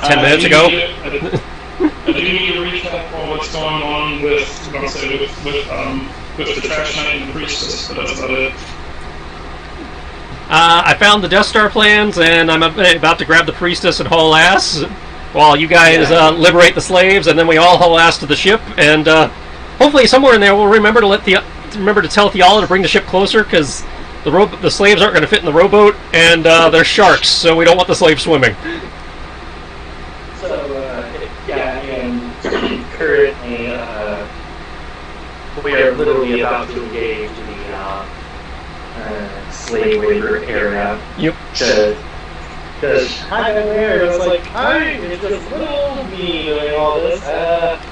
about 10 minutes ago. I do need to recap on what's going on with the Trash Knight and the Priestess, but that's about it. I found the Death Star plans, and I'm about to grab the Priestess and haul ass, while you guys liberate the slaves, and then we all haul ass to the ship, and hopefully somewhere in there we'll remember to tell Theala to bring the ship closer, because the slaves aren't going to fit in the rowboat, and they're sharks, so we don't want the slaves swimming. So, and currently, we are literally about to engage the slave labor area. Yep. Because I'm there, it's like, it's just little me doing all this.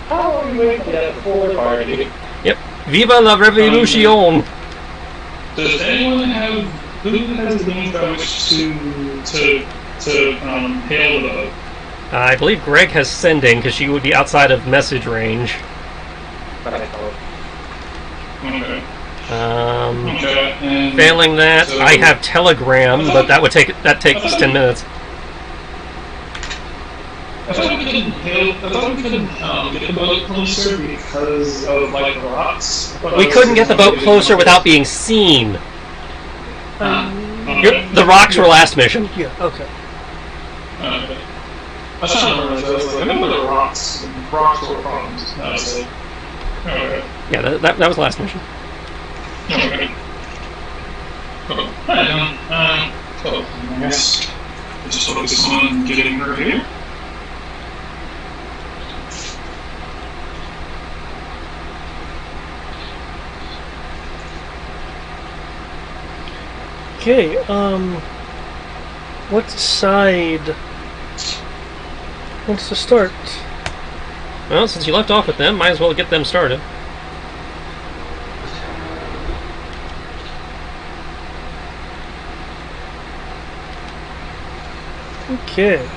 How are we going to get a full party? Yep. Viva la revolution! Does anyone who has the means by which to hail the boat? I believe Greg has sending, because she would be outside of message range. Okay. Failing that, so, I have Telegram, but that takes 10 minutes. I thought we couldn't get the boat closer because of like the rocks. We couldn't get the boat closer without being seen. The rocks were last mission. Yeah. Okay. I was trying to remember. I remember the rocks. Rocks were problems. Okay. Yeah, that was last mission. Okay. Cool. Alright, so I guess just focus on getting her here. Okay, what side wants to start? Well, since you left off with them, might as well get them started. Okay.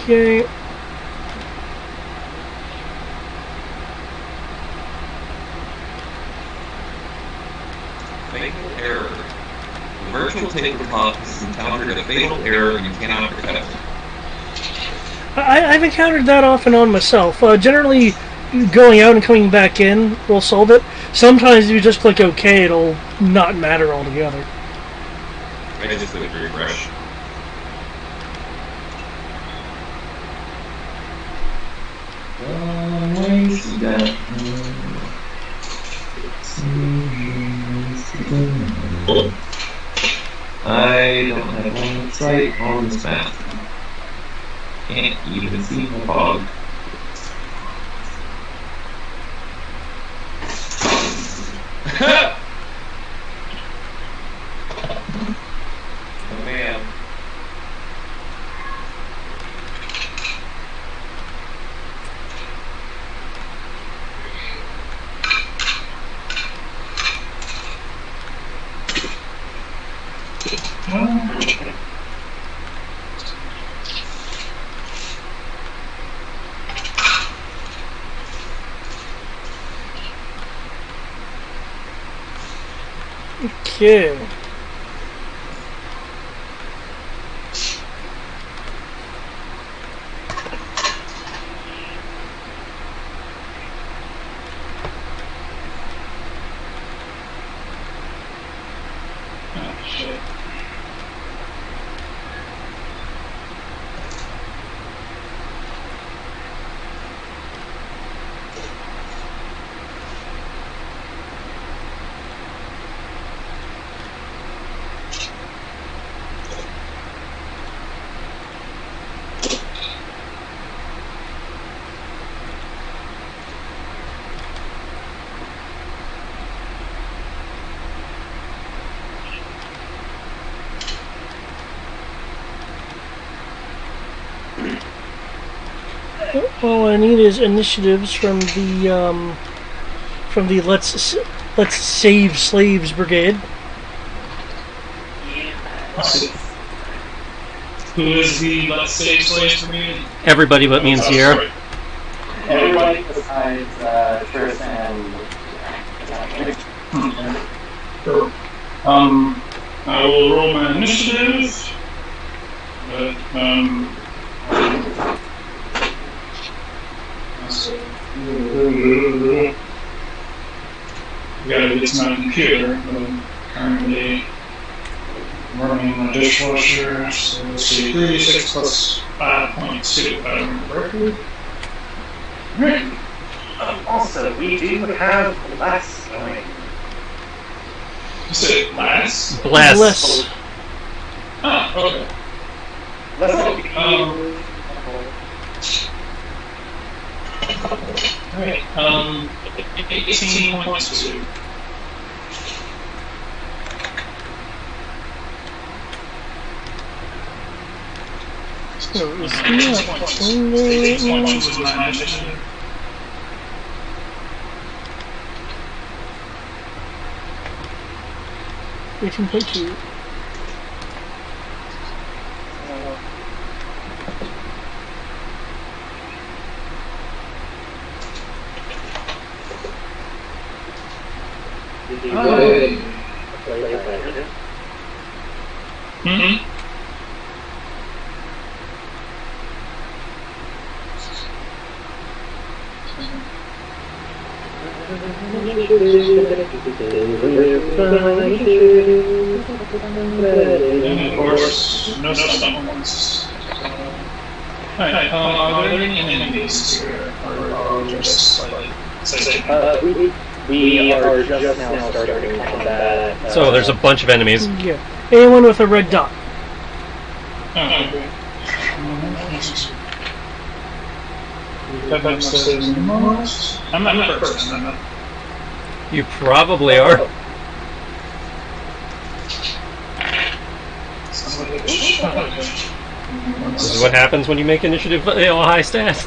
Okay. Fatal error. The virtual tabletop has encountered a fatal error and you cannot recover. I've encountered that off and on myself. Generally, going out and coming back in will solve it. Sometimes if you just click OK, it'll not matter altogether. I just did a refresh. I don't have one sight on this map. Can't even see the fog. Oh man. Okay. All I need is initiatives from the Let's Save Slaves Brigade. Who is the let's say slave for me? Everybody but me and Sierra. Sorry. Everybody besides Tris and... Sure. I will roll my initiative. But, gotta get to my computer. I'm currently running my dishwasher. So let's see, 36 plus 5.2, if I remember correctly. Alright. Also, we do have less going. You said last? Bless. Oh, okay. Less Alright, 18.2. So is he 18.2 was my initiative. at 18.2? Mm-hmm. And of course, no supplements. Alright, are there any enemies here? Or just like, say, we are just now starting combat. So there's a bunch of enemies. Yeah. Anyone with a red dot. okay. I'm not a person, I'm not. You probably are. This is what happens when you make initiative high stats.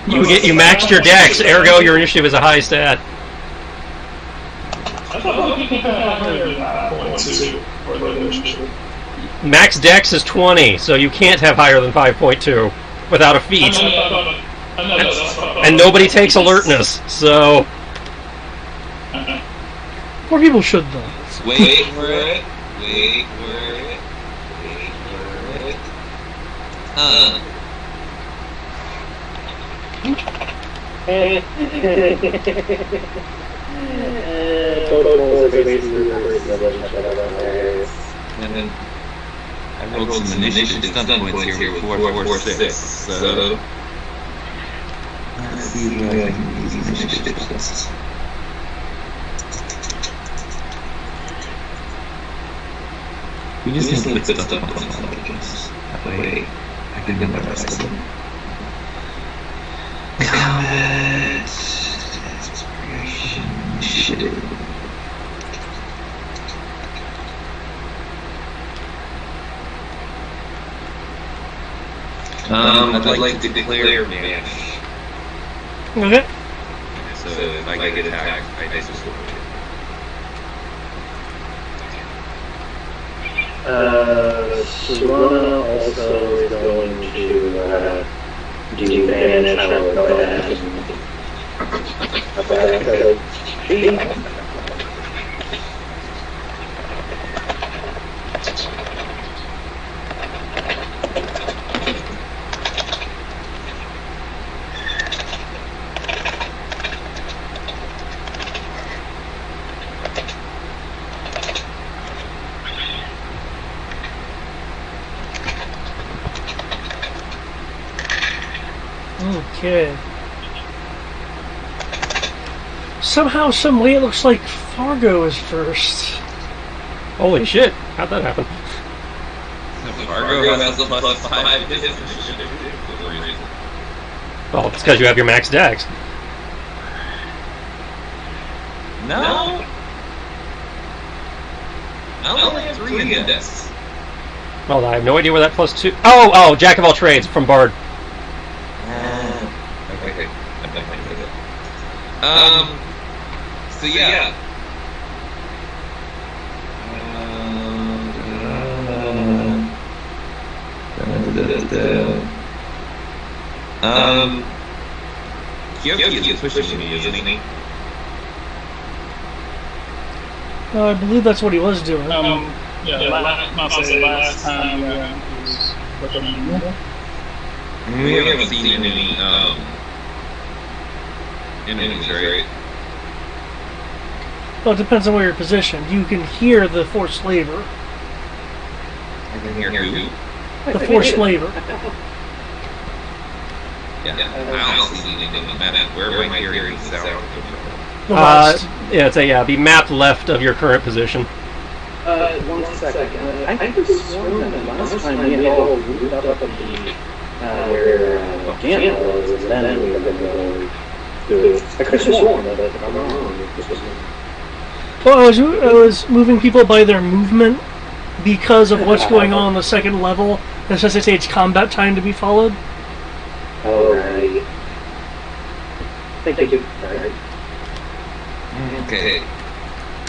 You maxed your dex, ergo your initiative is a high stat. Max dex is 20, so you can't have higher than 5.2 without a feat. And nobody takes alertness, so... More people should, though. Wait for it. Wait for it. Wait for it. And then I rolled some initiative stunt points here with 4, 4, 4, 6. So let's see what I can use these initiatives. We just need to put stuff on intelligence. That way I can get my rest of them. Combat Exploration Initiative. I'd like to declare vanish. Okay. So if I get attacked, I just Solana also is going to do vanish. I will go ahead and Okay. Somehow, some way, it looks like Fargo is first. Holy shit, how'd that happen? Fargo has a +5 initiative for some reason. Well, it's because you have your max dex. No. I only have 3 index. Well, I have no idea where that +2... Oh, Jack of all trades from Bard. Okay. So yeah. Kyoki is pushing me, isn't he? I believe that's what he was doing. Last time he was looking at We haven't seen any enemies, right? Well, it depends on where you're positioned. You can hear the forced labor. I can hear who? The forced labor. Yeah, I don't see anything on the map. Where am I hearing the sound? The west. Yeah, it's a be mapped left of your current position. 1 second. I could have sworn that last time we had all moved up at the where Gant was, and then we had been going to. I could have sworn that I'm wrong. Well, I was moving people by their movement because of what's going on the second level. Necessitates combat time to be followed. Alright. Thank you. Alright. Okay.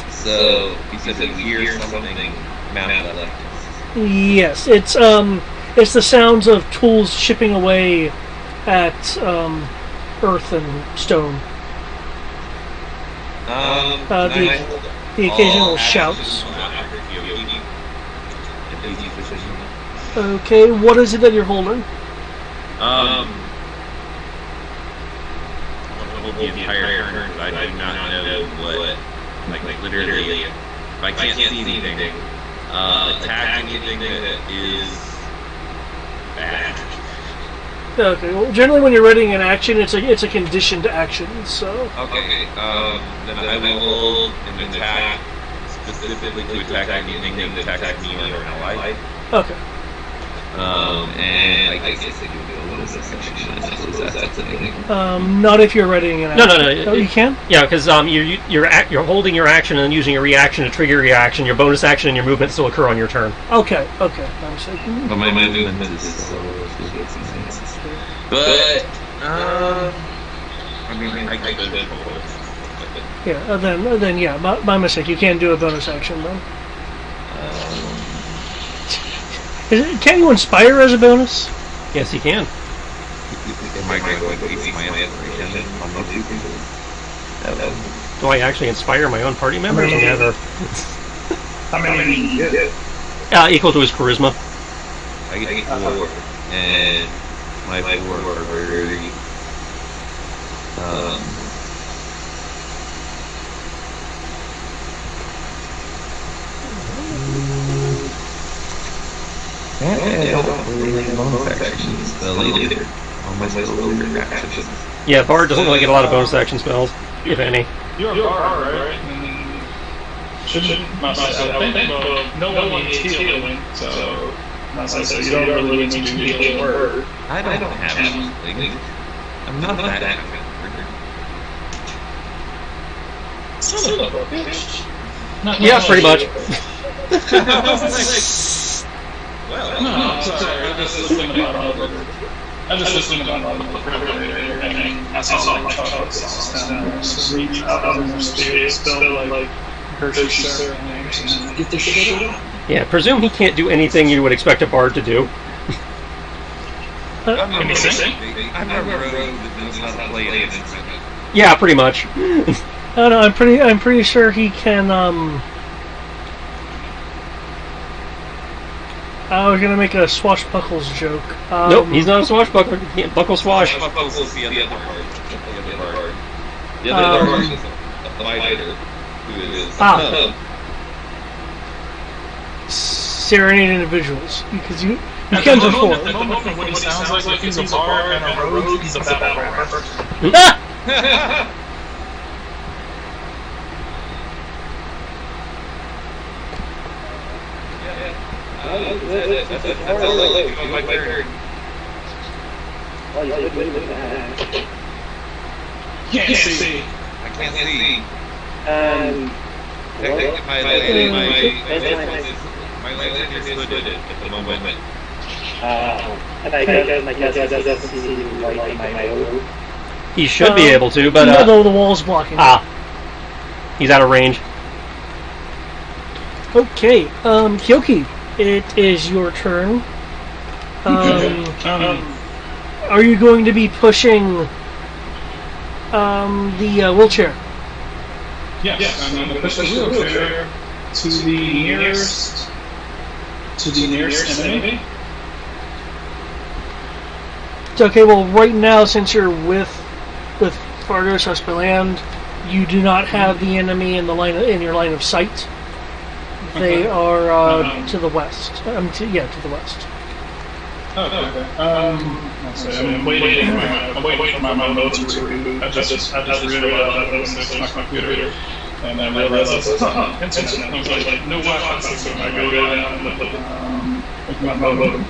So, you said that you hear something map left. Yes, it's the sounds of tools chipping away at earth and stone. The occasional shouts. Okay, what is it that you're holding? The entire turn, I do not know what, like literally, if I can't see anything, attack anything that is bad. Okay, well, generally when you're readying an action, it's a conditioned action, so... Okay, then I will attack specifically to attack anything that attacks me or an ally. Okay. And I guess I do go into this section, I suppose that's the thing. Not if you're readying an action. No. Oh, you can? Yeah, because you're holding your action and then using a reaction to trigger your reaction. Your bonus action and your movement still occur on your turn. Okay. I'm But my movement is slow. But I mean, I could. Yeah. Then yeah. My mistake. You can't do a bonus action then. Can't you inspire as a bonus? Yes, you can. Am I going to waste my inspiration on those two people? Do I actually inspire my own party members? Never. How many do you get? Equal to his charisma. I get 4, and my 4 are very I don't really like bonus actions spell either. All my spells are actions. Yeah, Bard doesn't really get a lot of bonus action spells, if any. You're a bard, right? Shouldn't I think no one needs healing, so you don't really need to do healing word. I don't have anything. I'm not that active. Son of a bitch. Yeah, pretty much. Well, No, sorry, I'm just listening about all the and I saw like chocolate sauce down there, so reach out on the space, still like Hershey syrup and get the shit up. Yeah, presume he can't do anything you would expect a Bard to do. I'm a rogue that knows how to play an instrument. Yeah, pretty much. I don't know. I'm pretty sure he can. I was gonna make a swashbuckles joke. Nope, he's not a swashbuckler. He can't buckle swash. The other part is a fighter who is serenade individuals because you can before. At the moment when he sounds like he's a bard and a rogue, he's a battle rapper. That's all I like on my turn. Can't see. I can't see. Well, My lantern is hooded at the moment. and I guess that's the light in my road. He should be able to, but no, the wall's blocking. He's out of range. Okay, Kyoki, it is your turn. Are you going to be pushing the wheelchair? Yes, I'm going to push the wheelchair to the nearest enemy. Okay, well, right now, since you're with Fargo Land, you do not have the enemy in your line of sight. They are to the west. To the west. Oh, okay. I'm waiting for my mode to reboot. I just realized I was next to my computer, and I realized internet. I was like, no Wi-Fi system. I go down and look at my mode.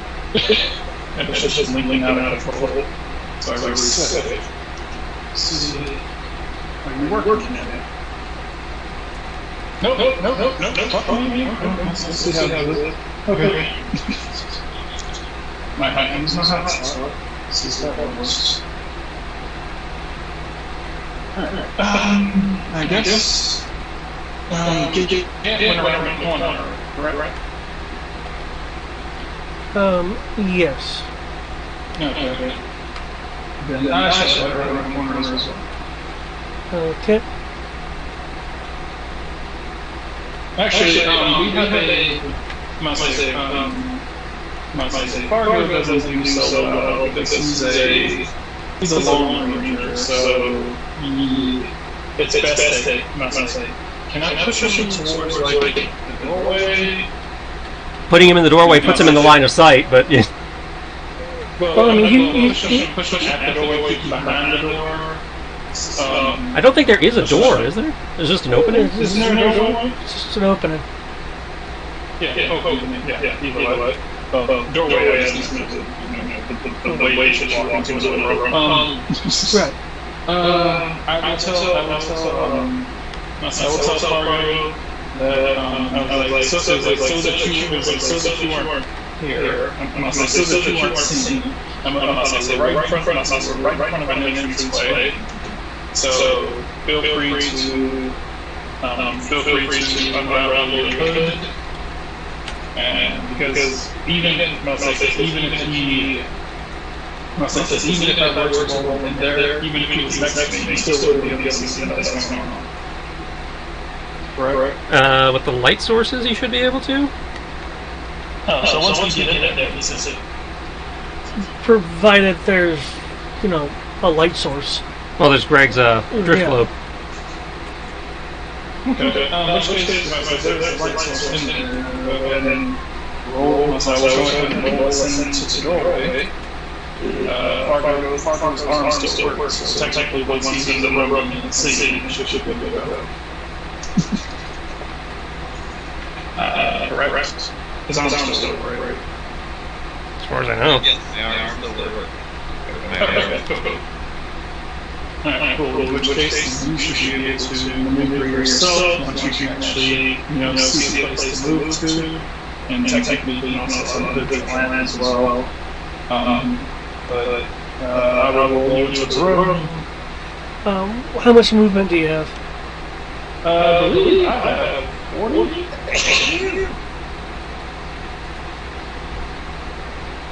And it's just linking out of control. So I reset it. See, are you working at it? No. Let's see how it goes. Okay. My hand's not hot. This is how it works. Alright. I guess. Get when around the corner, right? Yes. Okay. Then I shall right around the corner as well. Okay. Actually, we have Fargo doesn't do so well because he's a long ranger, so it's best that can I push him towards like the doorway? Putting him in the doorway puts him in the line of sight, but yeah. Well, I mean, push him at the doorway, behind the door. I don't think there is a door, is there? There's just an opening. Isn't there no doorway? It's just an opening. Yeah, either way. Doorway is the way you should walk into the room. Right. I will tell Fargo that I was like, so that you weren't here. I'm so that you weren't seen. I'm say right in front of an entranceway. So feel free to unravel your hood. And because even if I were to roll in there, even if he was next to me, he still wouldn't be able to see what's going on. Right? With the light sources, you should be able to. So once we get in there, he says it. Provided there's, a light source. Well, there's Greg's drift globe. Okay. Which case, there's a light source in there. Go ahead and roll. So I will go ahead and roll us into the doorway. Fargo's arm still works. So technically, once he's in the room and see, he should be able to go. Correct. His arm's still right? As far as I know. Yes, they are still working. Okay, cool. Alright, cool. In which case, you should be able to maneuver yourself once you can actually, see a place to move to. And technically, you can also have a good plan as well. But I will roll you into the room. How much movement do you have? I believe I have 40.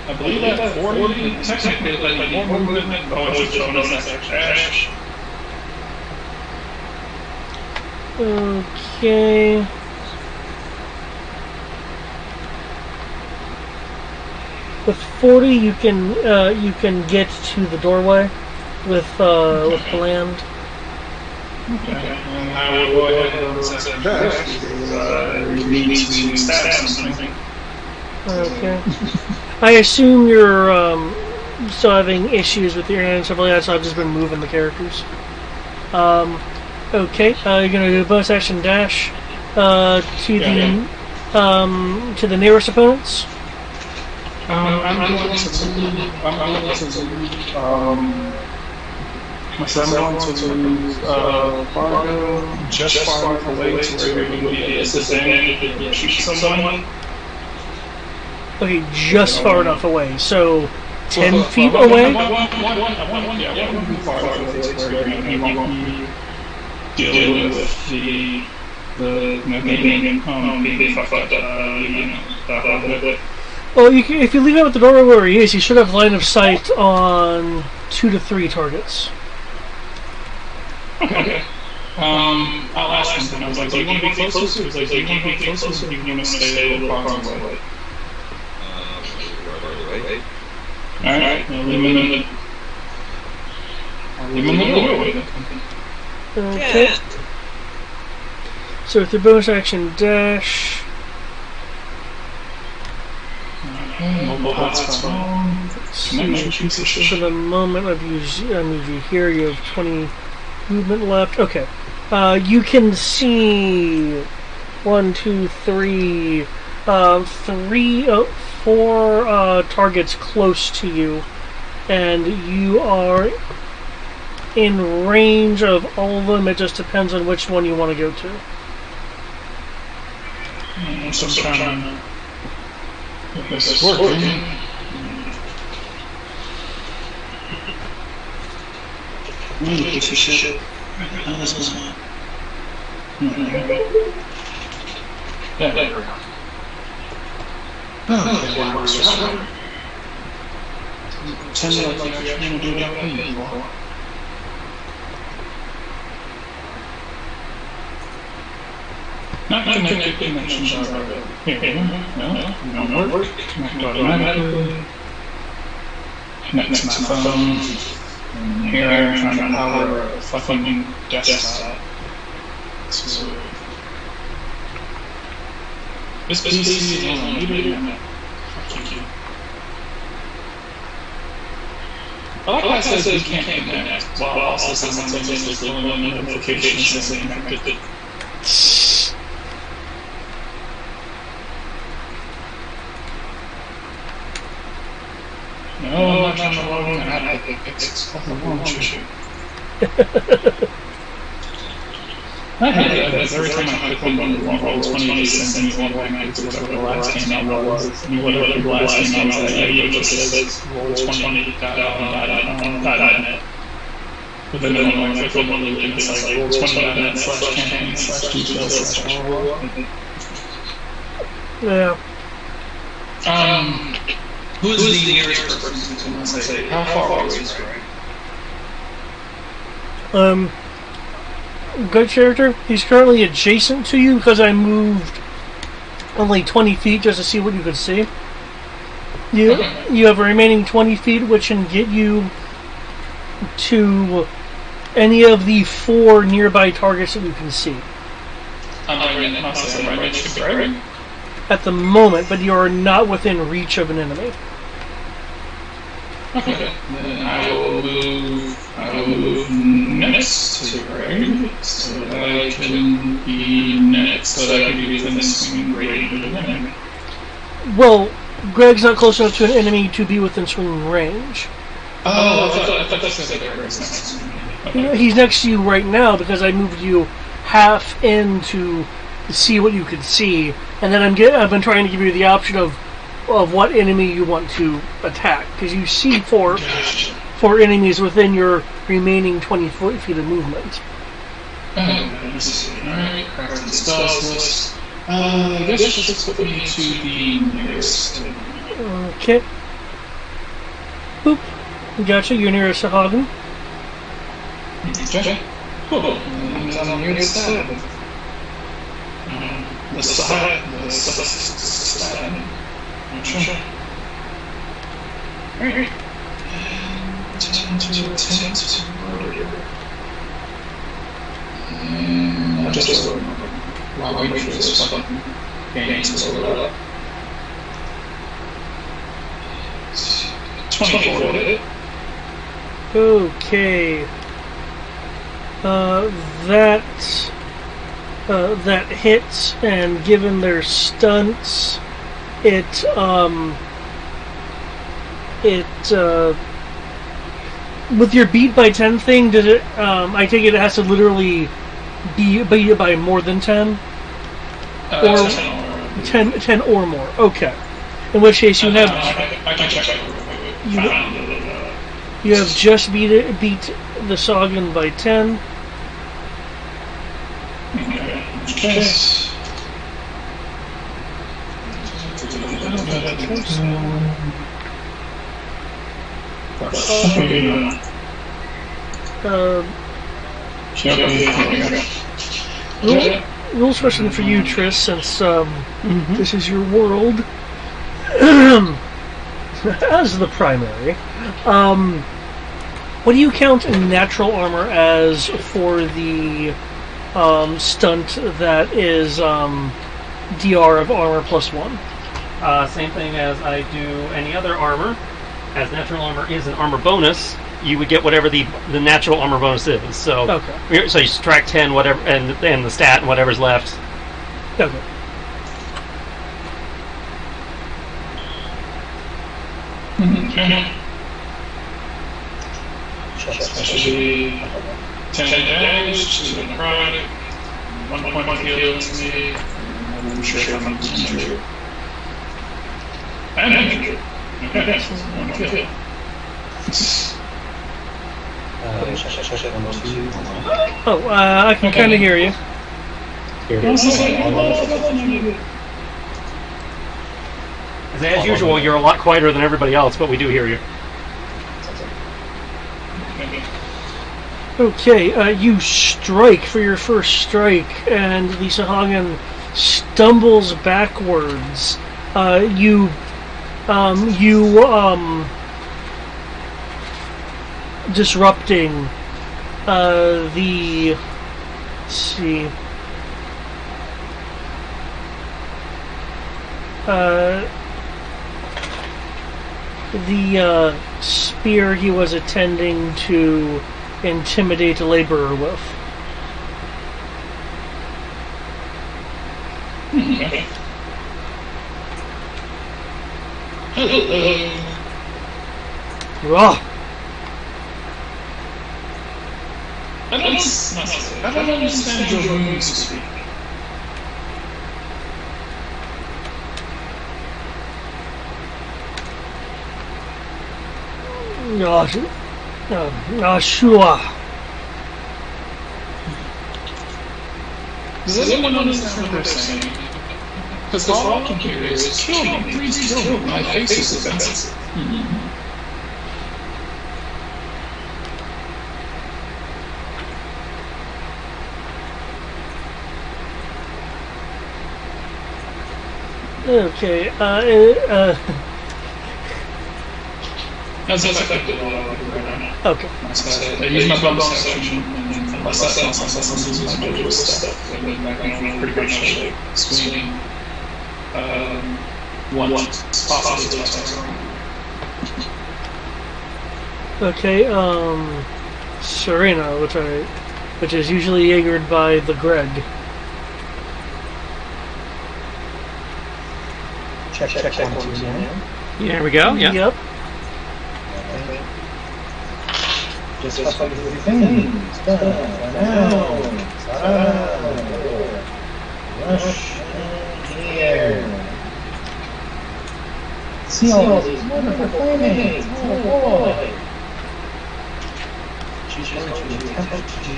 I believe I have 40. Technically, if I need more movement, I'll just bonus extra cash. Okay. With 40, you can get to the doorway with land. Okay. And I will go ahead and bonus extra cash because you need to stab something. Okay. I assume you're still having issues with the internet and stuff like that, so I've just been moving the characters. Okay, you're gonna do a bonus action dash to the nearest opponents. I'm going to move Fargo just far enough away to where it would be a disadvantage if you shoot someone. Okay, just far enough away. So 10 feet away? Yeah, far enough away to where he won't be dealing with the being fucked up. Well, if you leave him at the doorway where he is, he should have line of sight on 2 to 3 targets. Okay. I'll ask him. I was like, do you want to be closer? He was like, do you want to be closer or do you want to stay a little farther away? Right. Alright, I'll leave him in the doorway. Okay. So with your bonus action dash, Mobile hotspot. for the moment I've used you here, you have 20 movement left. Okay. You can see 1, 2, 3, 4 targets close to you, and you are in range of all of them. It just depends on which one you want to go to. So I'm trying to make this working. Piece of shit. How is this one? Yeah, there we go. Okay, that works. Tell me like you actually want to do it that way. Not connected connections are here. No, don't work. Connect automatically. Connect to my phone. And here I'm trying to power a fucking desktop. So this PC is on muted. Fuck you. I like how it says you can't connect while also simultaneously pulling on notifications saying connected. No, I'm not trying to log in. I have to fix fucking wrong shit. I hate that because every time I click on the wrong roll 20, it sends me one back to whatever the last game I was. Whatever the last game I was, it just says roll 20.net. But then when I click on the link, it's like roll 20.net/campaign/details/roll. Yeah. Who's the nearest person to say how far away is Greg? Good character. He's currently adjacent to you because I moved only 20 feet just to see what you could see. You have a remaining 20 feet, which can get you to any of the 4 nearby targets that you can see. I'm right next to Greg. At the moment, but you are not within reach of an enemy. Okay. Then I will move next to Greg so that I can be next, so that I can be within the swing range of an enemy. Well, Greg's not close enough to an enemy to be within swinging range. Oh, I thought you said that Greg's next to me. Okay. He's next to you right now because I moved you half in to see what you could see, and then I've been trying to give you the option of what enemy you want to attack, because you see four enemies within your remaining 20 feet of movement. Let's see. Alright, crafting spells list. I guess just put me to the nearest. Okay. Boop. Gotcha, you're nearest to Hagen. Okay. Cool. And I'm nearest side. The side. Sure. Alright. Tend to murder. And I'll just while waiting for this fucking game to load up. 24 to hit. Okay. That hits, and given their stunts, with your beat by 10 thing, does it? I take it has to literally be by more than 10, or 10 or more. Okay. In which case you have I can check you have just beat the Sagan by 10. Okay. Rules question for you, Triss, since this is your world. As the primary, what do you count natural armor as for the stunt that is DR of armor +1? Same thing as I do any other armor. As natural armor is an armor bonus, you would get whatever the natural armor bonus is. So, okay. So you subtract 10, whatever, and the stat and whatever's left. Okay. That should be 10 damage to the necrotic, 1 point heal to me, and I'm sure if I'm injured. I'm injured. Okay, so 1 kill. Oh, I can kind of hear you. As usual, you're a lot quieter than everybody else, but we do hear you. Okay, you strike for your first strike, and the Sahagin stumbles backwards. Disrupting the. Let's see. The spear he was attending to intimidate a laborer with. Okay. Oh. I don't understand your moves to speak. Sure. Does anyone understand what they're saying? Because all I can hear is, kill me, please kill me, my face is offensive. Okay, That's effective right now. Okay. I use my bonus action, and unless that counts, unless I'm using my visual stuff, and then that can only pretty much like swing one possibly twice. Okay, Serena, which is usually Jaegered by the Greg. Check 1, 2, 9. Here we go, yeah. Yep. Just fuck with the things. Rush here. See all these wonderful playmates. Oh boy. She's going to attempt to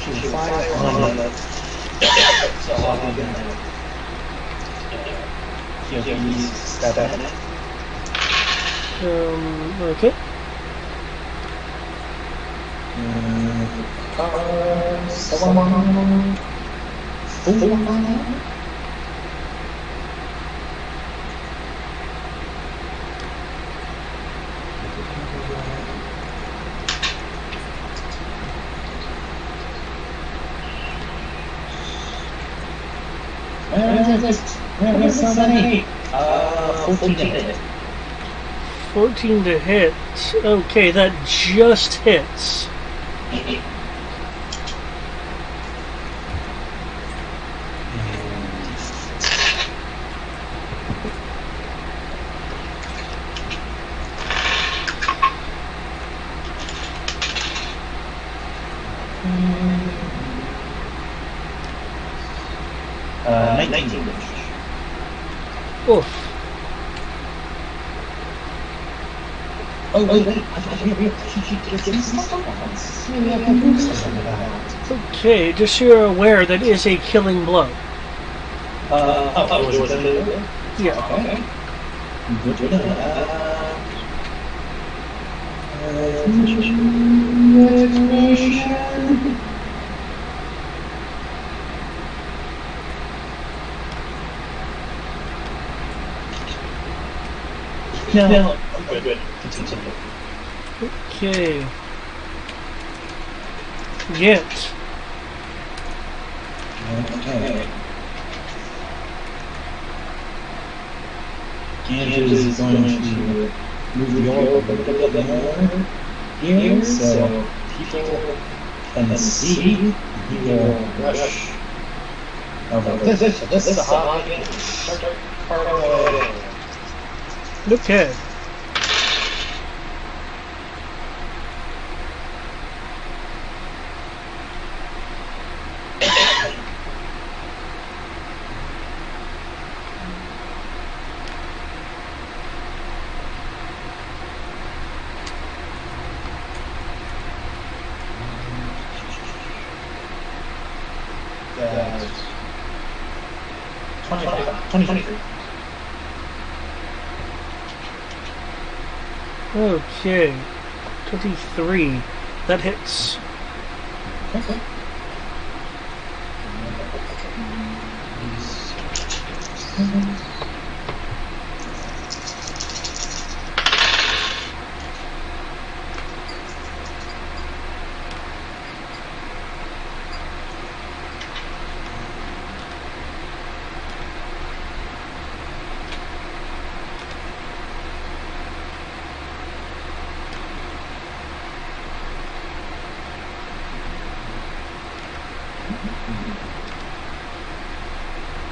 she's 5 on the so I'm gonna he's step in. Okay. Someone. Where's somebody? 14 to hit. 14 to hit. Okay, that just hits. 19 damage. Oof. Oh, wait. I should stuff. Maybe I can do something about it. Okay, just so you're aware, that is a killing blow. Was it Yeah. Okay. Good to know. No, I'm good. Continue. Okay. Gent. Okay. Gant is going to move the orb a little bit more here, so people can see. He will rush over this. This is the hot again. Start part of the way. Okay. That's 23. Okay. 23. That hits. Okay.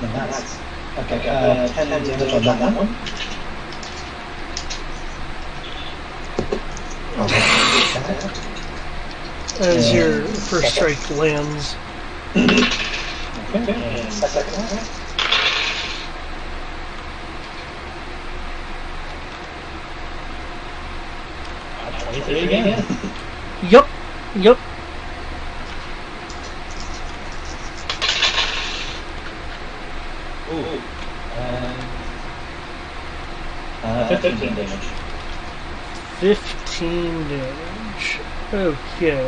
That's okay. 10 damage on that one. As your first strike lands. Okay. And second one. 23 again. Yup. Yup. Ooh. 15 damage. 15 damage. Okay.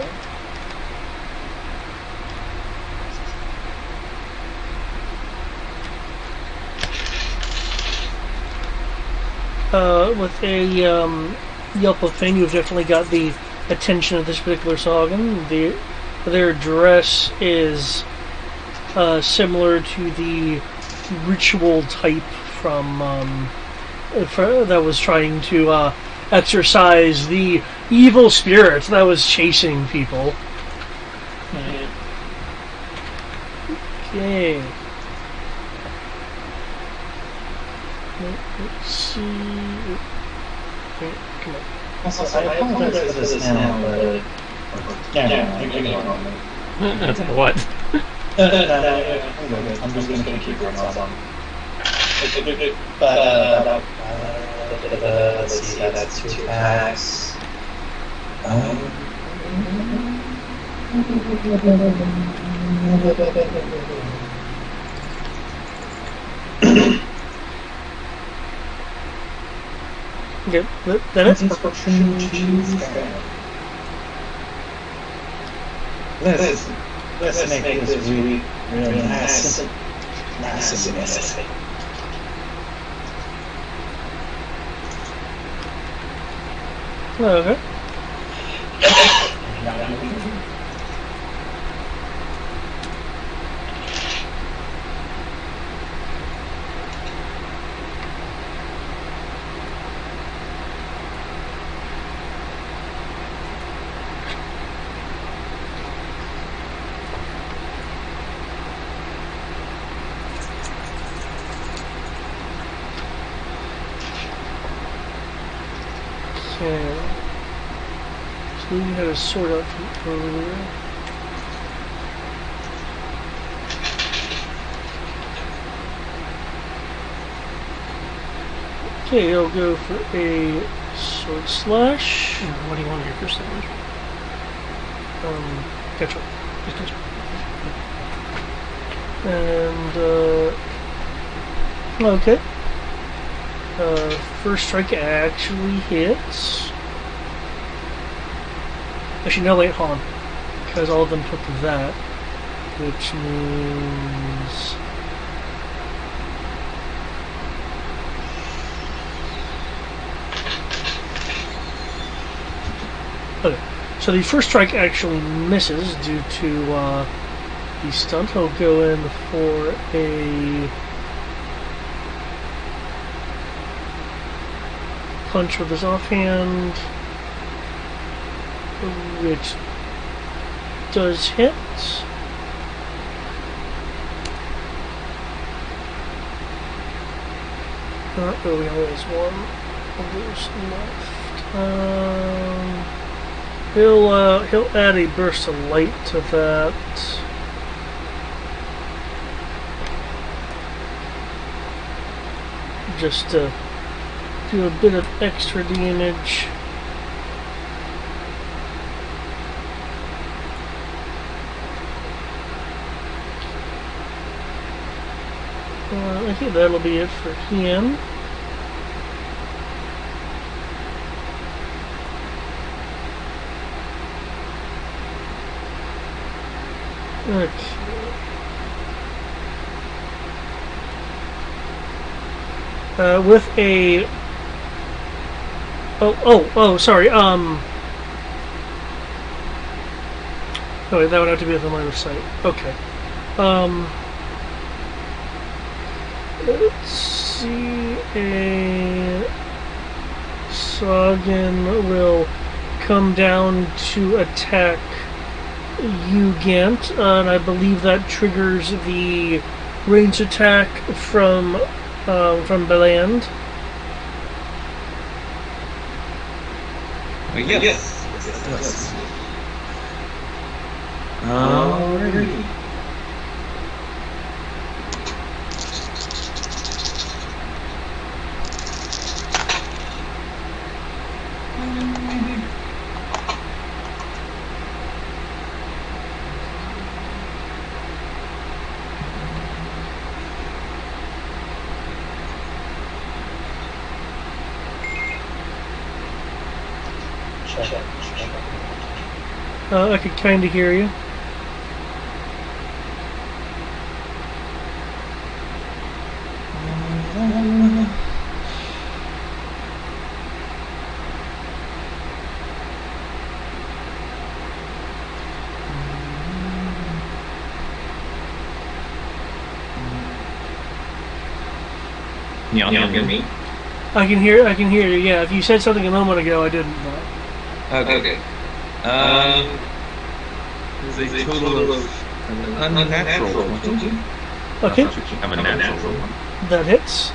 With a yelp of pain, you've definitely got the attention of this particular Sagan. Their dress is similar to the ritual type from that was trying to exorcise the evil spirit that was chasing people. Okay. Let's see. Okay, come on. Also, I apologize for this now, but... That's what? I'm just going to keep going on. But, let's see, that's 2 attacks. Okay, that it? Let's make this really massive. Okay. Okay. So we had a sort out from earlier. Okay, I'll go for a sword slash. What do you want to do first? Catch up. Just catch up. And, okay. First strike actually hits. Actually, no, wait, hold on. Because all of them took that. Which means... Okay, so the first strike actually misses due to the stunt. He'll go in for a punch with his offhand, which does hit. Oh, we only has one of those left. He'll add a burst of light to that. Just to do a bit of extra damage. I think that'll be it for him. Okay. With a... sorry, Oh, wait, that would have to be with a line of sight. Okay. Let's see, a Sagan will come down to attack you, Gant, and I believe that triggers the range attack from Beland. Yes. Yes. Alrighty. I could kind of hear you. You hear me? I can hear you. Yeah, if you said something a moment ago, I didn't. Okay. There's a total of unnatural 20. Okay, I'm a natural one. that hits.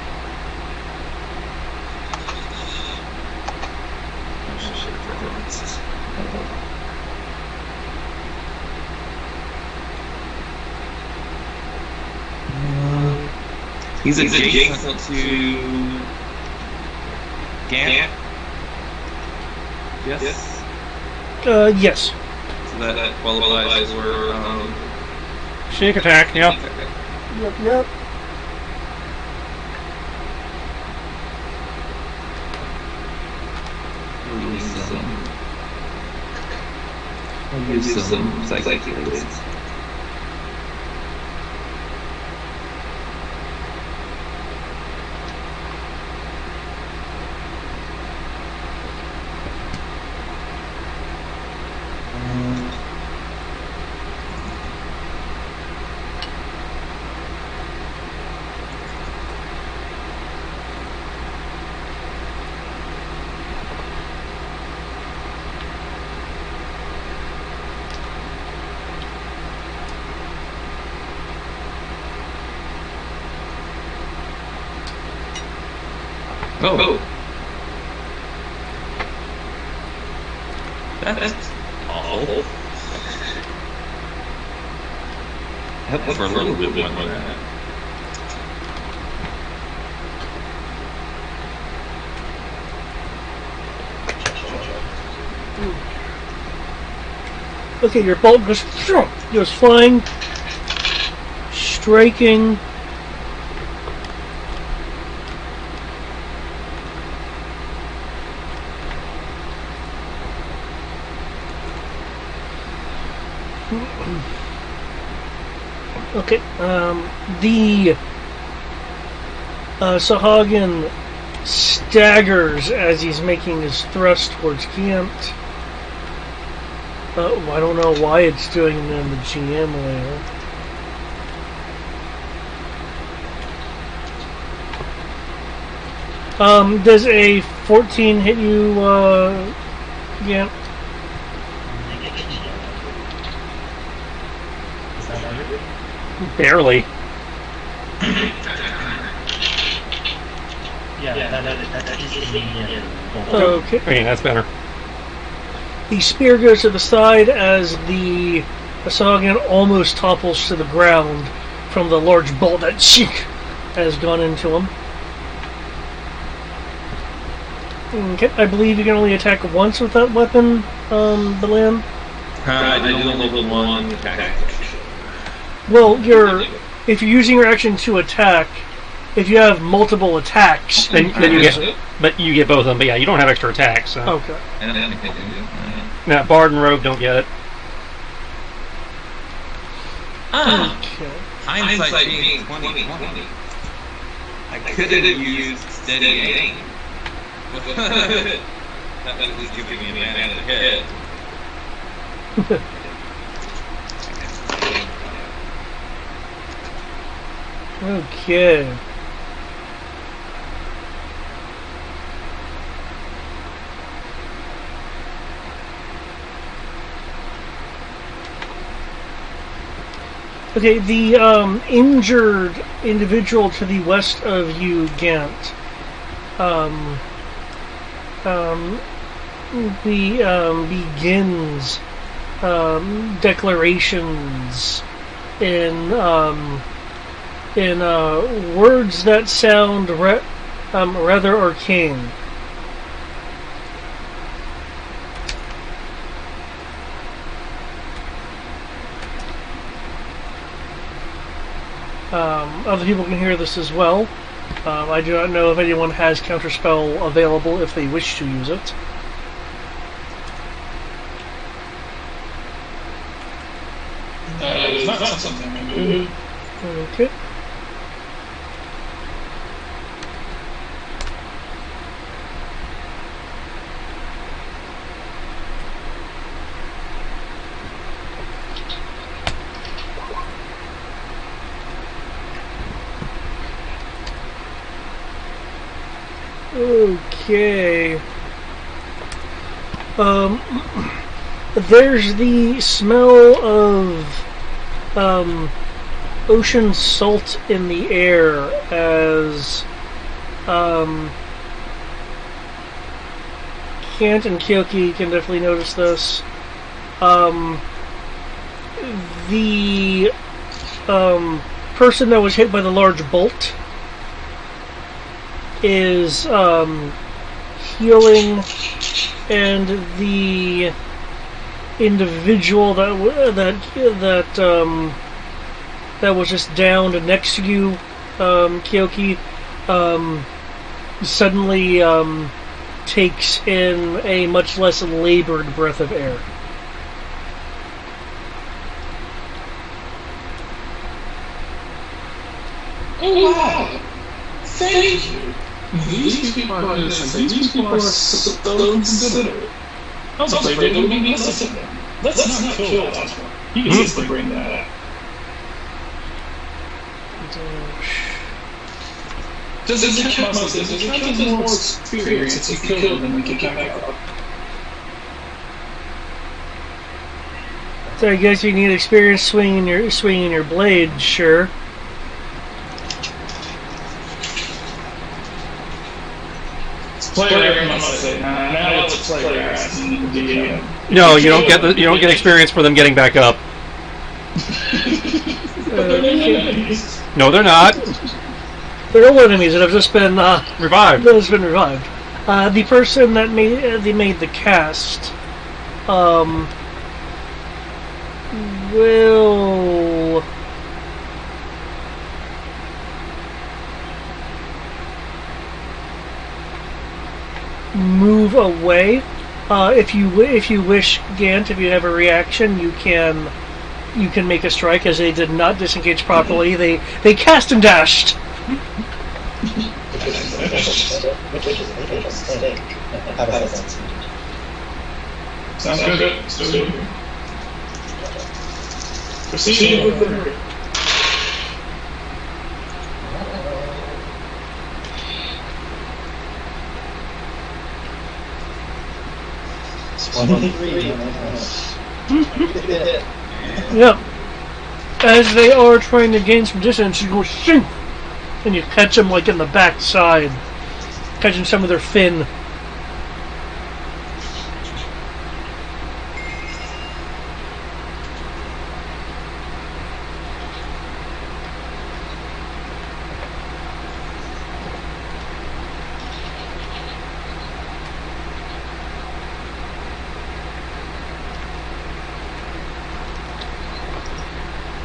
He's adjacent to Gant. Yes. Yes. So that qualifies for Sneak attack, yep. Yep. I'll use some psychic blades. Oh. That's awful. That was for a little bit more than that. Okay, your bolt goes flying, striking. Okay, the Sahagin staggers as he's making his thrust towards Gant. I don't know why it's doing it in the GM layer. Does a 14 hit you, Gant? Barely. That is the Okay. Okay, that's better. The spear goes to the side as the Asagan almost topples to the ground from the large bolt that has gone into him. Okay, I believe you can only attack once with that weapon, Belan. I do level 1 attack. Well, if you're using your action to attack, if you have multiple attacks, Then you use get, but you get both of them. But yeah, you don't have extra attacks. So. Okay. I don't think I can do it. Now, Bard and Rogue don't get it. Okay. Hindsight being 20/20. I could have used steady aim. That was at least giving me an advantage hit. Okay. Okay, the injured individual to the west of you, Gant, begins declarations in words that sound rather arcane. Other people can hear this as well. I do not know if anyone has Counterspell available if they wish to use it. It's not something I do. Okay. Okay. There's the smell of ocean salt in the air as Kant and Kyoki can definitely notice this. The person that was hit by the large bolt is healing, and the individual that was just downed next to you, Kyoki, suddenly takes in a much less labored breath of air. Oh wow! Thank you! These people are innocent. These people are so considerate. I was afraid they would be less of them. Let's not kill that one. You can easily bring that up. Does it count as more experience if you kill them and can come back up? So I guess you need experience swinging your blade, sure. Player must say, now let's play grass. No, you don't get experience for them getting back up. No, they're not. They're all enemies that have just been Revived. that has been revived. The person that made the cast will move away. If you wish, Gant, if you have a reaction, you can make a strike, as they did not disengage properly. They cast and dashed. Sounds good. So, proceed with the 23. Yeah. As they are trying to gain some distance, you go shink, and you catch them like in the back side, catching some of their fin.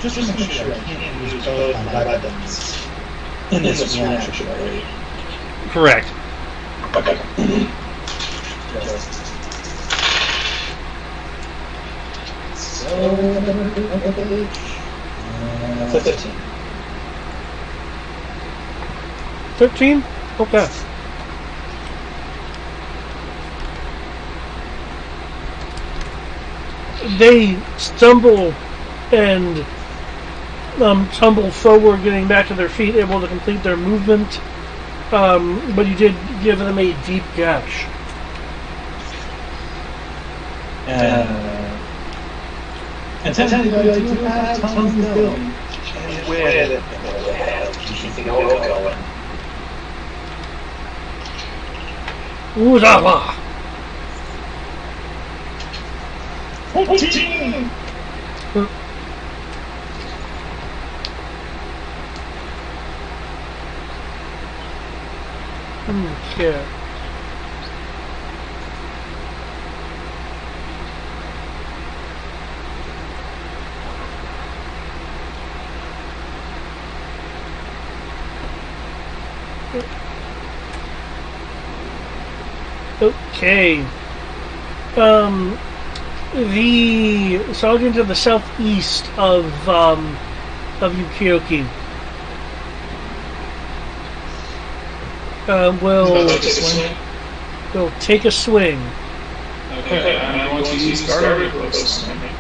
Just to make sure I can't use both my weapons in this reaction, right? Correct. Okay. So, 15. 13? Okay. They stumble and tumble forward, getting back to their feet, able to complete their movement. But you did give them a deep gash. And technically, I do have tons of film. And where the hell do you think you're going? Ooh-la-la! 14! Okay. Okay. The sergeant to the southeast of Yukioki will take a swing. Okay, I'm going to use guard reflex on him.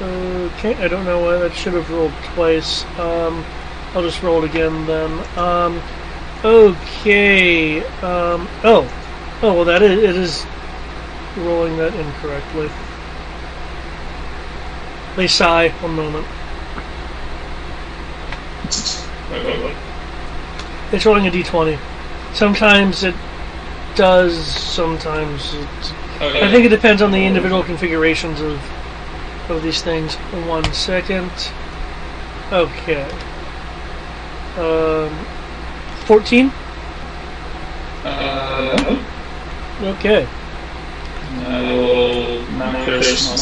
Okay, I don't know why that should have rolled twice. I'll just roll it again then. Okay. Oh, well, it is rolling that incorrectly. They sigh. 1 moment. Wait. It's rolling a d20. Sometimes it does, sometimes it... Okay. I think it depends on the individual configurations of these things. 1 second. Okay. 14? No. Okay. I will knock their small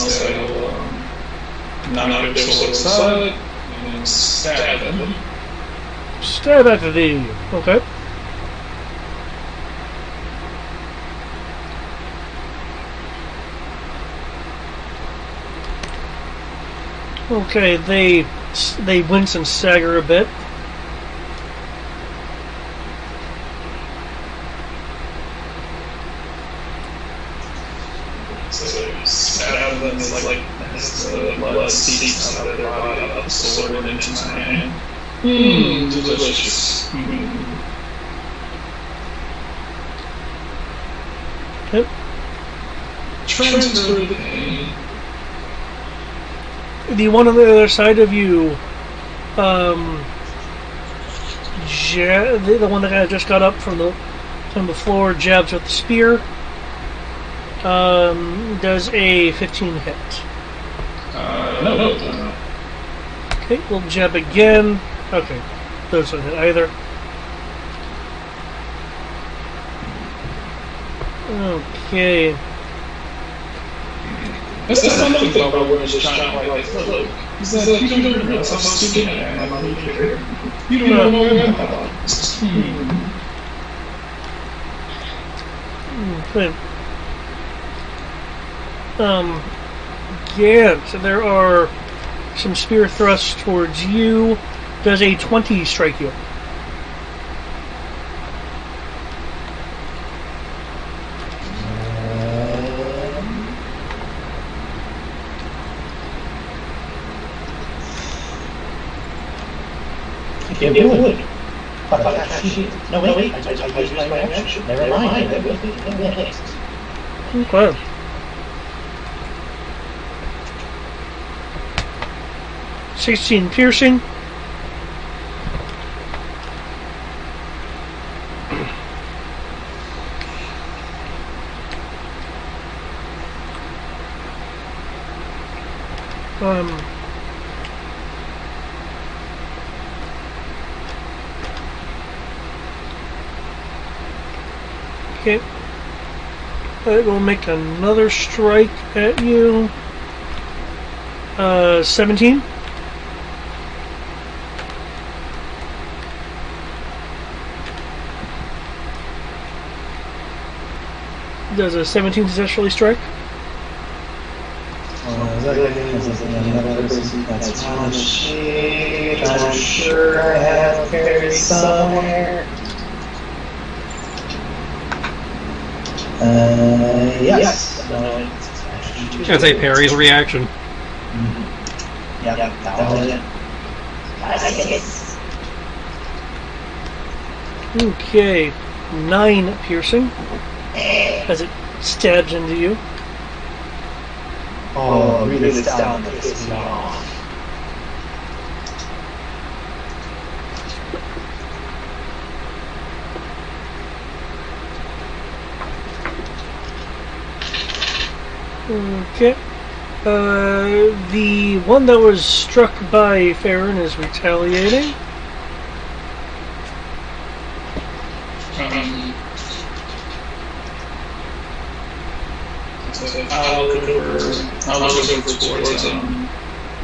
I will knock their sword aside and stab them. Stab at thee. Okay. Okay, they wince and stagger a bit. So stab them as the blood seeps out of their body, out the sword and into my hand. Delicious. Yep. Transfer the pain. The one on the other side of you, the one that just got up from the floor, jabs with the spear. Does a 15 hit? No. Okay, we'll jab again. Okay, doesn't hit either. Okay. That's another thing about wearing this giant white cloak. Is that you don't realize how stupid I am on here. You don't know what I'm about. Yeah, so there are some spear thrusts towards you. Does a 20 strike you? It would. No, wait. I used my reaction. Never mind. Okay. $16 piercing. Okay. It will make another strike at you. 17. Does a 17 successfully strike? That's one sheet. I'm sure I have carried somewhere. Yes. I'd say Perry's reaction. Yep, that was it. Yes. Okay. 9 piercing. As it stabs into you. Oh, really down to piss me off. Okay. The one that was struck by Farron is retaliating. I'll look over towards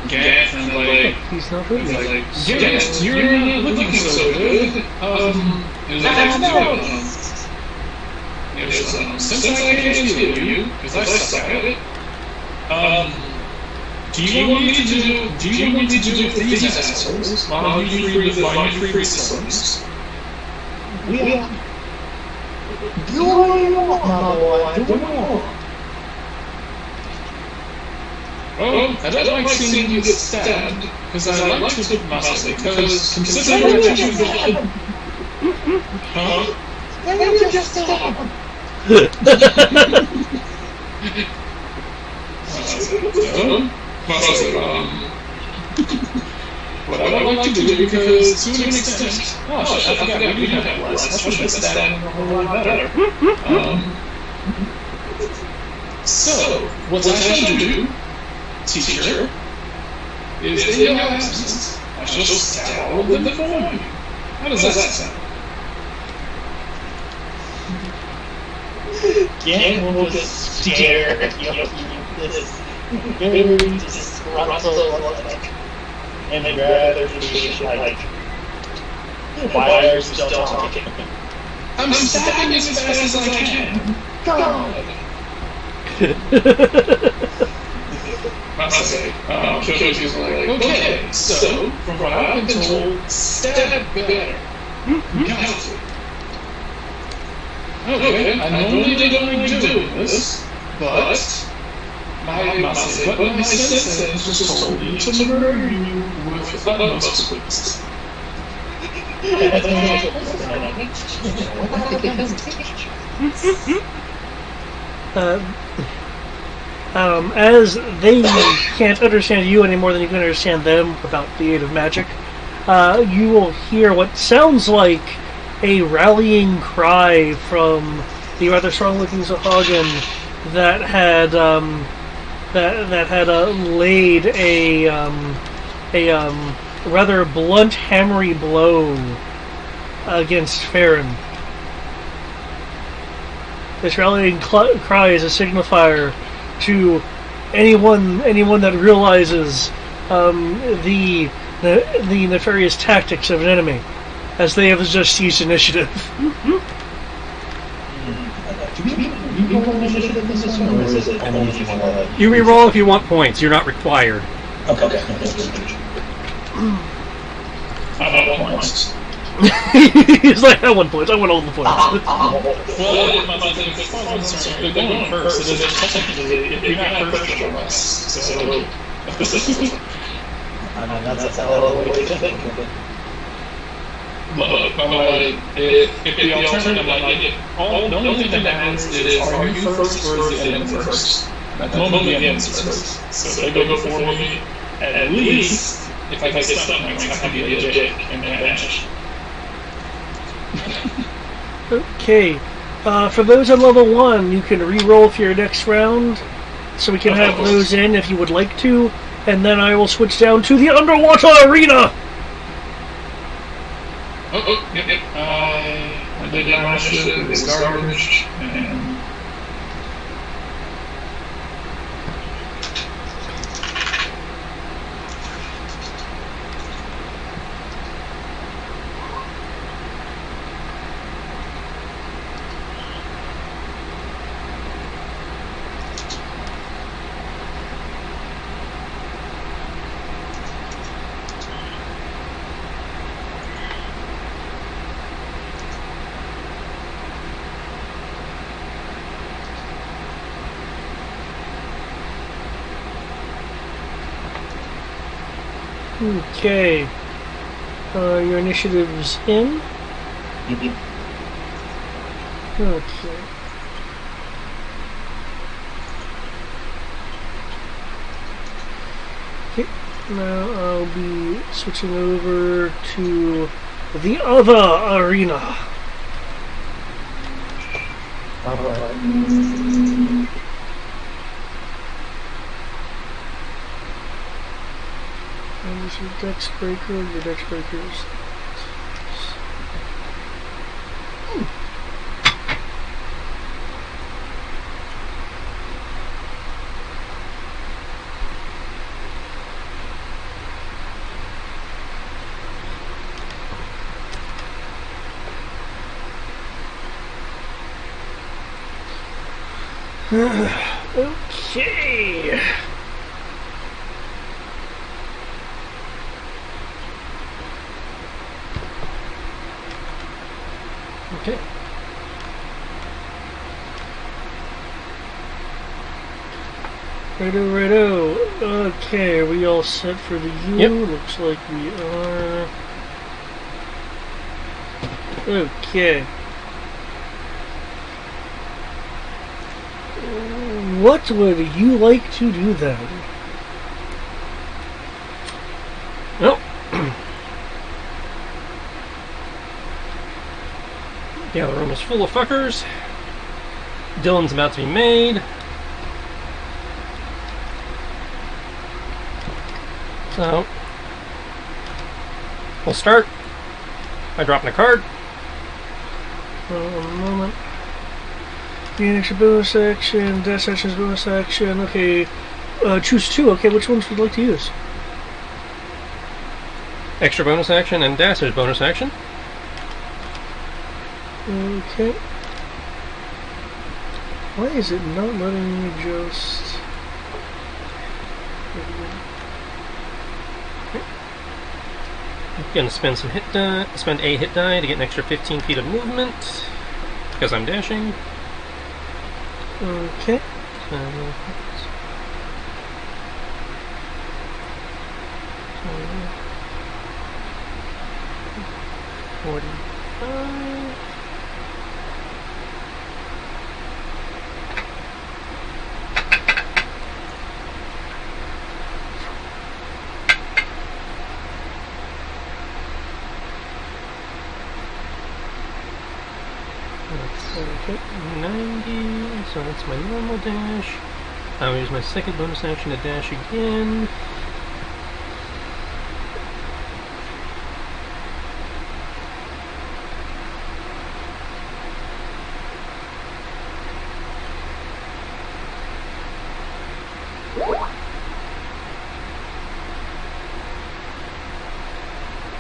Gant and He's not hurting. Gant, you're not looking so good. Since I can't heal you, because I suck at it, do you want me to do with these assholes while you free the stones? Yeah. Do what you want, my boy. Do what you want. Well, I don't like seeing you get stabbed, because I like to look muscle, because considering that you Then you just stab him. What I would like to do, because to an extent, I forgot we didn't have less. I should have stabbed him a whole lot better. So, what I shall do, teacher, is in your absence, I shall stab all of them for you. How does that sound? Gang will just stare at you this very disgruntled look and rather be like, why are you still talking? I'm stabbing as fast as I can. God! Kyoto's like, okay, so, from what I've been told, stab better. Got to. Okay, I normally don't like doing this, but my sense just told me to murder you with utmost quickness. As they can't understand you any more than you can understand them without the aid of magic, you will hear what sounds like a rallying cry from the rather strong-looking Zahagan that had laid a rather blunt, hammery blow against Farron. This rallying cry is a signifier to anyone that realizes the nefarious tactics of an enemy, as they have just used initiative. You roll initiative in this one, or is it only if you want to? You reroll if you want points. You're not required. Okay. I want points. He's like, I want points. I want all the points. Well, they're going first. It is technically, if you're not first, you're less. So, I mean, that's a hell of a way to think. look, but like, if the alternative, like, the only thing that matters is, are you first or is the enemy first? At the moment, the enemy's first. So if they go before me, at least, if I get stuck, I can be a dick and dash. Okay. For those on level 1, you can re-roll for your next round, so we can have those in if you would like to, and then I will switch down to the underwater arena! Yep. I did my initiative, it was garbage, and... Okay. Your initiative's in. Okay. Okay. Now I'll be switching over to the other arena. And this is Dex Breaker, your Dex Breakers. Okay. Okay. Righto. Okay, are we all set for the U? Yep. Looks like we are. Okay. What would you like to do then? Well, the other room is full of fuckers. Dylan's about to be made. So, we'll start by dropping a card. One moment. Gain extra bonus action, dash action's bonus action. Okay, choose two. Okay, which ones would you like to use? Extra bonus action and Dash's bonus action. Okay. Why is it not letting me just... I'm gonna spend some hit die, spend a hit die to get an extra 15 feet of movement because I'm dashing. Okay. 45. Okay, 90, so that's my normal dash. I'll use my second bonus action to dash again.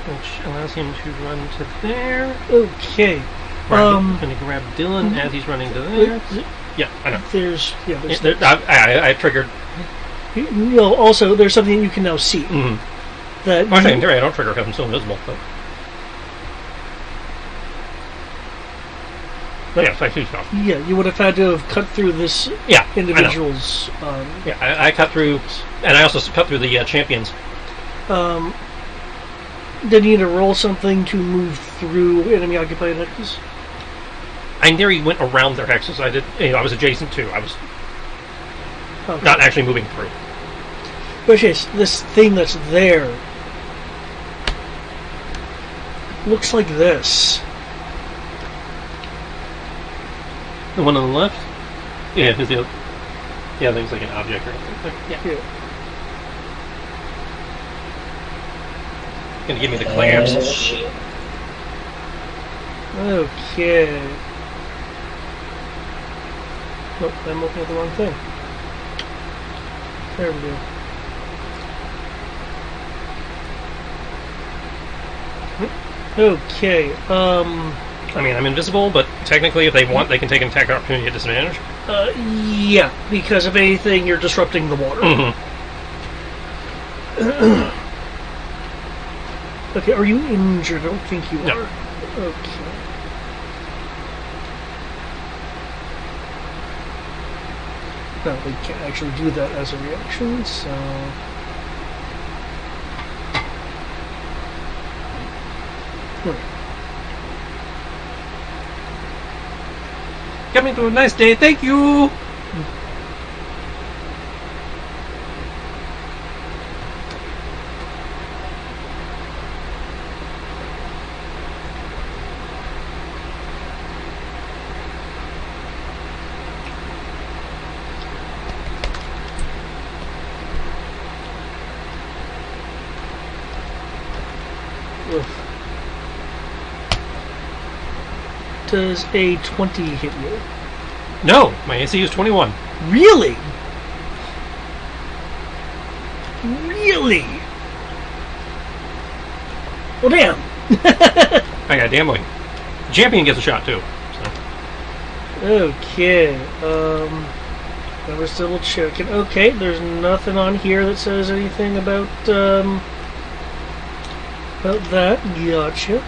Which allows him to run to there. Okay. I'm going to grab Dylan as he's running to there. Yeah, I know. There's I triggered. Also, there's something you can now see. Mm-hmm. That Actually, in theory, I don't trigger because I'm still invisible. But yeah, I see stuff. Yeah, you would have had to have cut through this individual's. I cut through, and I also cut through the champions. Did you need to roll something to move through enemy occupied hexes? I in theory went around their hexes. I did. I was adjacent to. I was not actually moving through. But yes, this thing that's there looks like this. The one on the left? Yeah, because the other thing's like an object or something. Yeah. Gonna give me the clamps. Okay. Nope, I'm looking at the wrong thing. There we go. Okay, I mean, I'm invisible, but technically if they want, they can take an attack opportunity at disadvantage. Yeah, because if anything, you're disrupting the water. Mm-hmm. Okay, are you injured? I don't think you No. are. Okay. No, they can't actually do that as a reaction, so... Got me through a nice day, thank you! Does a 20 hit you? No, my AC is 21. Really? Really? Well, damn. I got damn wing. Champion gets a shot too. So. Okay. I was double checking. Okay, there's nothing on here that says anything about that. Gotcha.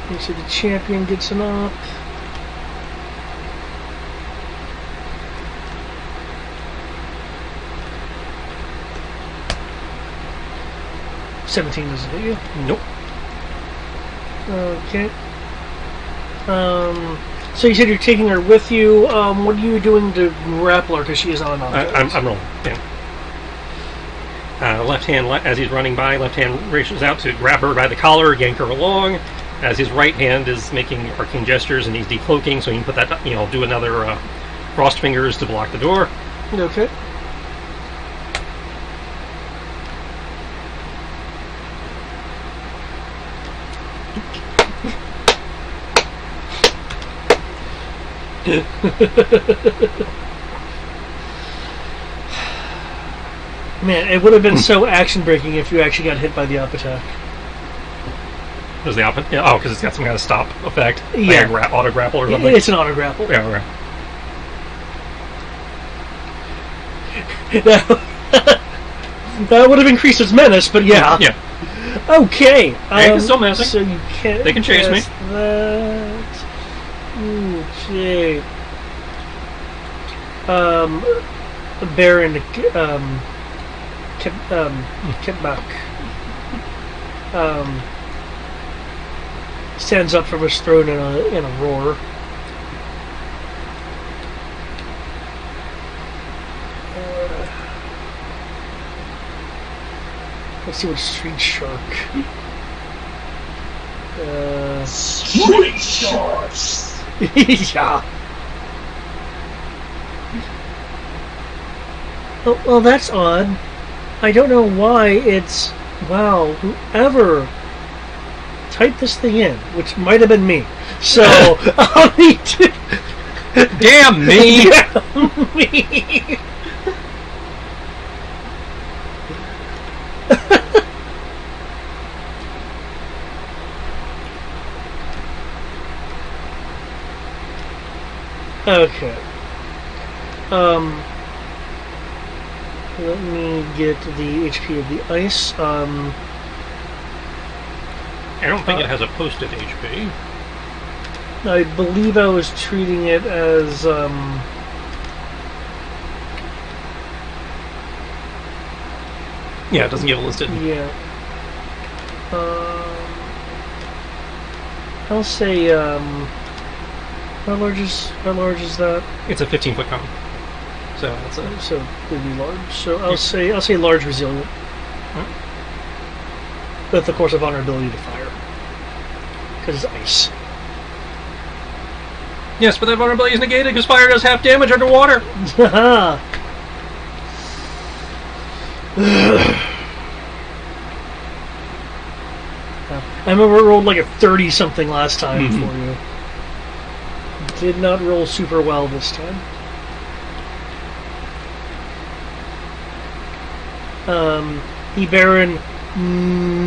You said the champion gets an up. $17 doesn't hit you? Nope. Okay. So you said you're taking her with you. What are you doing to grapple her because she is on an object? I'm rolling. Yeah. Left hand, as he's running by, left hand reaches out to grab her by the collar, yank her along. As his right hand is making arcane gestures and he's decloaking, so he can put that, do another crossed fingers to block the door. Okay. Man, it would have been so action-breaking if you actually got hit by the up attack. Does the op? Oh, because it's got some kind of stop effect. Yeah. Like auto grapple or something. It's an auto grapple. Yeah, okay. That would have increased its menace, but yeah. Yeah. Okay. They can still menacing. So you can't. They can chase me. That. Okay. Baron. Kitbach. Stands up from his throne in a roar. Let's see what Street Shark. Street Sharks! Yeah. Oh, well, that's odd. I don't know why it's... Wow, whoever typed this thing in, which might have been me. So, I'll need to... Damn me! Me! Okay. Let me get the HP of the ice. I don't think it has a posted HP. I believe I was treating it as, Yeah, it doesn't give it listed. yeah. I'll say, how large is that? It's a 15-foot cone. So that's a... So it would be large. So I'll say large resilient. With, of course, a vulnerability to fire. Because it's ice. Yes, but that vulnerability is negated because fire does half damage underwater. I remember it rolled like a 30-something last time for you. Did not roll super well this time. The Baron,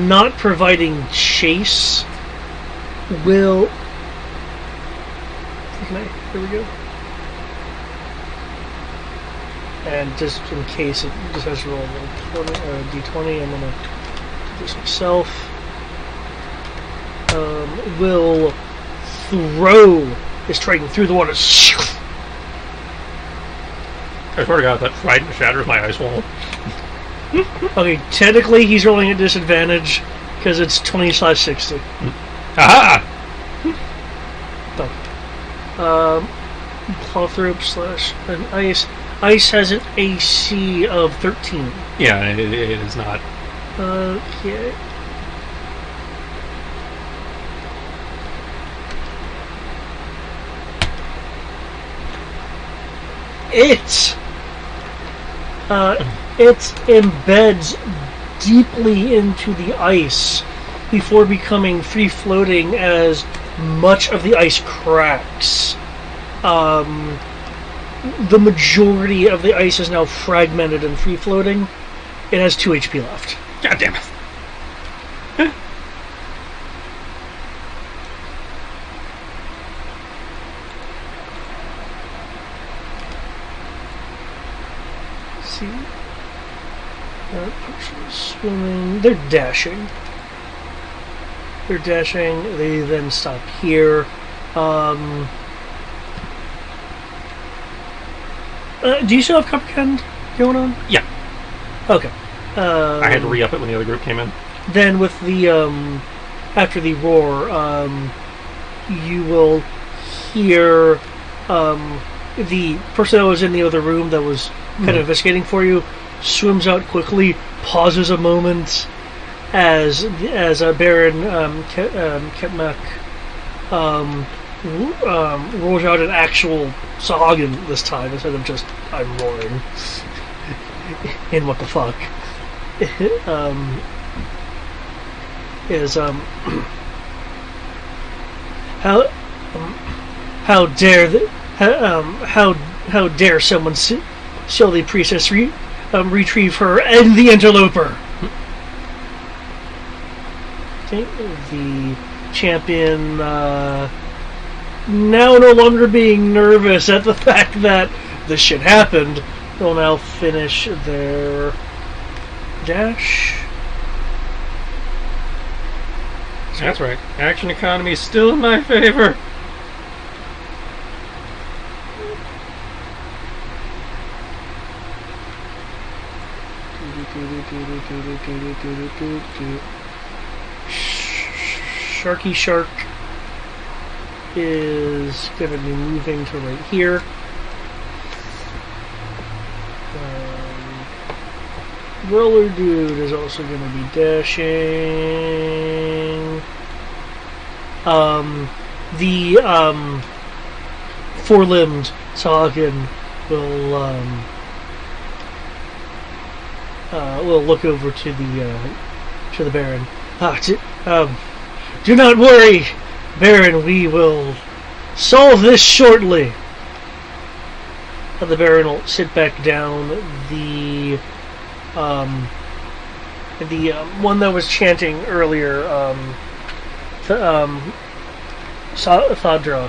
not providing chase, will... Here we go. And just in case it just has to roll a d20, I'm going to do this myself. Will throw his trident through the water. I swear to God, that trident shatters my ice wall. Okay, technically he's rolling at disadvantage because it's 20/60. Aha! Cloth rope / an ice. Ice has an AC of 13. Yeah, it is not. Okay. It embeds deeply into the ice before becoming free-floating as much of the ice cracks. The majority of the ice is now fragmented and free-floating. It has 2 HP left. God damn it. See? That person's swimming. They're dashing. They then stop here. Do you still have Comprehend going on? Yeah. Okay. I had to re-up it when the other group came in. Then with the, after the roar, you will hear, the person that was in the other room that was kind of investigating for you swims out quickly, pauses a moment as Baron Ketmak rolls out an actual Sahagin this time instead of just I'm roaring. And what the fuck? How dare someone steal the priestess, retrieve her and the interloper? Okay, the champion now no longer being nervous at the fact that this shit happened, will now finish their dash. That's right. Action economy is still in my favor. Sharky Shark is going to be moving to right here. Roller Dude is also going to be dashing. The four-limbed Sahagin will look over to the Baron. Do not worry, Baron. We will solve this shortly. The Baron will sit back down. The one that was chanting earlier, Thadra,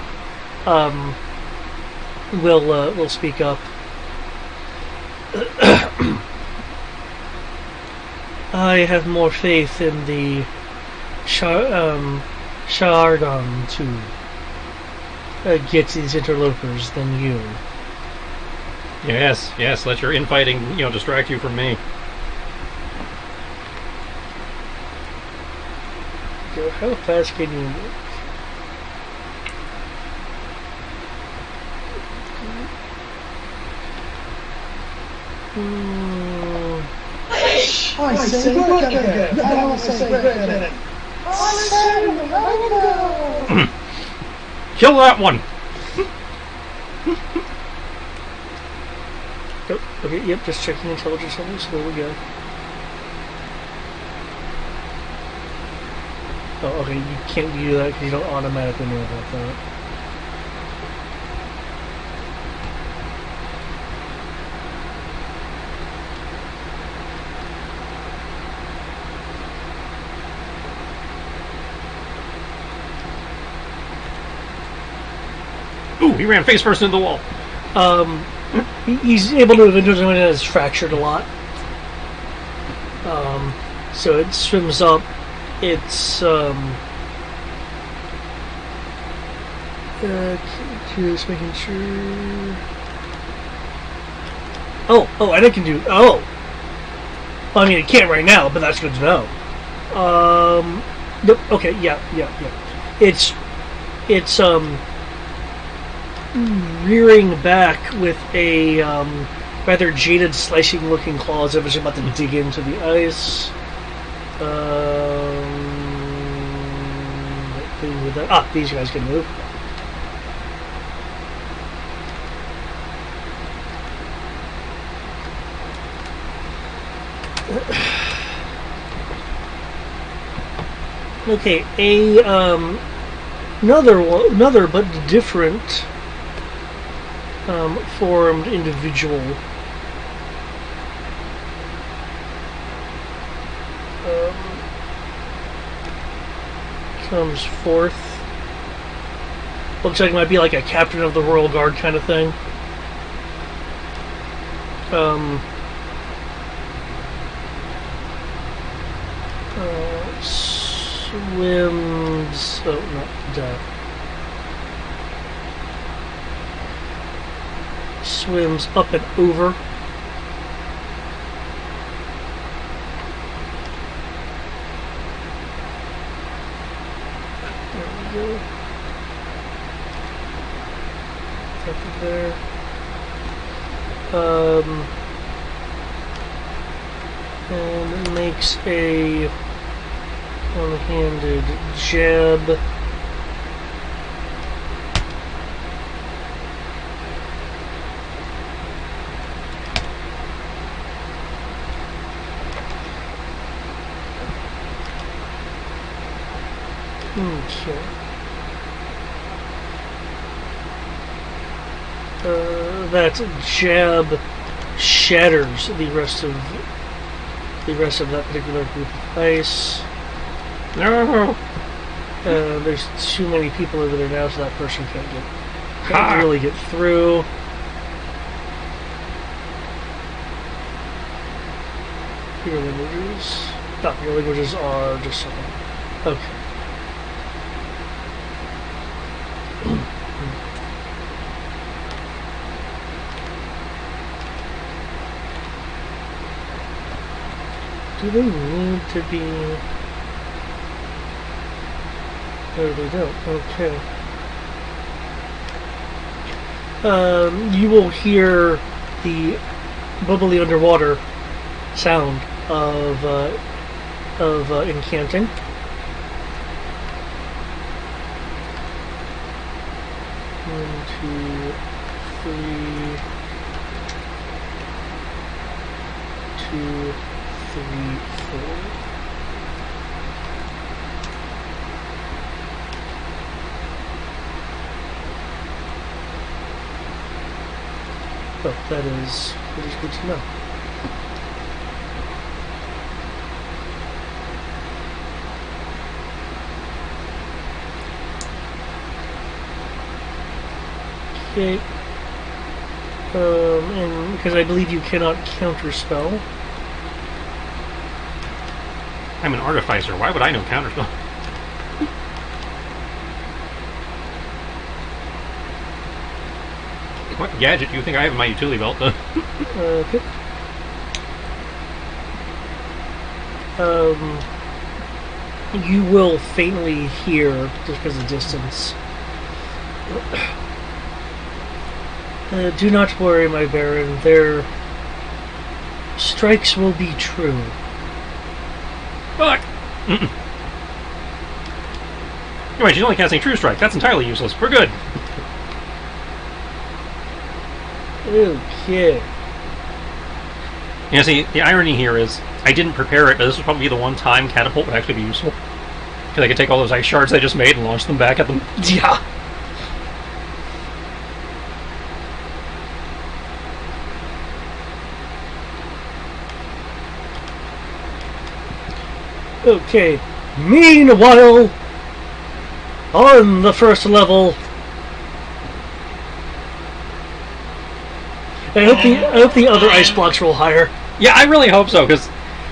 will speak up. I have more faith in the Shardon to get these interlopers than you. Yes, let your infighting, distract you from me. How fast can you move? I say work again. I say work again. I say work. Kill that one! Oh, okay, yep, just checking intelligence levels. There we go. Oh, okay, you can't do that because you don't automatically know about that. Ooh, he ran face first into the wall. He's able to eventually when it is fractured a lot. So it swims up. It's just making sure. Oh, and it can do. Oh, well, I mean, it can't right now, but that's good to know. Nope. Okay. Yeah. It's rearing back with a rather jaded, slicing-looking claw as if it's about to dig into the ice. These guys can move. Okay, another but different formed individual comes forth. Looks like it might be like a captain of the Royal Guard kind of thing. Swims. Oh, not that. Swims up and over. There we go. Up there. And it makes a one-handed jab. Okay. That jab shatters the rest of that particular group of ice. No! There's too many people over there now, so that person can't really get through. Your languages. No, your languages are just something. Okay. Do they need to be? No, they don't. Okay. You will hear the bubbly underwater sound of incanting. One, two, three, 2, 3, 4. Oh, that is good to know. Okay. And because I believe you cannot counterspell. I'm an artificer. Why would I know counterspell? What gadget do you think I have in my utility belt? Okay. You will faintly hear, just because of distance. Do not worry, my Baron. Their strikes will be true. Fuck! Anyway, she's only casting True Strike. That's entirely useless. We're good. Okay. Yeah, see, the irony here is, I didn't prepare it, but this would probably be the one time Catapult would actually be useful. Because I could take all those ice shards I just made and launch them back at them. Yeah. Okay. Meanwhile, on the first level, I hope the other ice blocks roll higher. Yeah, I really hope so, because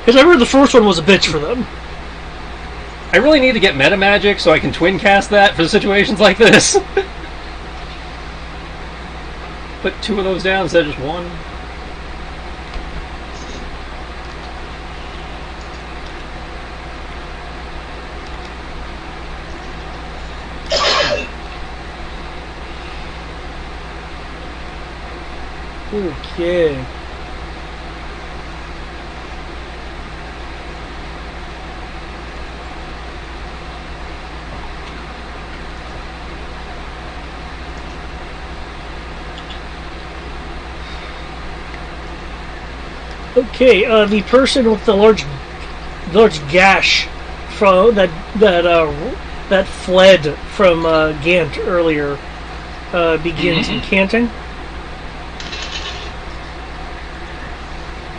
I heard the first one was a bitch for them. I really need to get meta magic so I can twin cast that for situations like this. Put 2 of those down instead of just 1. Okay. Okay, the person with the large gash from that fled from Gant earlier begins incanting.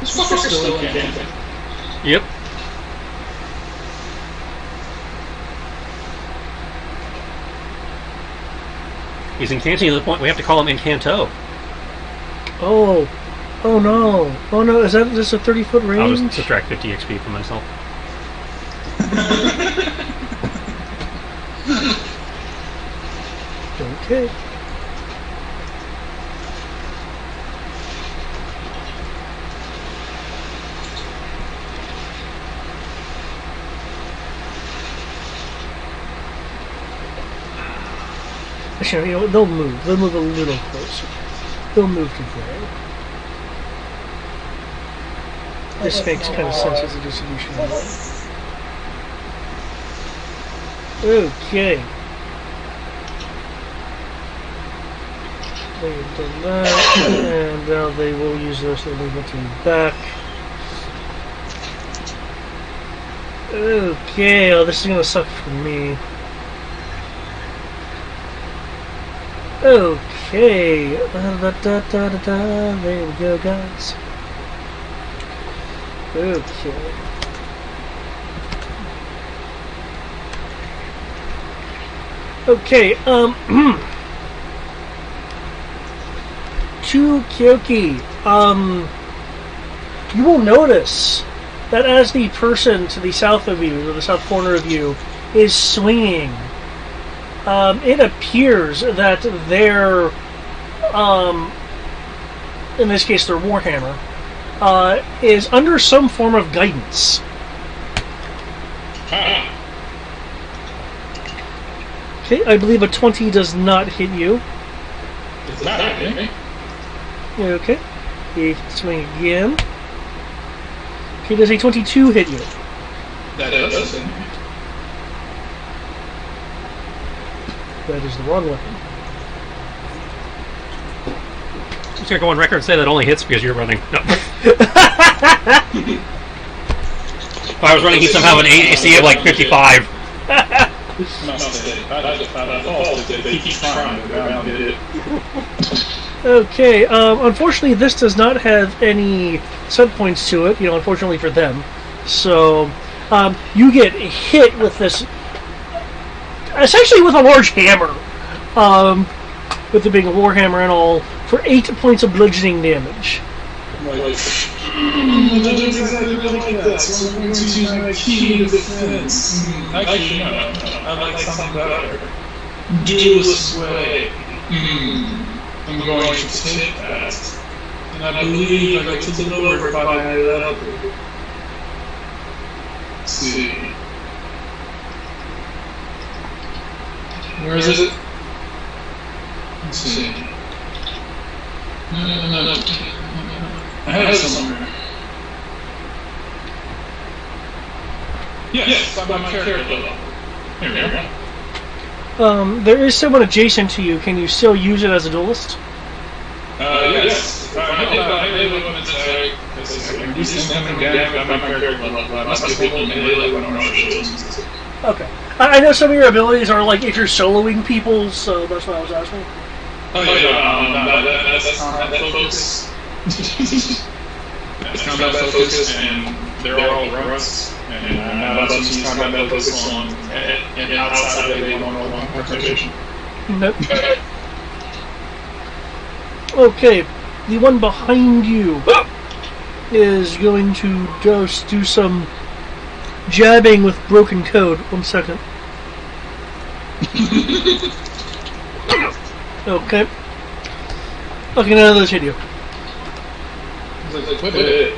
This fucker's still incanting. Yep. He's incanting to the point we have to call him Incanto. Oh no! Oh no! Is that just a 30-foot range? I'll just subtract 50 XP from myself. Okay. Actually, you know, they'll move. They'll move a little closer. They'll move to there. This makes kind of sense as a distribution. Okay. They've done that, and now they will use their movement to move back. Okay, oh, this is gonna suck for me. Okay, there we go, guys. Okay. Okay, to Kyoki, you will notice that as the person to the south of you, or the south corner of you, is swinging, it appears that their, in this case their Warhammer, is under some form of guidance. Okay, I believe a 20 does not hit you. It's not happening. Okay, you swing again. Okay, does a 22 hit you? That doesn't. That is the wrong weapon. I'm just gonna go on record and say that only hits because you're running. No. If I was running, he'd somehow have an AC of like 55. Okay, unfortunately this does not have any set points to it, unfortunately for them. So, you get hit with this, essentially with a large hammer. With it being a warhammer and all, for 8 points of bludgeoning damage. Like, I don't exactly like that, so I'm going to use my key defense. Actually, no, I like something better. Duelist way. I'm going to take that. And I believe I get to lower it by my level. Let's see. Where is it? Let's see. No. I have it somewhere. Yes, I'm on my character level. Here we go. There is someone adjacent to you. Can you still use it as a duelist? Yes. I made a woman's attack. I can do something damage on my character level. I must be able to melee when I'm shields. Okay. I know some of your abilities are like if you're soloing people, so that's what I was asking. Oh yeah, that's combat focus. That's combat focus, and they're all grunts, and I'm not allowed to use combat focus on and outside of a one-on-one confrontation. Nope. Okay, the one behind you is going to just do some jabbing with broken code. 1 second. Okay. Okay, none of those hit you. Quit it.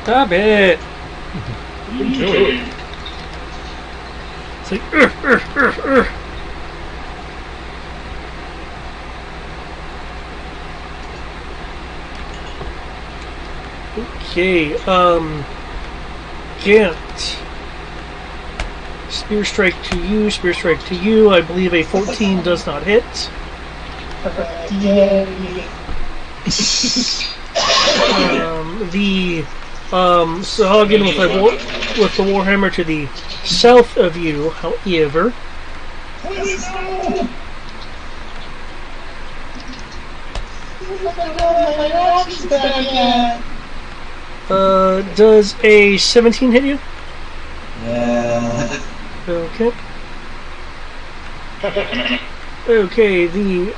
Stop it! What are you doing? It's like, Okay, Gant. Spear strike to you, spear strike to you. I believe a 14 does not hit. The Sahagin with the Warhammer to the south of you, however, does a 17 hit you? Yeah. Okay. Okay, the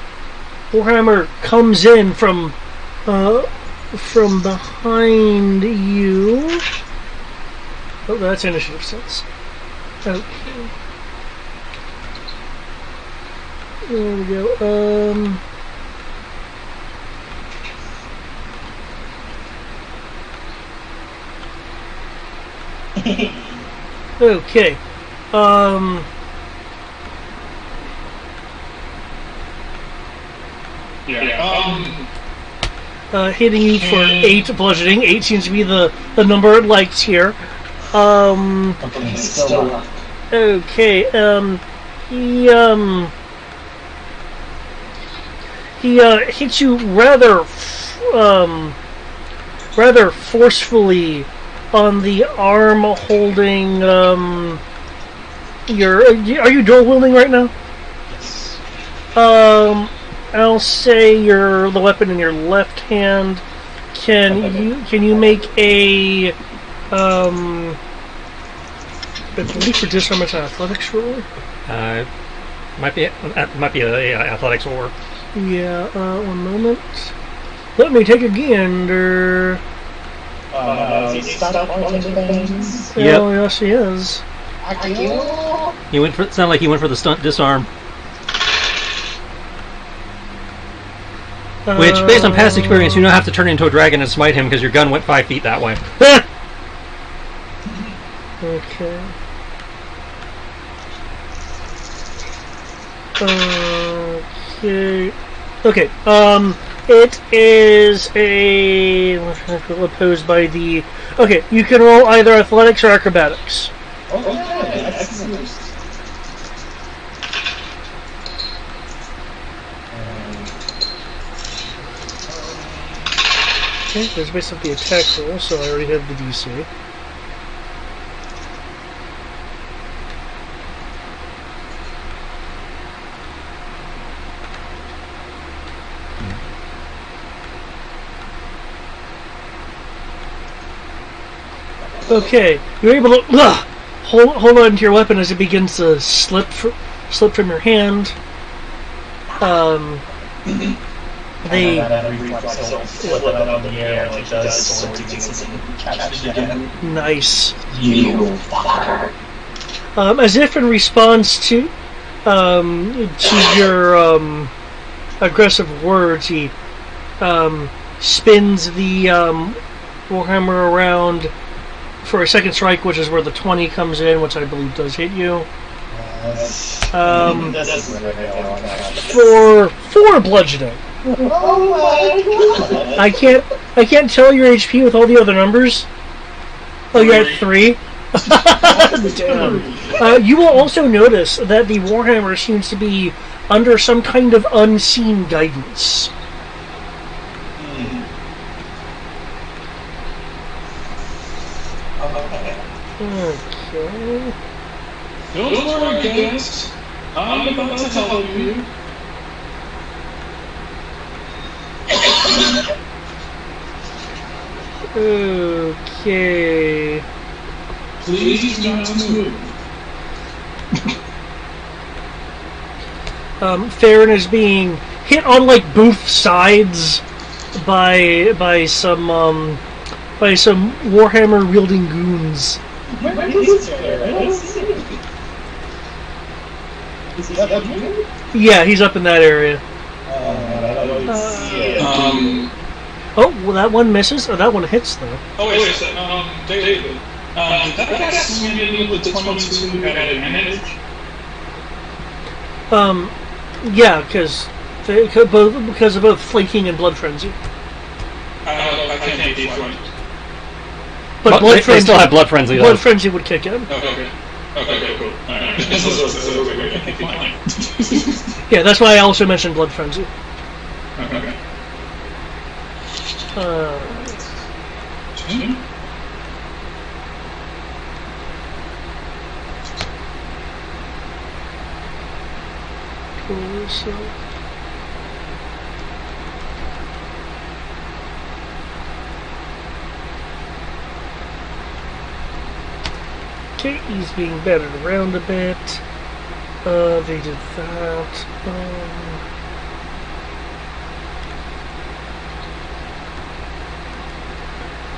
Warhammer comes in from behind you. Oh, that's initiative sense. Okay. There we go. Okay. Hitting you for 8 bludgeoning. 8 seems to be the number it likes here. Okay, still Okay, he hits you rather forcefully on the arm holding your. Are you dual wielding right now? Yes. I'll say the weapon in your left hand. Can you make a I believe for disarm it's an athletics roll? Might be a athletics or. Yeah. 1 moment. Let me take a gander. Stop pointing things. Yep. Oh, yes, he is. He went for. It sounded like he went for the stunt disarm. Which, based on past experience, you now have to turn into a dragon and smite him because your gun went 5 feet that way. Okay. Okay. It is opposed by the. Okay, you can roll either athletics or acrobatics. Okay, excellent. Okay, there's based off the attack roll, so I already have the DC. Okay, you're able to hold on to your weapon as it begins to slip from your hand. They Flip it up in the air like does so to get some catch it again. nice. You fucker. As if in response to your aggressive words, he spins the warhammer around for a second strike, which is where the 20 comes in, which I believe does hit you. For 4 bludgeoning. Oh my god! I can't tell your HP with all the other numbers. Oh, you're at 3. Damn. You will also notice that the warhammer seems to be under some kind of unseen guidance. Okay. Don't worry, guys. I'm about to help you. Okay. Please do not move. Farron is being hit on like both sides by some warhammer wielding goons. Where is there? I don't see it. Is he up here? Yeah, he's up in that area. I don't see it. Oh, well, that one misses. Oh, that one hits though. Oh, wait a second. David. Did that guy swing in with the 22 at advantage? Yeah, because of both flanking and blood frenzy. I can't be flanked. But blood they frenzy, still have blood frenzy though. blood frenzy would kick in. Okay, cool. Alright. I can't be flanked. Yeah, that's why I also mentioned blood frenzy. Okay. So. Okay, he's being battered around a bit. They did that.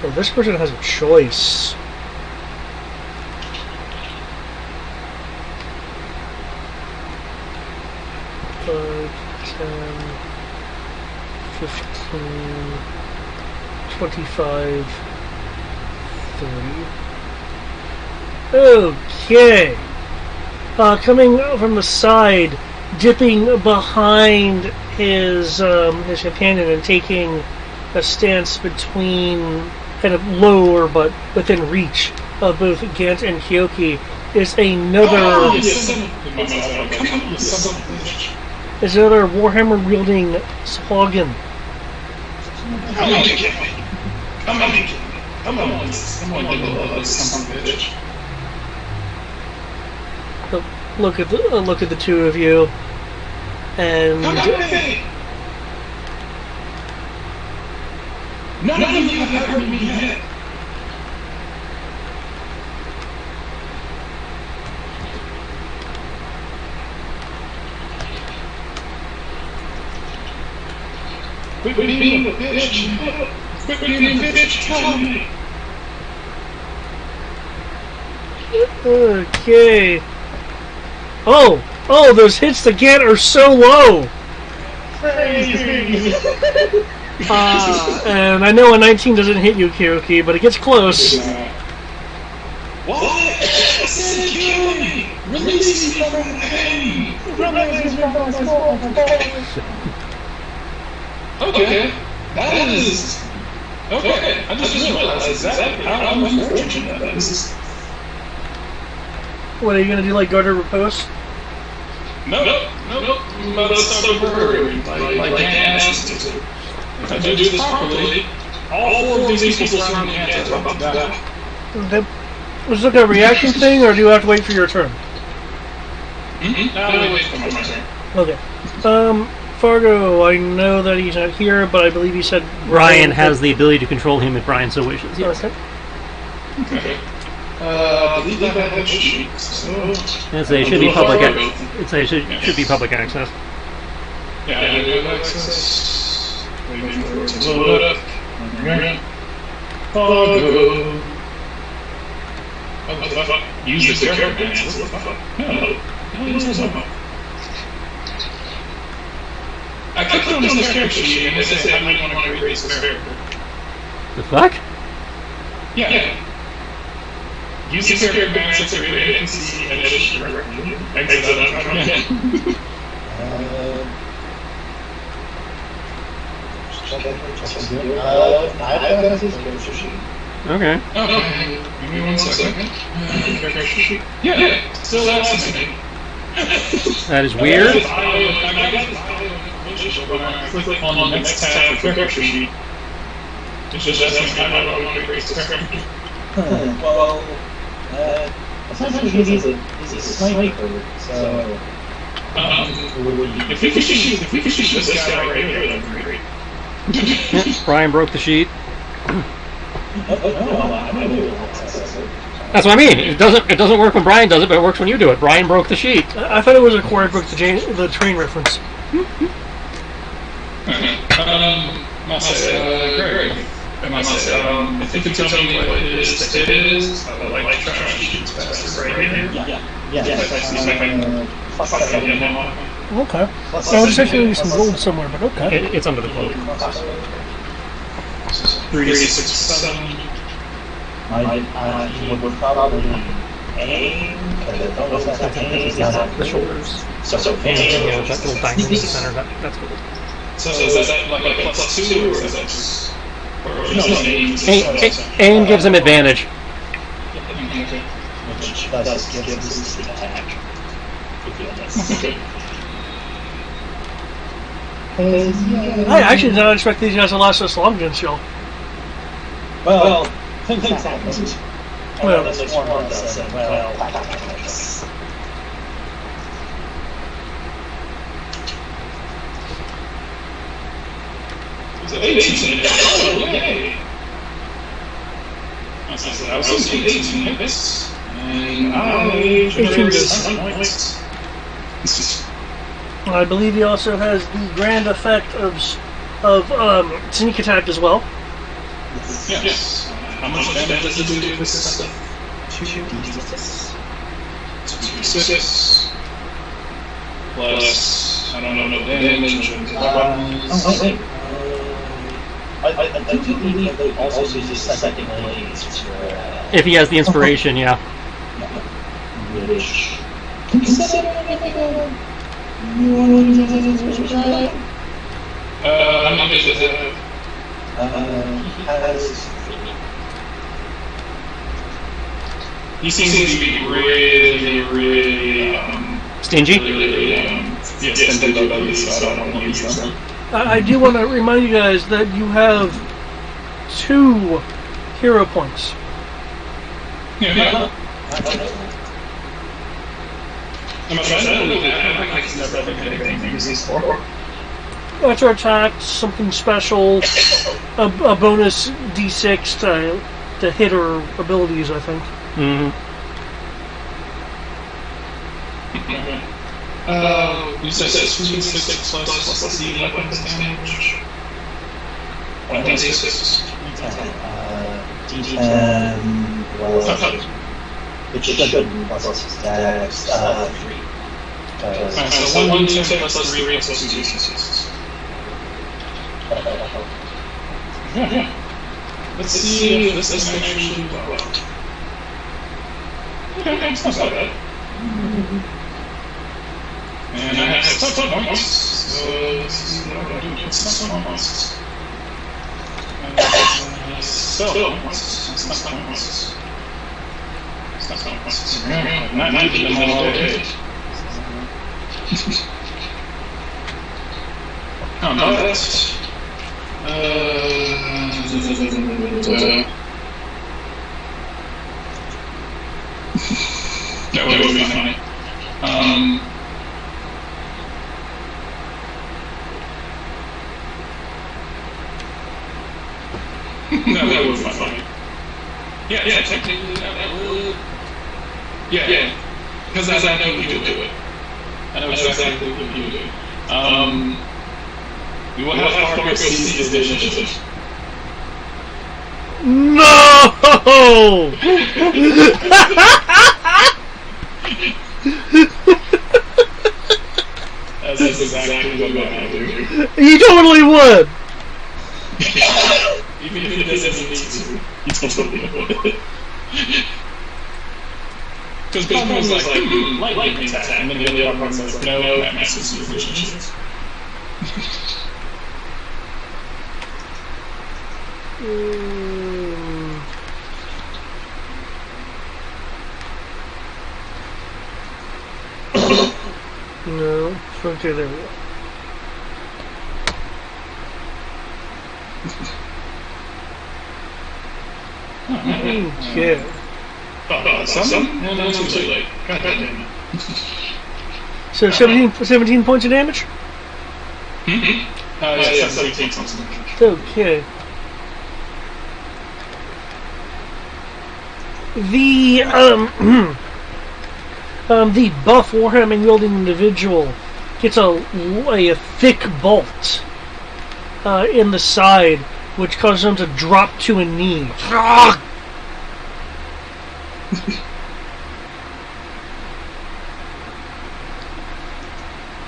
Oh, this person has a choice. Five, 10, 15, 25, 30. Okay. Coming from the side, dipping behind his companion and taking a stance between kind of lower but within reach of both Gant and Kyoki is another warhammer wielding Slogan. Come on, get me. Come on, son of a bitch. Look at the two of you, and None of you have hurt me yet. Quit being a bitch. Quit being a bitch. Tell me. okay. Oh, those hits to Gant are so low. And I know a 19 doesn't hit you, Kyoki, but it gets close. What? I said kill me! Release me from the pain! Okay, that is... Okay, I just realized exactly how unfortunate that is. What, are you going to do, like, guard or riposte? Nope. I'm about to start burrowing, like Gant asked me to. If I do this properly, all 4 of these people surrounding Gant are about to die. Okay. Was it like a reaction thing, or do you have to wait for your turn? I'll wait for my turn. Okay. Fargo, I know that he's not here, but I believe he said... Ryan has the ability to control him if Ryan so wishes, yes. Okay. I believe I have sheets, so... It should be public access. Yeah, I do have access. Waiting for it to load up. Okay. Go. What the fuck? Use the character advance. What the fuck? No. I clicked on this character sheet and it said I might want to create this character. The fuck? Yeah. Use the character advance to create an NPC and edit directly. Exit out again. I have this character sheet. Okay. Okay. Give me 1 second. Character sheet. Yeah. Still accessing. That is weird. When I click on the next tab for character sheet, it's just asking how I want to create this character. Well, essentially he's a sniper, so... If we could shoot this guy right here, that'd be great. Yeah, Brian broke the sheet. That's what I mean. It doesn't work when Brian does it, but it works when you do it. Brian broke the sheet. I thought it was a Corey broke the train reference. Greg, if you could tell me what it is, I would like to try to shoot this bastard right here. Yeah. Okay. I was expecting some gold somewhere, but okay. It's under the cloak. 3, 6, 7. He would probably aim, because I don't know if that's aim, The shoulders. So And that little diamond in the center, that's cool. So is that like a +2, or is that just... Aim gives him advantage. which does give this attack. I actually did not expect these guys to last this long against y'all. Well, things happen. Well, This one does, well, It's 18. Oh, yay! I was thinking 18 hits, and I generated 7 points. I believe he also has the grand effect of sneak attack as well. Yes. How much damage does it do to this stuff? 2d6. 2d6. Plus, I don't know, no damage. Wait. I do believe they also use second lanes for... If he has the inspiration, yeah. Which... Consider anything you want to use as inspiration, right? How many does it have? He has... He seems to be really, Stingy? stingy about these, so I don't want to use them. I do want to remind you guys that you have 2 hero points. Yeah. I'm not trying to do that. I can never think of anything to use these for. Extra attack, something special, a bonus d6 to hit her abilities, I think. Mm-hmm. You said 2d6 plus the weapons damage. 1d6. D10, well, it shouldn't plus his dex, 3. Alright, so 1d10 plus 3 plus 2d6. Yeah. Let's see if this is actually well. Okay, it's not so bad. And I have stuff points, so let's see what I can do with stuff points. Spell points. Not needed them all day. Oh, no, that's... That would be funny. That would be funny. Yeah, technically that would. Yeah. Because I know you do it. I know exactly what you do. We will have Fargo seize the initiative. No! That's exactly what I do. You totally would! Even if he doesn't need to, he totally would. Because Pokemon was like, lightning attack, and then the other Pokemon says, no, that messes with initiative. No. Okay, there we go. Okay. Some? No, no, too late. God damn it. So 17 points of damage? Yeah, 17 something. Okay. The the buff warhammer wielding individual gets a thick bolt in the side, which causes him to drop to a knee.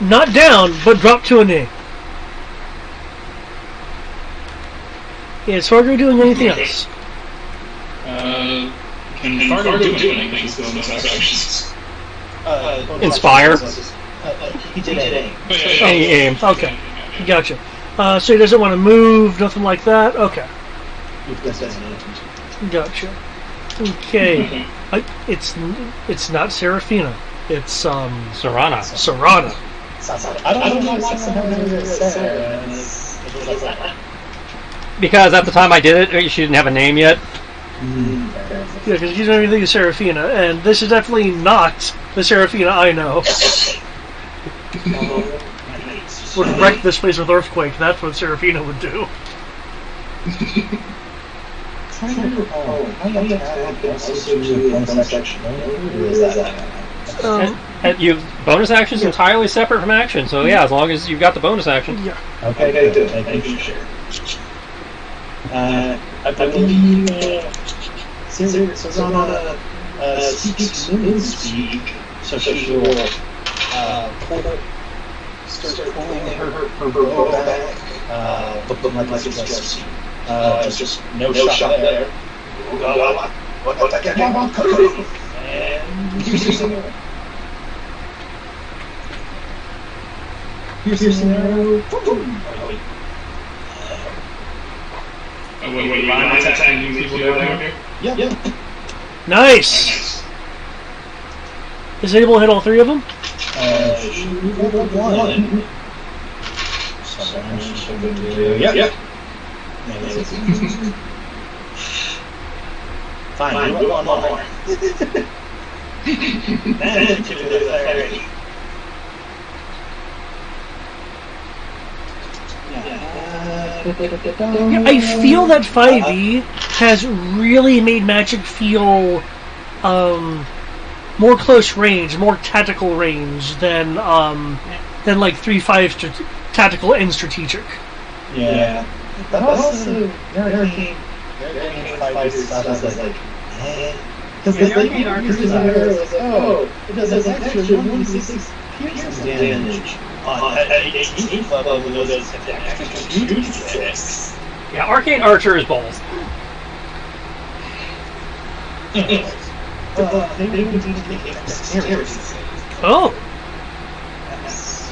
Not down, but drop to a knee. Is Fargo doing anything else? Can Fargo do anything with bonus actions? Inspire. He did aim. Any aim. Okay, gotcha. So he doesn't want to move, nothing like that? Okay. Gotcha. Okay. It's not Serafina. It's Serana. Serana. I don't know why someone said Because at the time I did it, she didn't have a name yet. Yeah, because you don't even think of Serafina, and this is definitely not the Serafina I know. Would wreck this place with earthquake. That's what Serafina would do. And you bonus action is entirely separate from action, so yeah, as long as you've got the bonus action. Yeah. Okay, good. Thank you for sharing. I believe Serana speaks Moonspeak, so she will start pulling her bow back, looking like it's just no shot there. And piercing arrow. Wait, line attacking people down here? Yeah. Nice! Is it able to hit all three of them? One. Yeah. Fine, one more. Yeah, I feel that 5e has really made Magic feel more close range, more tactical range than like 3.5 tactical and strategic. Yeah. But also, Arcane 5 stuff is like, because the Arcane Archers are like, oh, it does extra 1d6 piercing damage at 18th level, even though there's an extra 2d6. Yeah, Arcane Archer is both. They would need to make a dexterity save. Oh! Yes.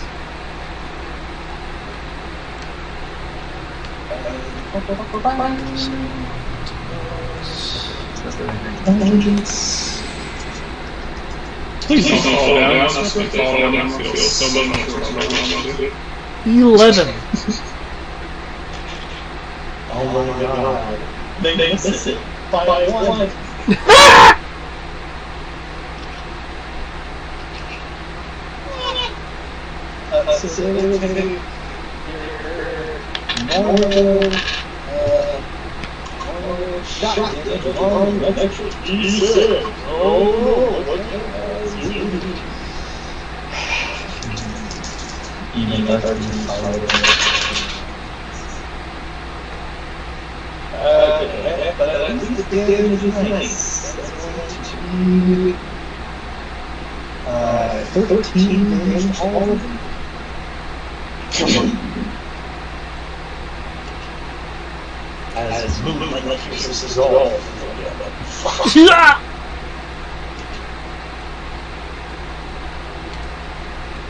Please don't fall down. Fall down feels so much more. 11. Oh my god. They miss it by one. So they will take normal shot damage on extra D6. Oh, what even damage is nice. That's going to be 13 damage to all of them. As movement like pierces all.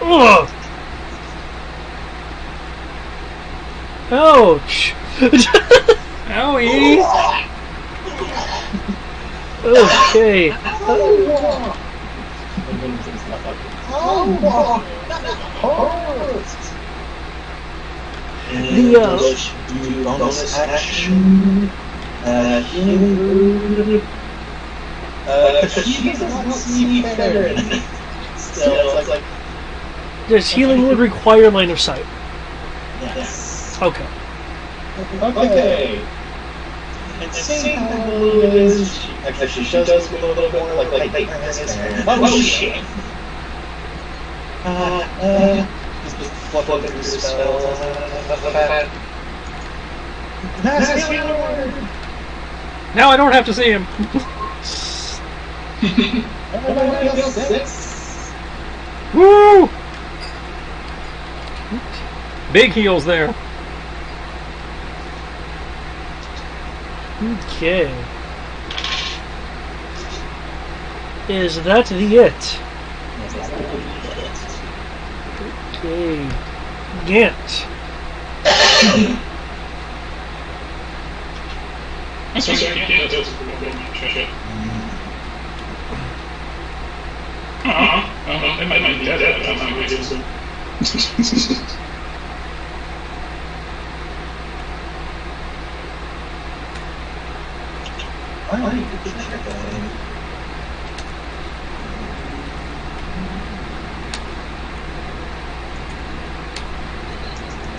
Ugh. Ouch! Owie! Okay. Do bonus action. Healing word. Because she does not see Karen. Still, it's like. Does healing would require line of sight? Yes. Okay. Okay. And seeing how low it is, she does get a little bit more like Karen. Oh shit! Just fluffing through spells. That's healing word! Now I don't have to see him. Everybody else 6. Woo! Big heals there. Okay. Is that the it? Okay. Gant. I'm sorry, I can't do it. It might be dead at the time I do so.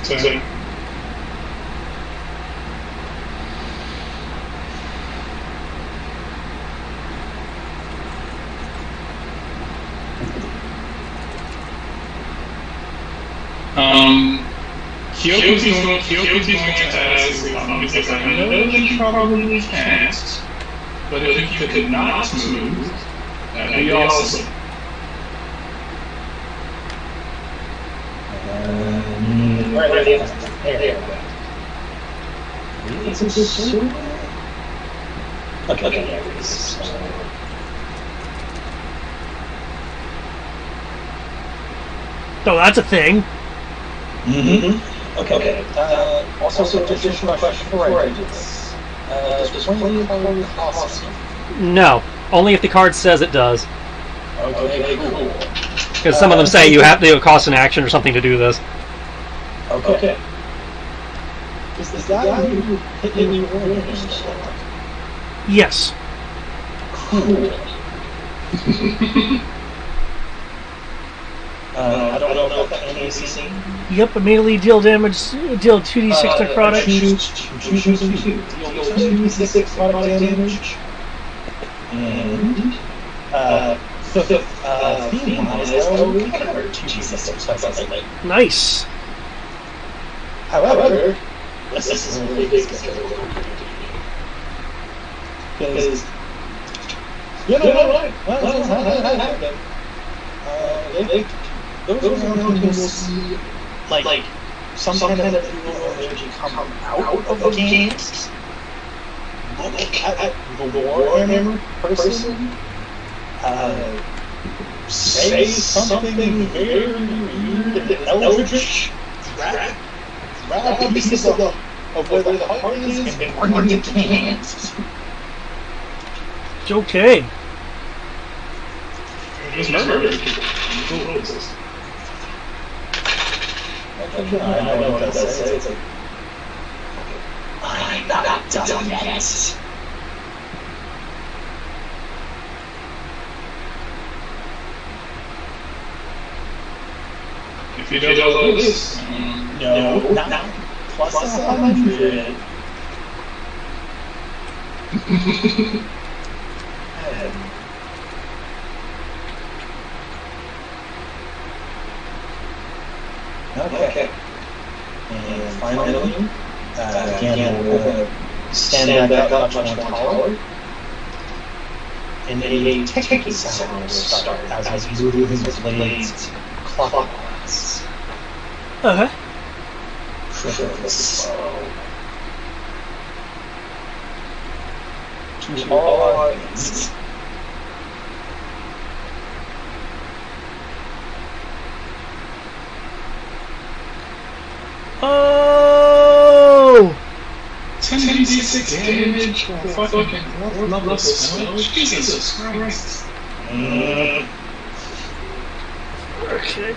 So, Kyoko's going to ask, because I know that you probably can't, but if you could not move, that'd be awesome. Oh, that's a thing. Mm-hmm. Okay. Also, just a question for agents. Does playing card cost you? No, only if the card says it does. Okay, cool. Because some of them say you have to cost an action or something to do this. Okay. Is the guy who hit you earlier? Yes. Cool. I don't know if that can be seen. Yep, immediately deal damage, deal 2d6 necrotic. Choose 2. Deal 2d6 necrotic damage. And, theme-wise, I will recover 2d6 necrotic. Nice. However, this is a really big schedule. Because, you know what? Those around him will see, like some kind of evil energy come out of the games. Look at the warhammer person. Say something very weird and eldritch. Grab pieces of where the heart is and burn your hands. Okay. Just murder people. I know what that says. It's like, I'm not done yet. If you don't know this, no, not plus 100. Okay. And finally, again, we'll stand back up much more taller. and a ticking sound will start as he moves his blades clockwise. Okay. Crippling slow. To all ends. Oh! 10d6 damage for fucking fourth level spell? Jesus Christ. Okay.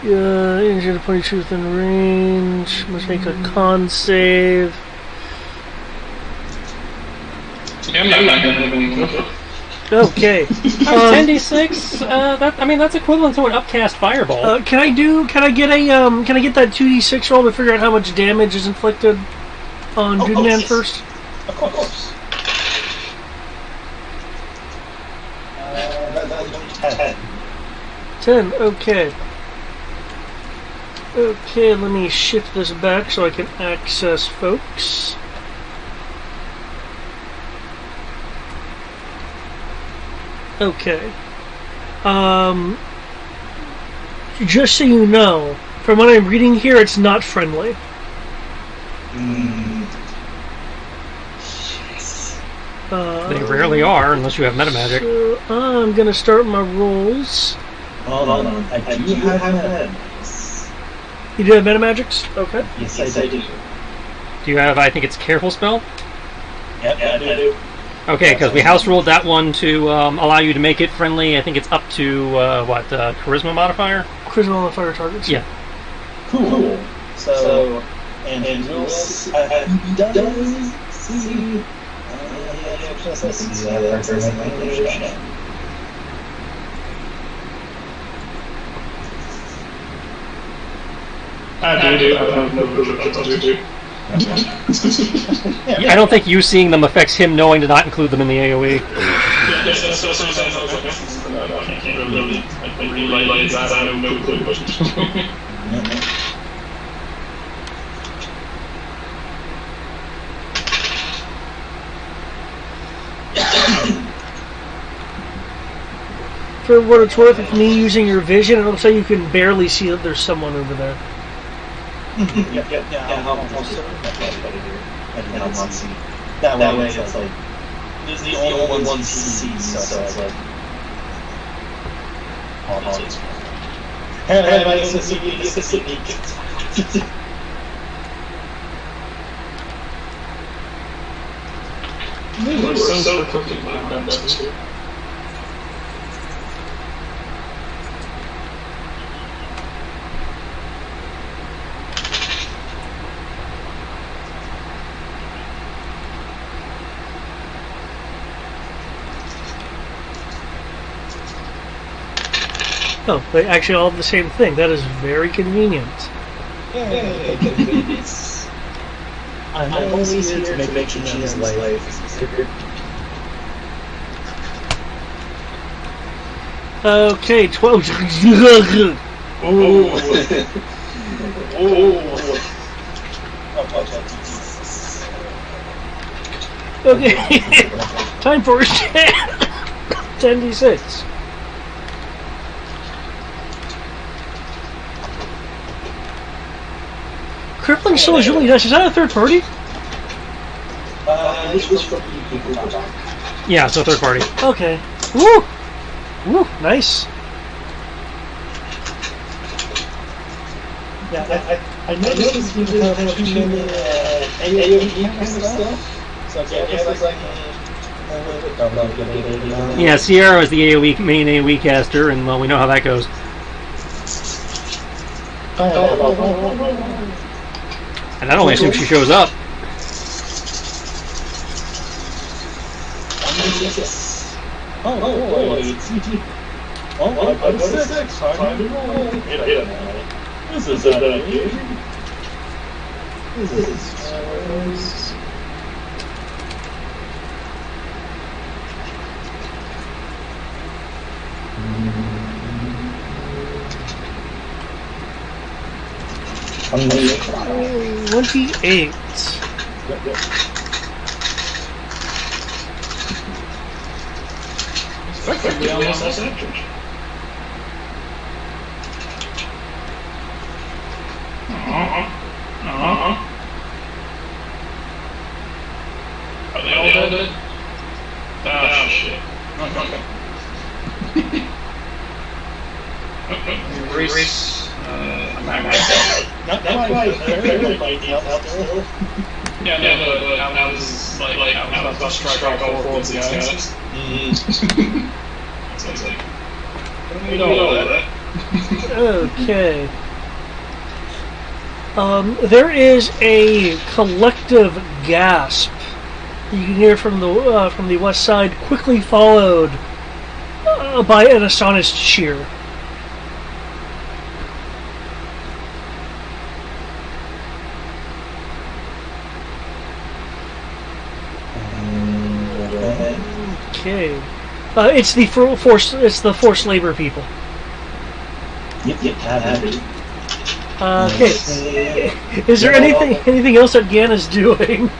Injured opponent shoots within range. Must make a con save. Yeah, I'm not gonna have anything. Okay. 10d6. That's equivalent to an upcast fireball. Can I get that 2d6 roll to figure out how much damage is inflicted on Dudeman first? Of course. That's 10. 10. Okay. Okay, let me shift this back so I can access folks. Okay. Just so you know, from what I'm reading here, it's not friendly. They rarely are, unless you have metamagic. So I'm gonna start my rolls. Hold on. I do have that. You do have metamagics? Okay. Yes, I do. Do you have, I think it's careful spell? Yep, I do. Okay, because we house ruled that one to allow you to make it friendly. I think it's up to, charisma modifier? Charisma on the fire targets. Yeah. Cool. So and we'll see. Does see. Let's see. I do. I have no clue what to do. I don't think you seeing them affects him knowing to not include them in the AoE. Yes, that's what I'm saying. I can't really. I realize that I have no clue what to do. For what it's worth, with me using your vision, it looks like you can barely see that there's someone over there. Yeah, I'll sit here. I did not see. That way, it's like, there's the only one see, so it's like, hey, my assistant. They were so fucking loud, that's too. Oh, they actually all have the same thing. That is very convenient. I'm always here to make Gina's life. Okay, 12. Okay, time for 10d6. Crippling Soul is really nice. Is that a third party? This was from people. Yeah, it's a third party. Okay. Woo! Woo, nice. Yeah, I noticed you have too many AoE kind of stuff. So it's like Yeah, Sierra is the AoE main AoE caster, and well, we know how that goes. And that only assumes she shows up. I got a 6. Time to roll. This is a dedication. This is... I'm 28. effectively almost average. Are they all dead? Ah, shit. Okay. Okay. Erase. Not quite. Everybody else still. Yeah, no, but I was about to strike all four of these guys. So it's like, we don't know that. Okay. There is a collective gasp you can hear from the west side, quickly followed by an astonished cheer. Okay. It's the forced labor people. Okay. Is there anything else that Gan is doing?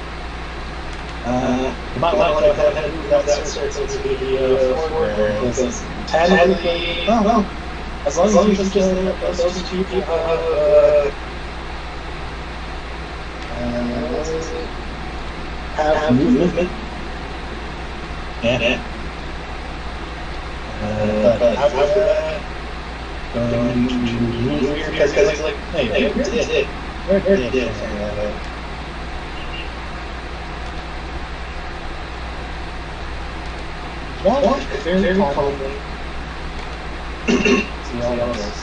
You might want to go ahead and move that circle to the forward, because technically, well, as long as you just get those two people have movement. Yeah. But after that, going to move here, because it's like, hey, where's it? Where's it? Walk very calmly. See all this.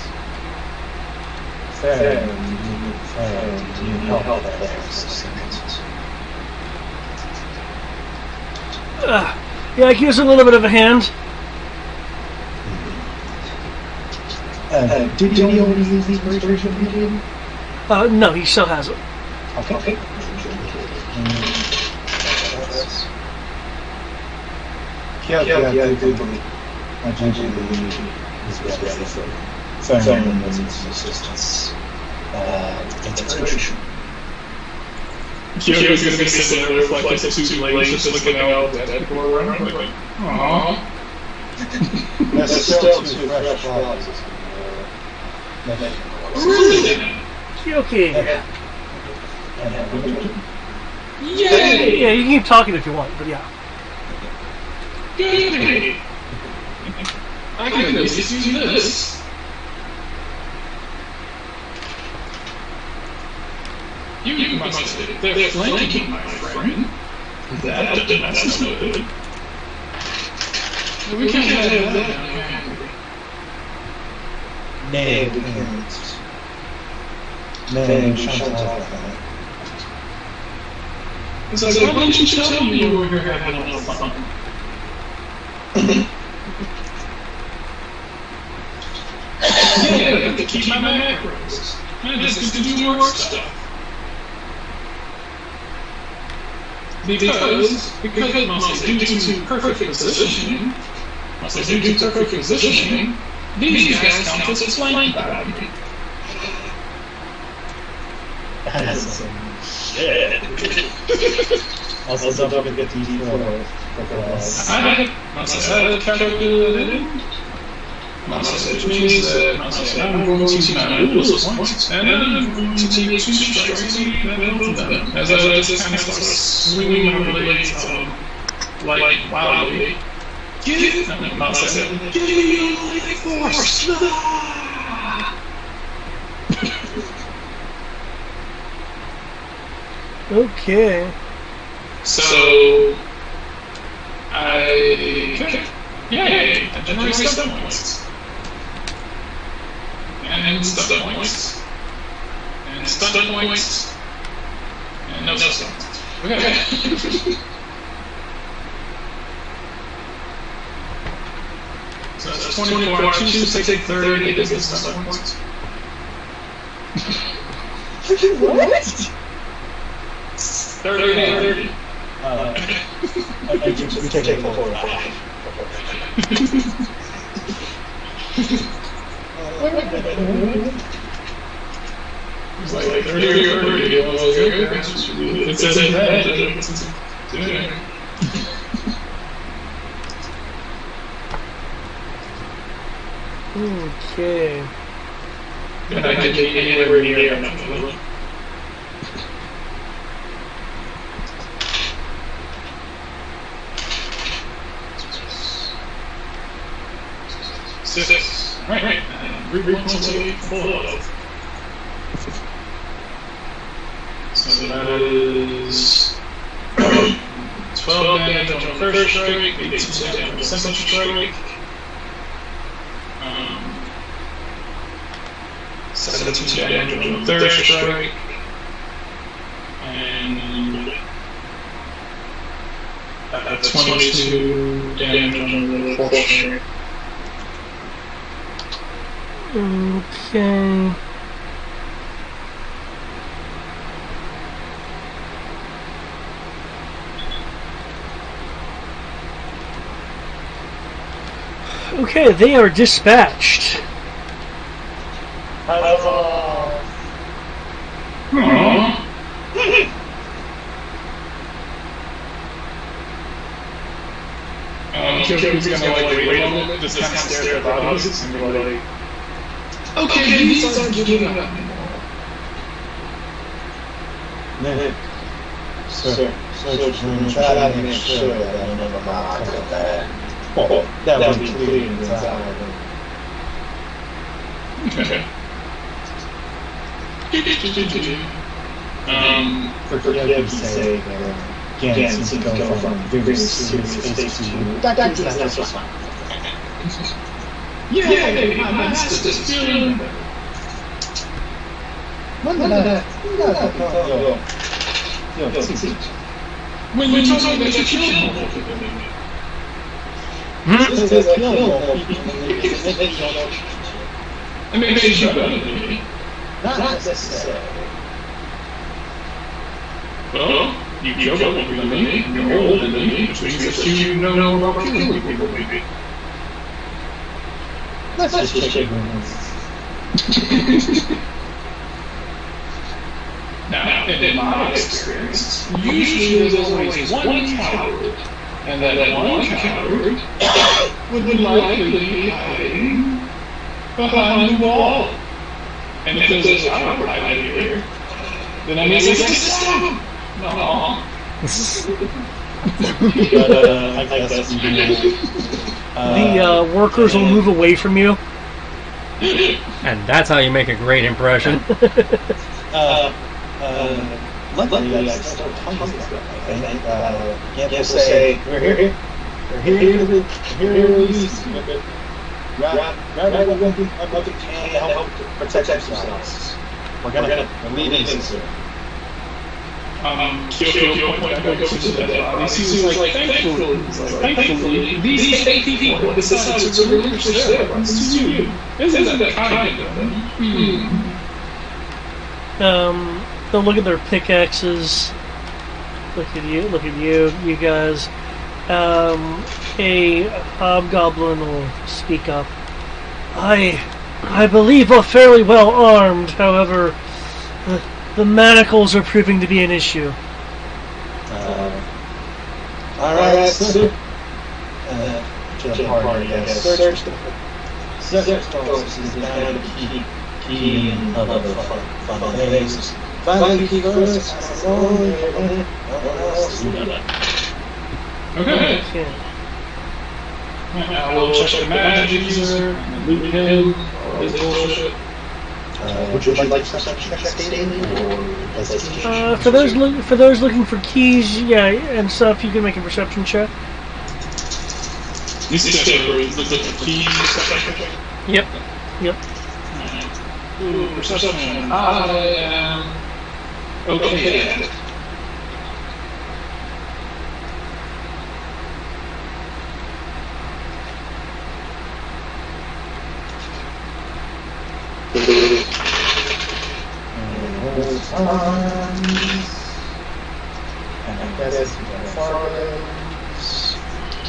Fair, you help there. Yeah, I can use a little bit of a hand. Did you already use the inspiration you gave me? No, he still has it. Okay. Yeah, good. I genuinely is ready for family assistance. Integration. Kyoto's gonna be sitting there with like his two legs just looking out at that door around, like, aww. That's still two fresh claws. Really? Okay. Yay! Yeah, you can keep talking if you want, but yeah. Good. I can at least use this. You must say, they're flanking, my friend. That's no good. We can't have that now, can we? Nay, we can't. Nay, we shan't have that. It's like, why don't you tell me you were here having a little fun? Yeah, I have to keep my macros. I just get to do more stuff. Because mostly due to perfect positioning, these guys count as flank value. That's some shit. Also, don't forget to use for I must have calculated it. Which means that I'm going to use my rules once, and then I'm going to take two strikes and both of them. As I just kind of start swinging my blades like wildly. Give me your life force! Okay. So Yay! I generate stun points. And stun points. And stun points. And no stun points. Okay. So that's 24. I choose to take 30 to get stun points. What? 30. You take 4. It's like 30 or 30. I was like, okay, it says in that. Okay. And I could be anywhere near enough. Six. Right. Frequency full health. So that is 12 damage on the first strike, 18 damage on the second strike, 17 damage on the third strike, and 22 damage on the fourth strike. Okay. Okay, they are dispatched. Kyoku's gonna wait a moment, just kind of stare at the bodies, and be like, okay, these aren't giving up anymore. Sir, search room, try to make sure that none of them are coming back. That would be clear inside. Okay. For Kyoku's sake, Gan seems to go from very serious states to that's just fine. Yay, my master is feeling better. When did that? When you told me that you killed more people. I mean, maybe you better than me. Not necessarily. Well, you killed more people than me, and you're older than me, which means that you know more about killing people than me. Let's just check rumors. Now, in my experience, usually there's always one coward, and that one coward would likely be hiding behind the wall. And if there's a coward hiding here, then I means I can stab him. No. I guess you can. The workers will move away from you. And that's how you make a great impression. Luckily, I still talking to them, I think. Can't say, we're here. We're here to release. Grab what you can to help protect yourselves. We're leaving soon. Kyoko points back over to the dead body. He was like, thankfully, these 8 people decided to relinquish their rights to you. Isn't that kind of them? They'll look at their pickaxes. Look at you guys. A hobgoblin will speak up. I believe we're fairly well armed, however, the manacles are proving to be an issue. Alright, sir. To the party, I guess. Search the down the key and other fun things. Find the key first. Okay. Now we'll check the magic user and loot him or his bullshit. Would you like perception check daily or for those looking for keys, yeah, and stuff, you can make a perception check. You said looking for keys, perception check? Yep. Ooh, perception. I am okay at it.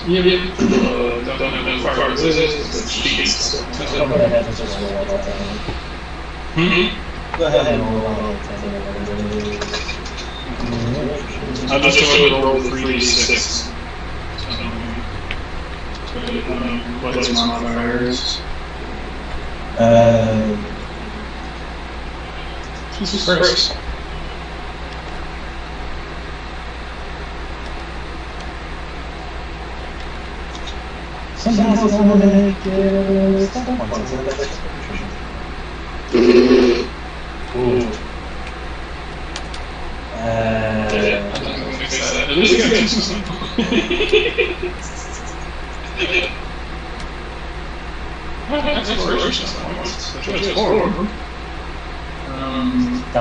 Yep. Don't know how far it is. It's cheats. Go ahead and roll on. I'll just go ahead and roll 3d6. What its modifiers? Jesus Christ. Sometimes I want to make stuff points instead of extra nutrition. Ooh. I'm not going to fix that. It is against some exploration points. The choice forward. I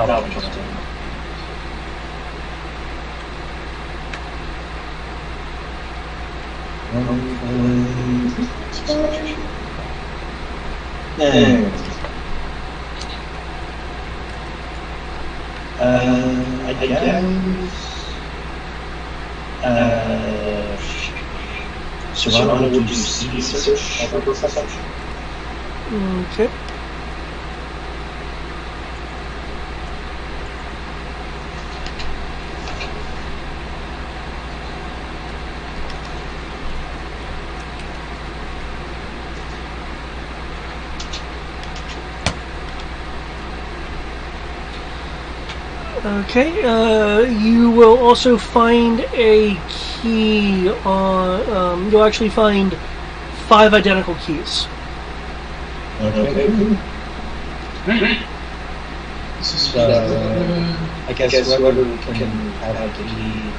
guess. Serrano would do CD search over perception. Okay. Okay, you will also find a key on, you'll actually find 5 identical keys. Okay. I guess whoever can have a key.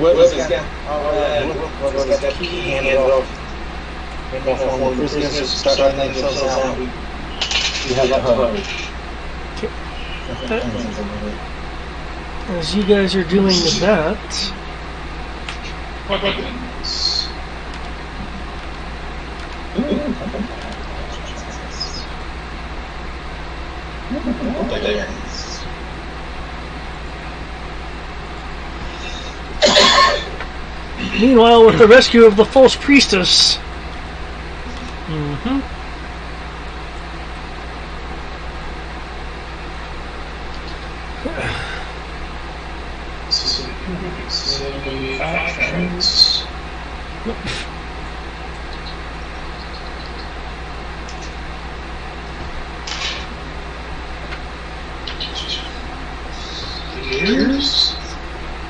What was this guy? What was that key handed off? When prisoners start letting themselves out, we have a hug. As you guys are doing that, What weapons? meanwhile, with the rescue of the false priestess,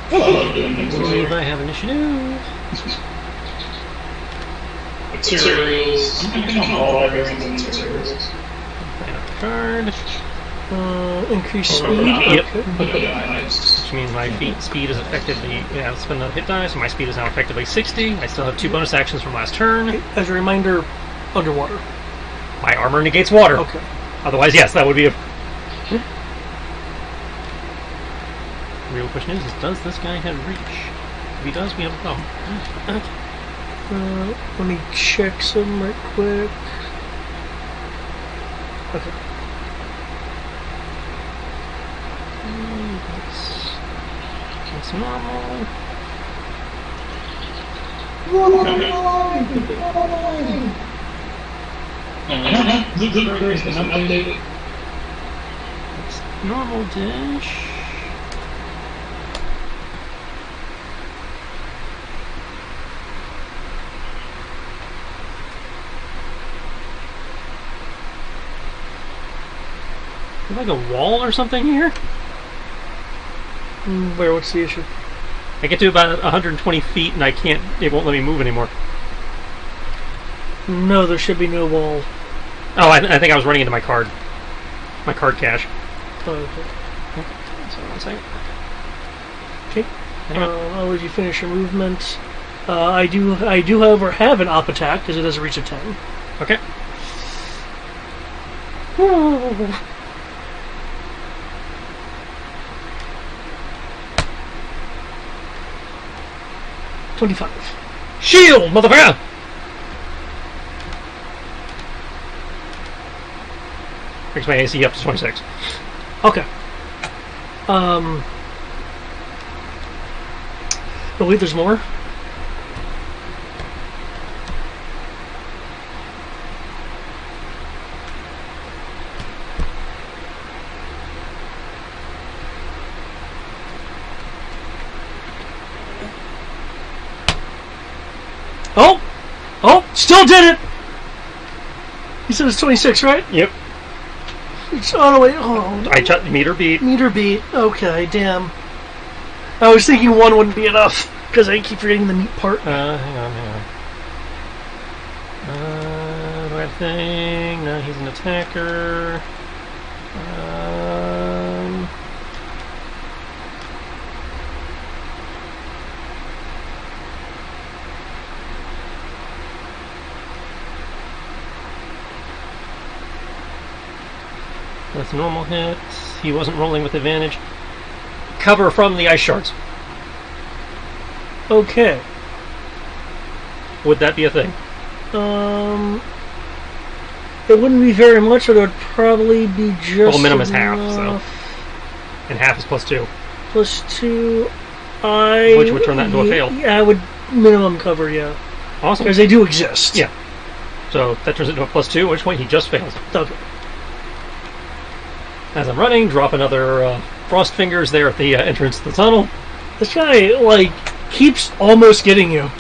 Hello, I believe I have initiative. materials. I'm thinking on all items and materials. Card. increase speed. Yep. Okay. Which means my feet speed is effectively, yeah, I'll spend a hit die, so my speed is now effectively 60. I still have 2 bonus actions from last turn. As a reminder, underwater. My armor negates water. Okay. Otherwise, yes, that would be a... Real question is does this guy have reach? If he does, we have a problem. Let me check some right quick. Okay. That's normal. It's normal-dish. Is there like a wall or something here? Where? What's the issue? I get to about 120 feet and I can't, it won't let me move anymore. No, there should be no wall. Oh, I think I was running into my card cache. Oh, okay. So 1 second. Okay. I'll let you finish your movement. I do, however, have an op attack because it has a reach of 10. Okay. 25. Shield, motherfucker! Brings my AC up to 26. Okay. Oh wait, there's more? Oh! Oh! Still did it! You said it's 26, right? Yep. Oh, no, wait. Oh, I checked meter beat. meter beat. Okay, damn. I was thinking one wouldn't be enough, because I keep forgetting the meat part. Hang on. Do I have a thing? No, he's an attacker. With normal hits, he wasn't rolling with advantage. Cover from the ice shards. Okay. Would that be a thing? It wouldn't be very much, but it would probably be just. Well, minimum is half, enough. And half is +2. +2. Which would turn that into a fail. Yeah, I would minimum cover, yeah. Awesome. Because they do exist. Yeah. So that turns it into a +2, at which point he just fails. Okay. As I'm running, drop another frost fingers there at the entrance to the tunnel. This guy, like, keeps almost getting you.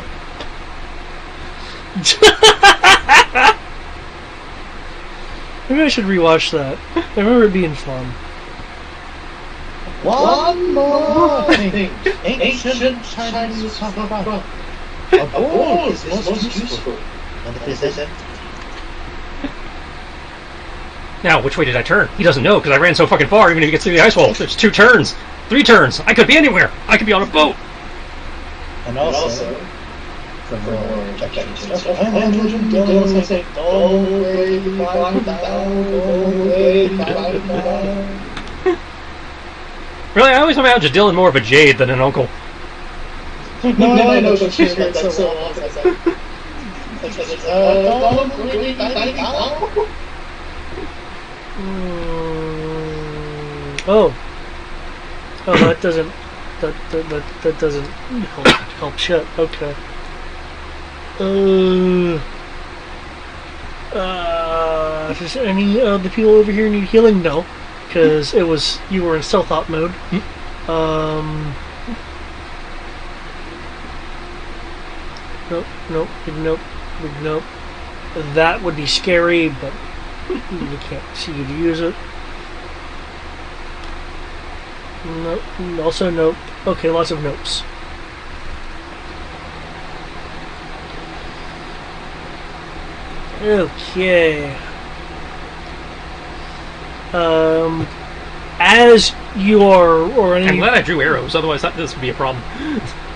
Maybe I should rewatch that. I remember it being fun. One more thing. Ancient Chinese talk about. A bowl is most useful. And if it isn't, Now, which way did I turn? He doesn't know, because I ran so fucking far, even if he gets through the ice wall. There's 2 turns. 3 turns. I could be anywhere. I could be on a boat. and also for more objections. I'm legend, don't say, don't worry, find out, don't worry, find out. Really, I always imagined Dylan more of a Jade than an uncle. No, but she's been so long. Don't worry, find out. Oh, that doesn't help shit. Okay. Does any of the people over here need healing? No, because you were in stealth op mode. Nope. That would be scary, but you can't see you to use it. Nope. Also nope. Okay, lots of nopes. Okay. As you are, or any. I'm glad I drew arrows, otherwise this would be a problem.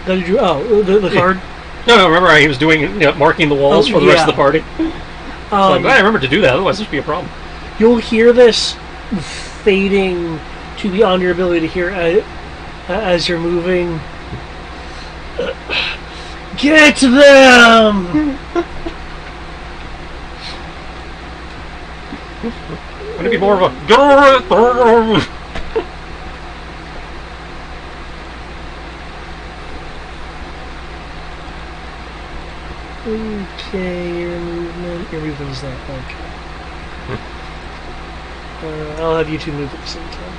That you drew. Oh, the card. No, remember he was doing marking the walls for the rest of the party. So I'm glad I remembered to do that, otherwise this would be a problem. You'll hear this fading to beyond your ability to hear as you're moving. Get them! I'm gonna be more of a. Okay, your movement's that. Okay. I'll have you two move at the same time.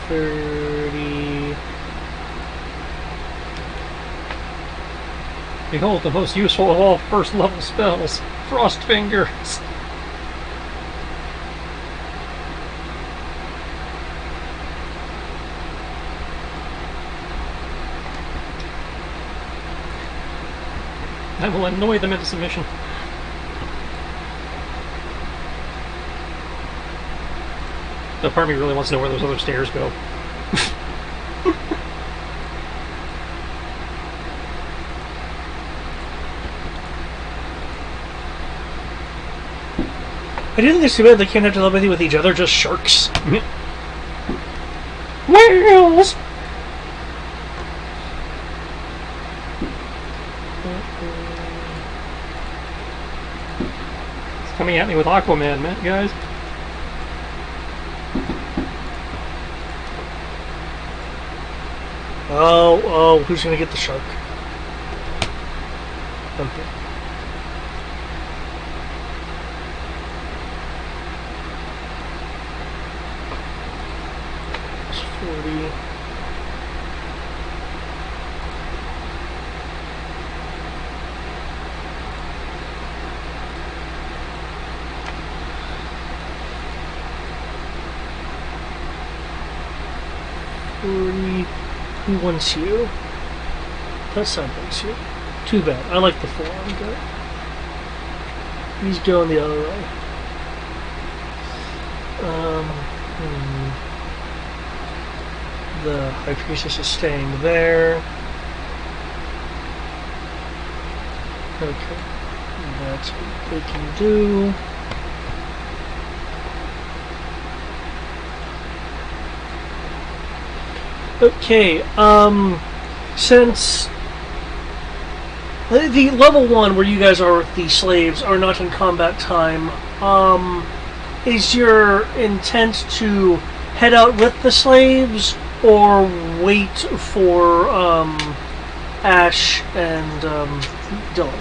30. Behold the most useful of all first level spells, Frost Fingers. I will annoy them into submission. The part of me really wants to know where those other stairs go. I do think it's too bad they can't have telepathy with each other, just sharks. Whales! It's coming at me with Aquaman, man, guys. Oh, who's gonna get the shark? Okay. It's 40. 40. Who wants you? That side wants you. Too bad. I like the forearm guy. He's going the other way. The High Priestess is staying there. Okay. That's what they can do. Okay, since the level 1 where you guys are with the slaves are not in combat time, is your intent to head out with the slaves or wait for Ash and Dylan?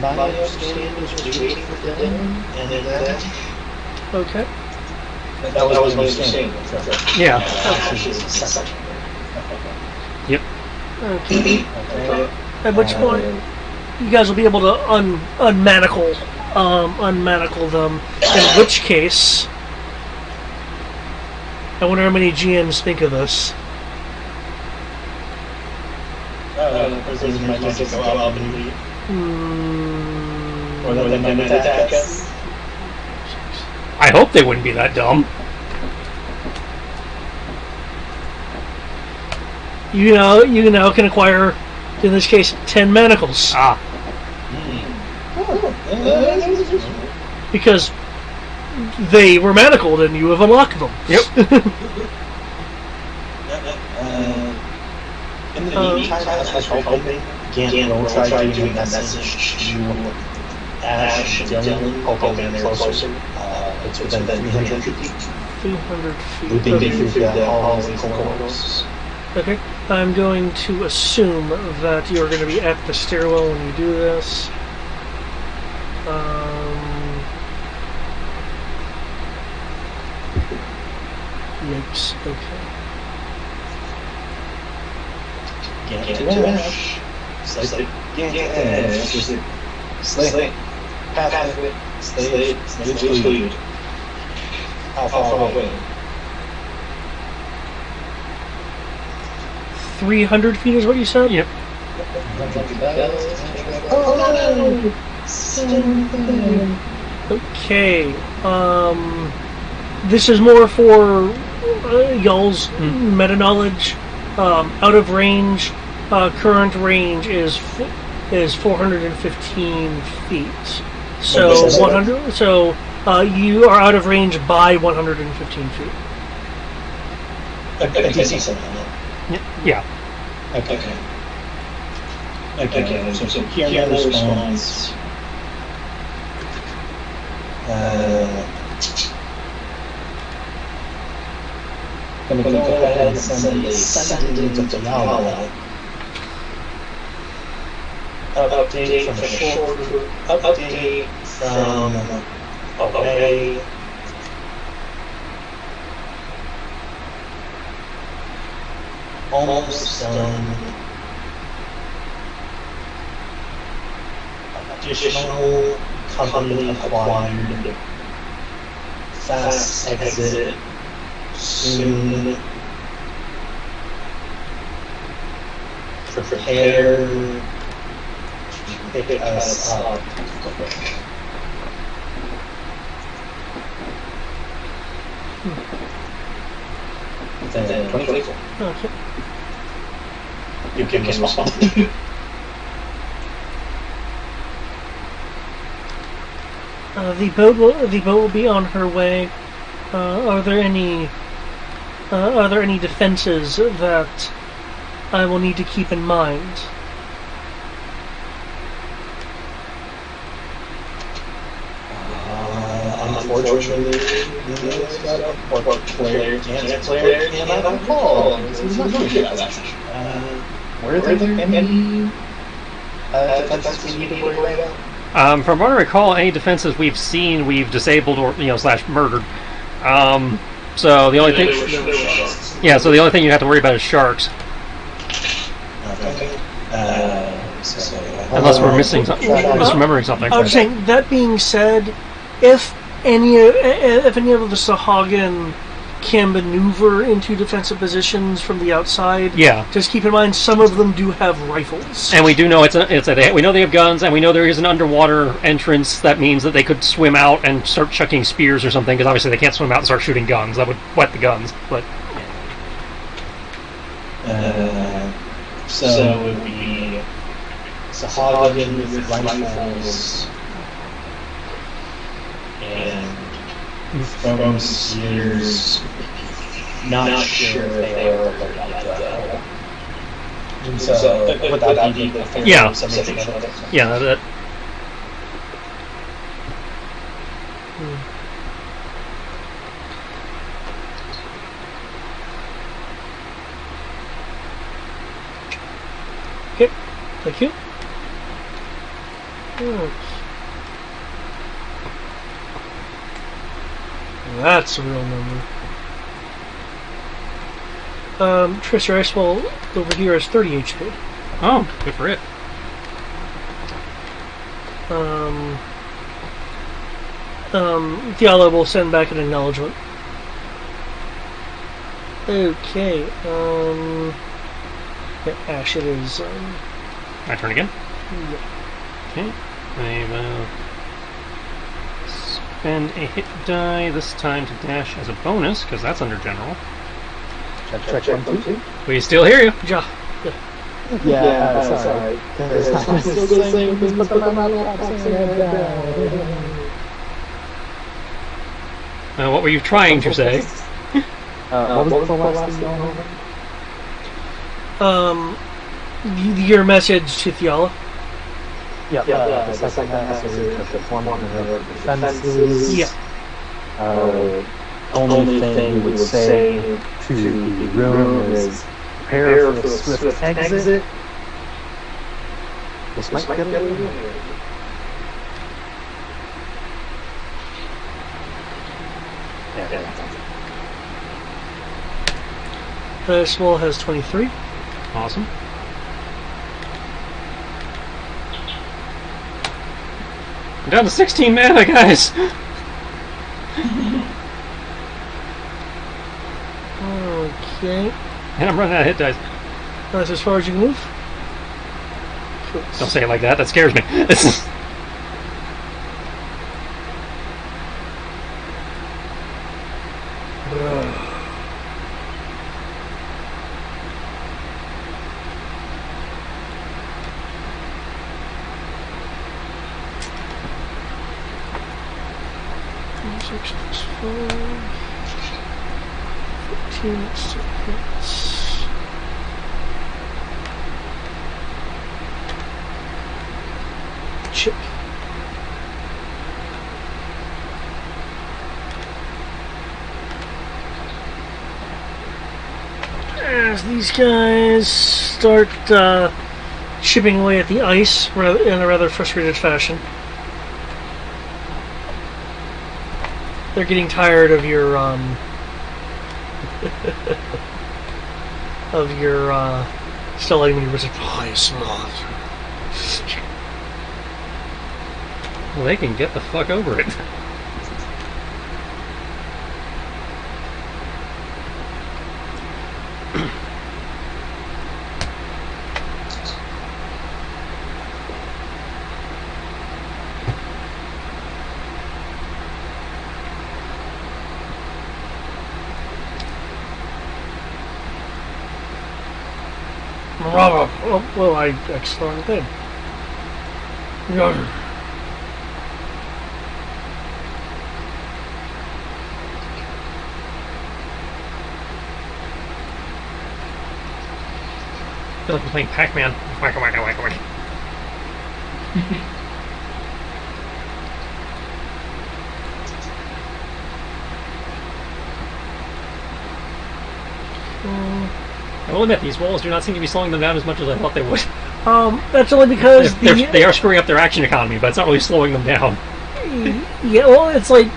My understanding is waiting for Dylan and then Okay. that was my understanding. Yeah. Okay. At which point, you guys will be able to unmanacle them. In which case, I wonder how many GMs think of this. Prisoners might just go out and leave. Or they might attack us. I hope they wouldn't be that dumb. You now can acquire, in this case, 10 manacles. Ah. Because they were manacled and you have unlocked them. Yep. In the meantime, I was hoping Gannon will try giving a message to Ash and Dylan, hoping they're closer. It's within 300 feet. 200 feet. Looping through the halls and corridors. Okay. I'm going to assume that you're going to be at the stairwell when you do this. Yikes. Okay. Get to Ash. Slate. Get to Ash. Slate. Path it. Slate. Slate. How far away? 300 feet is what you said? Yep. Oh no! Okay. This is more for y'all's meta knowledge. Out of range, current range is 415 feet. So 100. So you are out of range by 115 feet. A decent amount. Yeah. Okay. So here response. Gonna go ahead and send a sentence to Yala. Update from short group. Update from away. Almost done. Additional company acquired. Fast exit soon. Prepare to pick us up. Then 24. Okay. You can respond. The boat will be on her way. Are there any defenses that I will need to keep in mind? Unfortunately, Claire cannot call. He's not good at that. Were there any defenses we need to worry about? From what I recall, any defenses we've seen, we've disabled or / murdered. So the only thing, so the only thing you have to worry about is sharks. Okay. Unless we're misremembering something. I was saying. That being said, if any of the Sahagin can maneuver into defensive positions from the outside. Yeah. Just keep in mind, some of them do have rifles. And we do know we know they have guns, and we know there is an underwater entrance. That means that they could swim out and start chucking spears or something, because obviously they can't swim out and start shooting guns. That would wet the guns. But so it would be Sahagin with rifles and throwing spears. Not sure if they are so would that be the fair Yeah. something together? yeah, that. Okay, thank you. That's a real number. Triss, your ice wall over here is 30 HP. Oh, good for it. Diallo will send back an acknowledgement. Okay, yeah, Ash, it is, My turn again. yeah. Okay. I will spend a hit die this time to dash as a bonus, because that's under general. Check 1, 2. We still hear you. Ja. Yeah, sorry. I'm still saying things, but I'm not saying that. What were you trying to say? What was the last thing? Your message to Fiala. Yeah, the second message to form one of the defenses. Yeah. Only thing we would say to the room is prepare for a swift exit. This might get a little weird. This wall has 23. Awesome. I'm down to 16 mana, guys! Okay. And I'm running out of hit dice. That's as far as you can move. Don't say it like that, that scares me. Chip. As these guys start chipping away at the ice in a rather frustrated fashion. They're getting tired of your still letting me resist. Well, they can get the fuck over it. Oh, well, I started then. I feel like I'm playing Pac-Man. Whack, whack, whack, whack. I will admit, these walls do not seem to be slowing them down as much as I thought they would. That's only because They are screwing up their action economy, but it's not really slowing them down. Yeah, well, it's like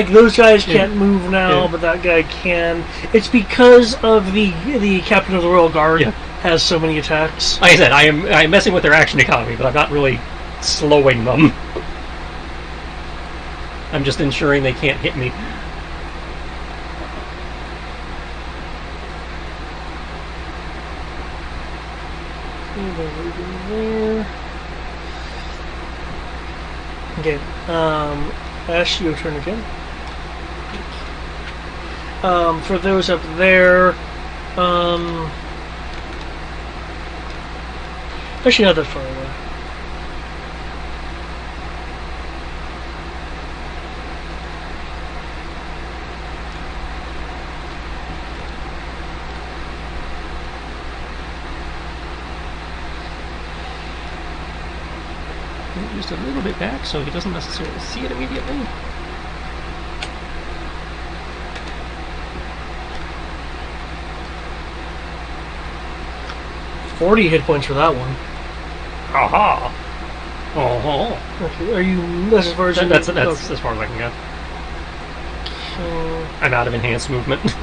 those guys can't move now, Yeah. but that guy can. It's because of the captain of the Royal Guard has so many attacks. Like I said, I'm messing with their action economy, but I'm not really slowing them. I'm just ensuring they can't hit me. there. Okay. Ash, your turn again. For those up there, actually not that far away. Just a little bit back so he doesn't necessarily see it immediately. $40 hit points for that one. Aha! Oh, Okay, are you? That's as far as you that's okay. as far as I can go. I'm out of enhanced movement.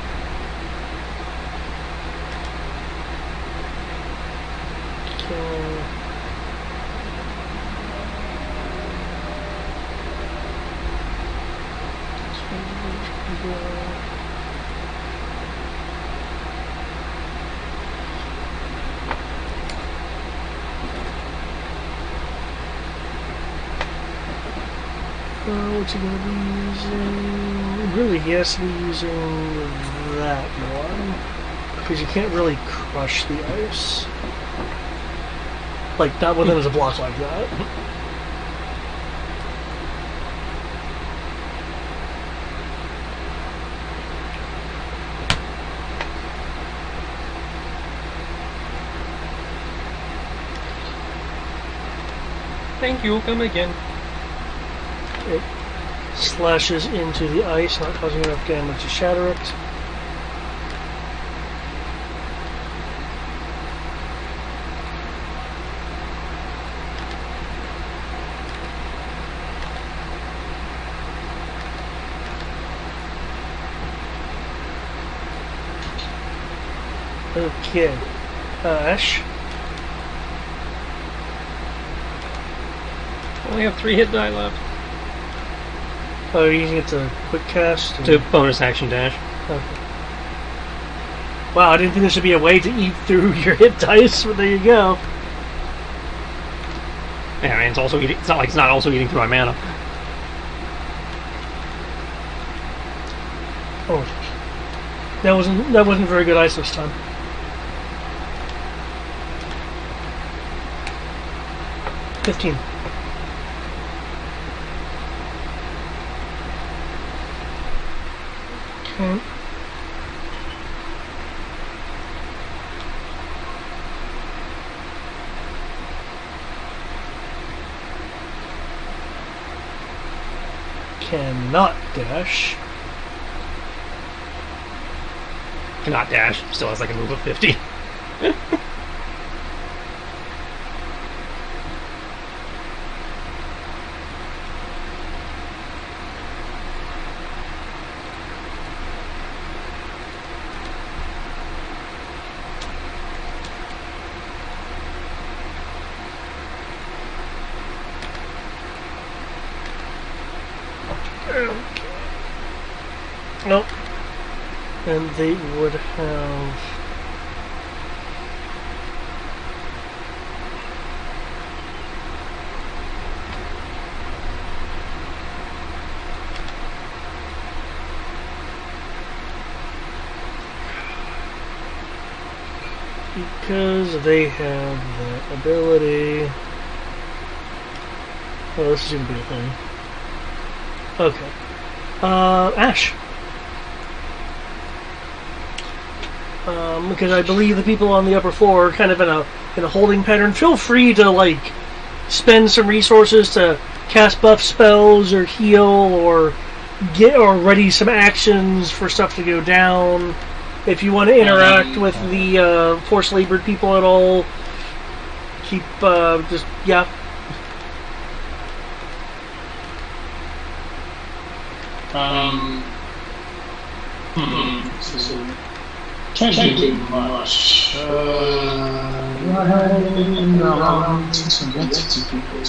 What's he going to be using? Really, he has to be using that one. Because you can't really crush the ice. Like, not with him as a block like that. Thank you, come again. It slashes into the ice, not causing enough damage to shatter it. Okay. Ash. Only have 3 hit die left. Oh, you're using it to quick cast? To bonus action dash. Okay. Wow, I didn't think there should be a way to eat through your hit dice, but there you go. Yeah, and it's also eating, it's not like it's not also eating through my mana. Oh. That wasn't very good ice this time. $15. Okay. Cannot dash. Cannot dash. Still has like a move of 50. Nope. And they would have... Because they have that ability... Oh, this is going to be a thing. Okay. Ash. Because I believe the people on the upper floor are kind of in a holding pattern. Feel free to like spend some resources to cast buff spells or heal or ready some actions for stuff to go down. If you want to interact with the forced labored people at all, keep just yeah. Can't do much. Do I have anything around to get to people?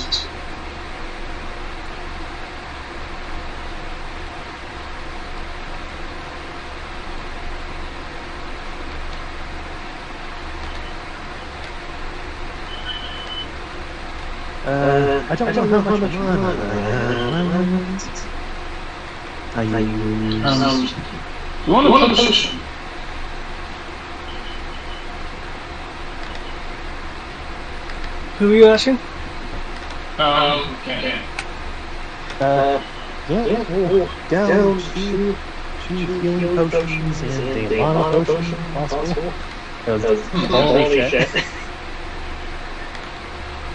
I don't know how much mana I use. You want a potion? Who are you asking? Okay. Down two healing potions and a mana potion, possible. Because holy shit.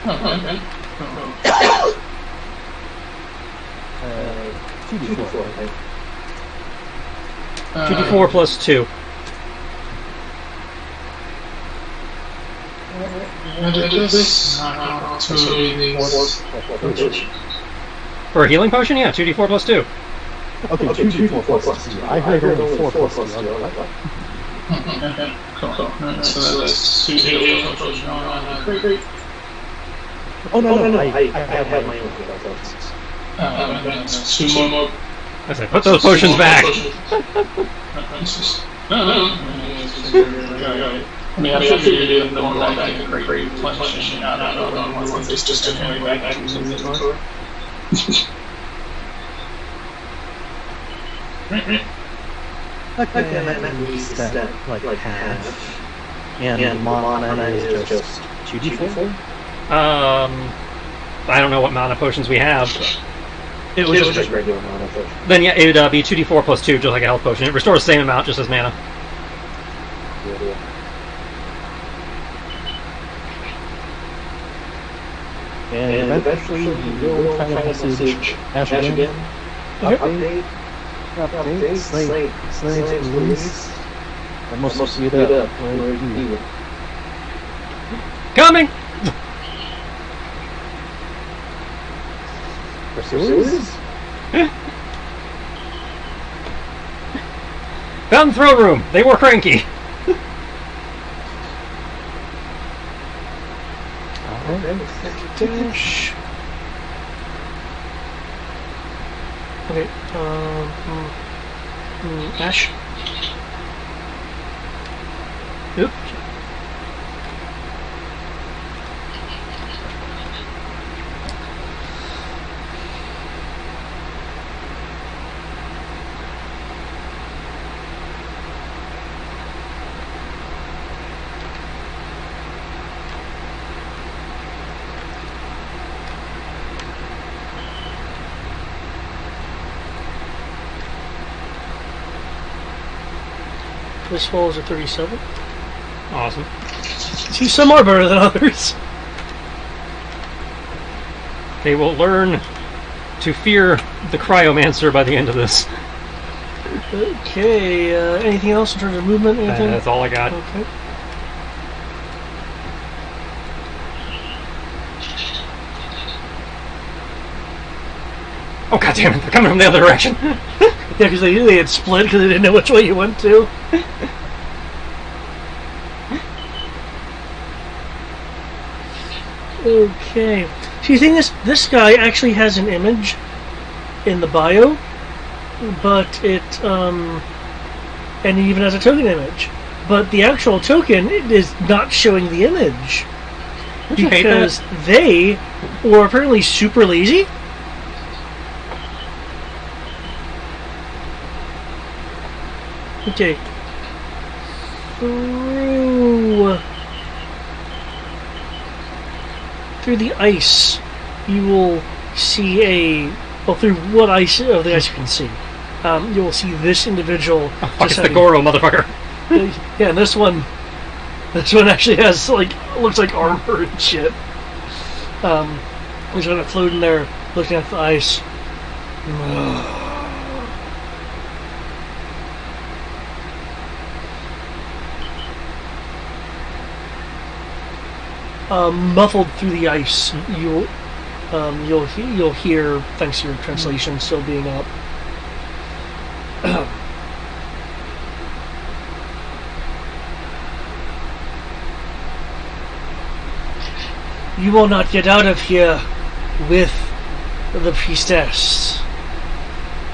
Okay. 2d4, right? 2d4 plus 2. For a healing potion, yeah, 2d4 plus 2. Okay, 2d4 plus 2. I heard only 4 plus 2. Okay, cool. So that's 2 healing potions going on. Great. Oh, no, I have my own healing potions. That's 2 more. I said, put those potions back! No. I mean, I figured you did the one that I can create replenishing out of one it's just a carry back to the inventory. Okay, and that means that, like half. And mana is just 2d4? I don't know what mana potions we have. It was just regular mana potion. Then yeah, it would be 2d4 plus 2, just like a health potion. It restores the same amount, just as mana. Yeah. And eventually we will kind of message Ash again. Update. Slate, release. And we'll see it up. Coming! Pursuers? Found the throne room. They were cranky. Dash. Okay, Ash. Oops. This falls at 37. Awesome. See, some are better than others. They will learn to fear the Cryomancer by the end of this. Okay, anything else in terms of movement? Anything? That's all I got. Okay. Oh god damn it, they're coming from the other direction. Yeah, because they had split because they didn't know which way you went to. Okay. So you think this guy actually has an image in the bio, but it and he even has a token image, but the actual token is not showing the image because they were apparently super lazy. Okay. Through the ice, you will see through what ice of the ice you can see, you will see this individual. Oh, fuck, it's the Goro, motherfucker. Yeah, and this one actually has looks like armor and shit. He's gonna float in there, looking at the ice. Muffled through the ice, you'll hear, thanks to your translation still being up. You will not get out of here with the priestess.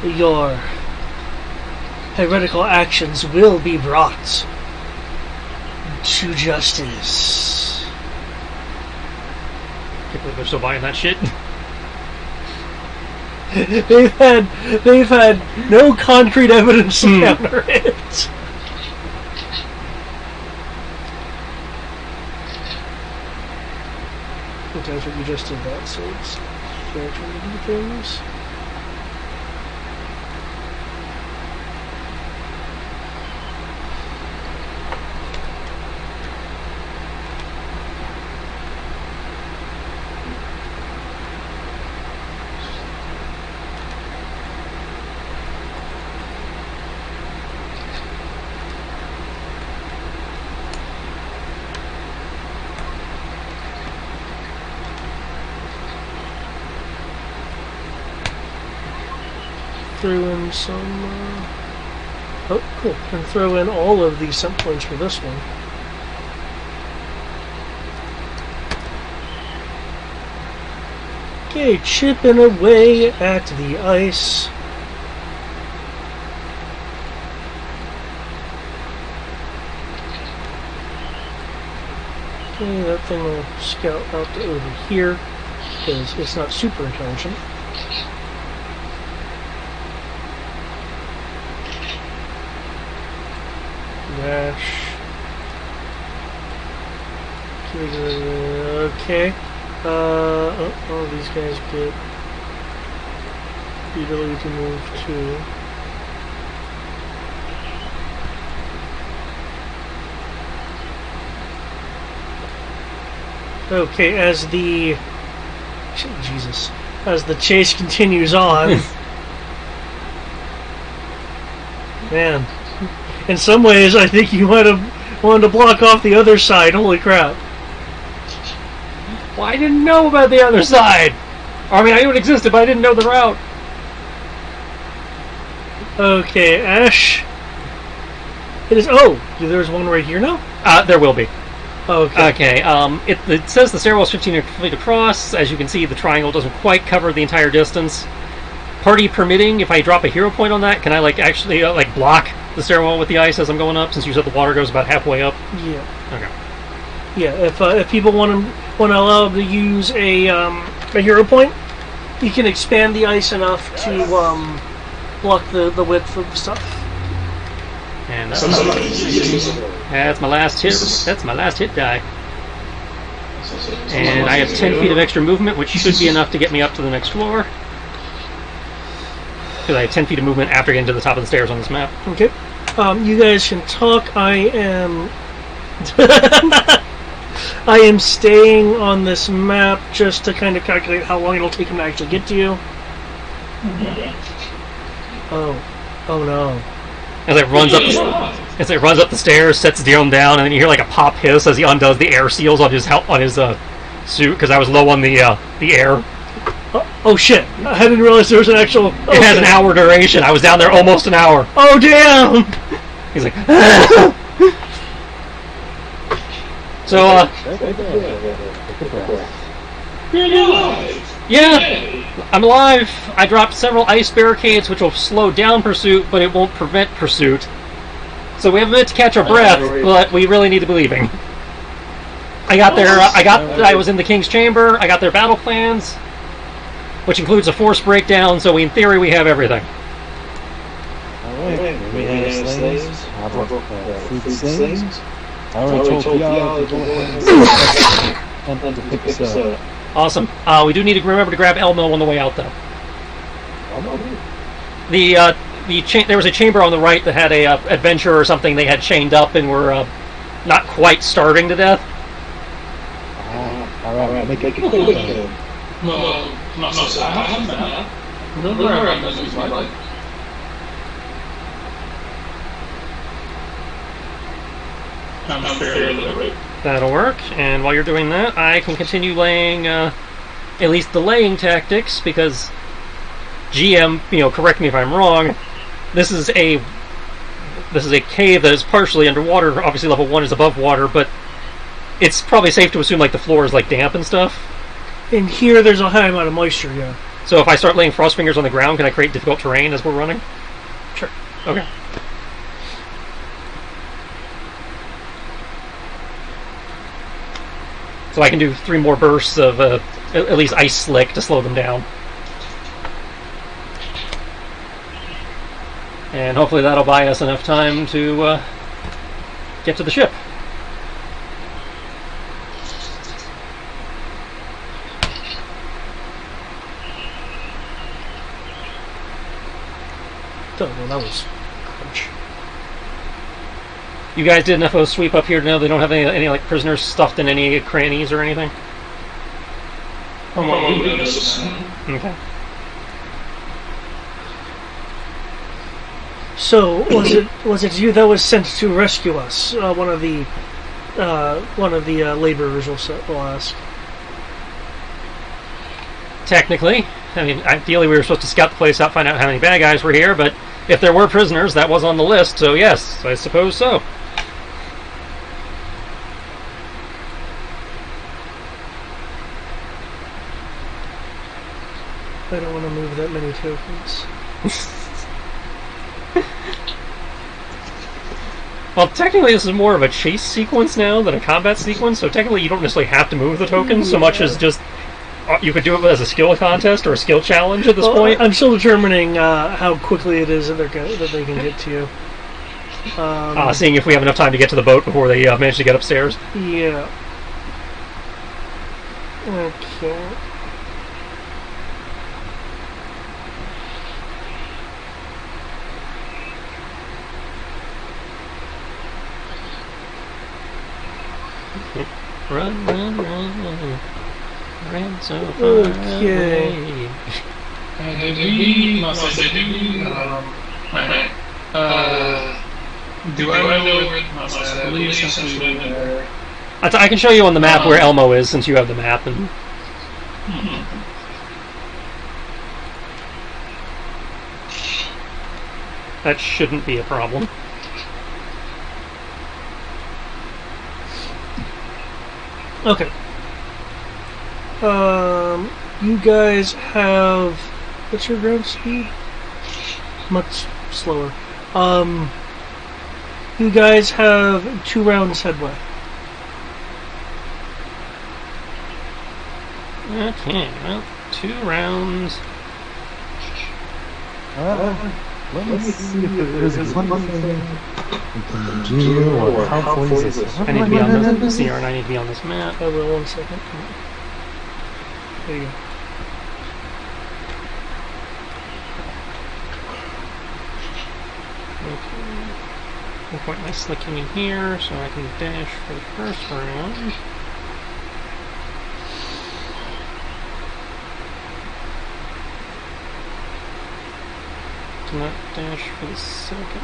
Your heretical actions will be brought to justice. can't believe they're still buying that shit. they've had no concrete evidence to counter it. That's what you just did that, so it's fair to do things. Throw in some. Oh, cool. And throw in all of the scent points for this one. Okay, chipping away at the ice. Okay, that thing will scout out to over here because it's not super intelligent. Dash. Okay. Oh, these guys get the ability to move too. Okay, as the chase continues on, man. In some ways, I think you might have wanted to block off the other side. Holy crap. Well, I didn't know about the other side. I mean, I knew it existed, but I didn't know the route. Okay, Ash. It is. Oh, there's one right here now? There will be. Okay. Okay, it says the stairwell is 15 feet across. As you can see, the triangle doesn't quite cover the entire distance. Party permitting, if I drop a hero point on that, can I actually block the stairwell with the ice as I'm going up? Since you said the water goes about halfway up. Yeah. Okay. Yeah. If people want to allow them to use a hero point, you can expand the ice enough to block the width of the stuff. And that's my last hit. That's my last hit die. And I have 10 feet of extra movement, which should be enough to get me up to the next floor. Because I have 10 feet of movement after getting to the top of the stairs on this map. Okay. You guys can talk. I am... I am staying on this map just to kind of calculate how long it'll take him to actually get to you. Oh no. As it runs up the stairs, sets Dion down, and then you hear a pop hiss as he undoes the air seals on his suit, because I was low on the air. Oh shit! I didn't realize there was an actual... It has an hour duration. I was down there almost an hour. Oh damn! He's like... So, yeah, I'm alive. I dropped several ice barricades, which will slow down pursuit, but it won't prevent pursuit. So we have a minute to catch our breath, but we really need to be leaving. I got there. I was in the King's Chamber. I got their battle plans, which includes a force breakdown. So in theory, we have everything. Alright, we have slaves. How about food slaves? I already told y'all to go ahead and to pick us up. Awesome. We do need to remember to grab Elmo on the way out, though. There was a chamber on the right that had a adventure or something they had chained up and were not quite starving to death. Alright, make it quick. No, not so. I haven't been out. Remember I ran this my life. I'm fairly literate. That'll work. And while you're doing that, I can continue laying at least the laying tactics, because GM, correct me if I'm wrong. This is a cave that is partially underwater. Obviously, level 1 is above water, but it's probably safe to assume the floor is damp and stuff. In here, there's a high amount of moisture. Yeah. So if I start laying frost fingers on the ground, can I create difficult terrain as we're running? Sure. Okay. So I can do 3 more bursts of at least ice slick to slow them down. And hopefully that'll buy us enough time to get to the ship. Oh, well, that was crunch. You guys did enough of a sweep up here to know they don't have any like prisoners stuffed in any crannies or anything? From what we noticed. Okay. So was it you that was sent to rescue us? One of the laborers will ask. Technically, I mean, ideally we were supposed to scout the place out, find out how many bad guys were here, but if there were prisoners, that was on the list, so yes, I suppose so. I don't want to move that many tokens. Well, technically this is more of a chase sequence now than a combat sequence, so technically you don't necessarily have to move the tokens so much as just you could do it as a skill contest or a skill challenge at this point. I'm still determining how quickly it is that they can get to you. Seeing if we have enough time to get to the boat before they manage to get upstairs. Yeah. Okay. Run, run, run, run. Ran so far Okay. away. Did we, do I know where, I believe since we went there. I can show you on the map where Elmo is, since you have the map. And that shouldn't be a problem. Okay. You guys have... What's your ground speed? Much slower. You guys have 2 rounds headway. Okay, well, 2 rounds. Let me see if there's one thing we can do, or how close is this? I need to be on this CR and I need to be on this map. I will, 1 second. There you go. Okay. No point my slicking in here, so I can dash for the first round. Do not dash for the second.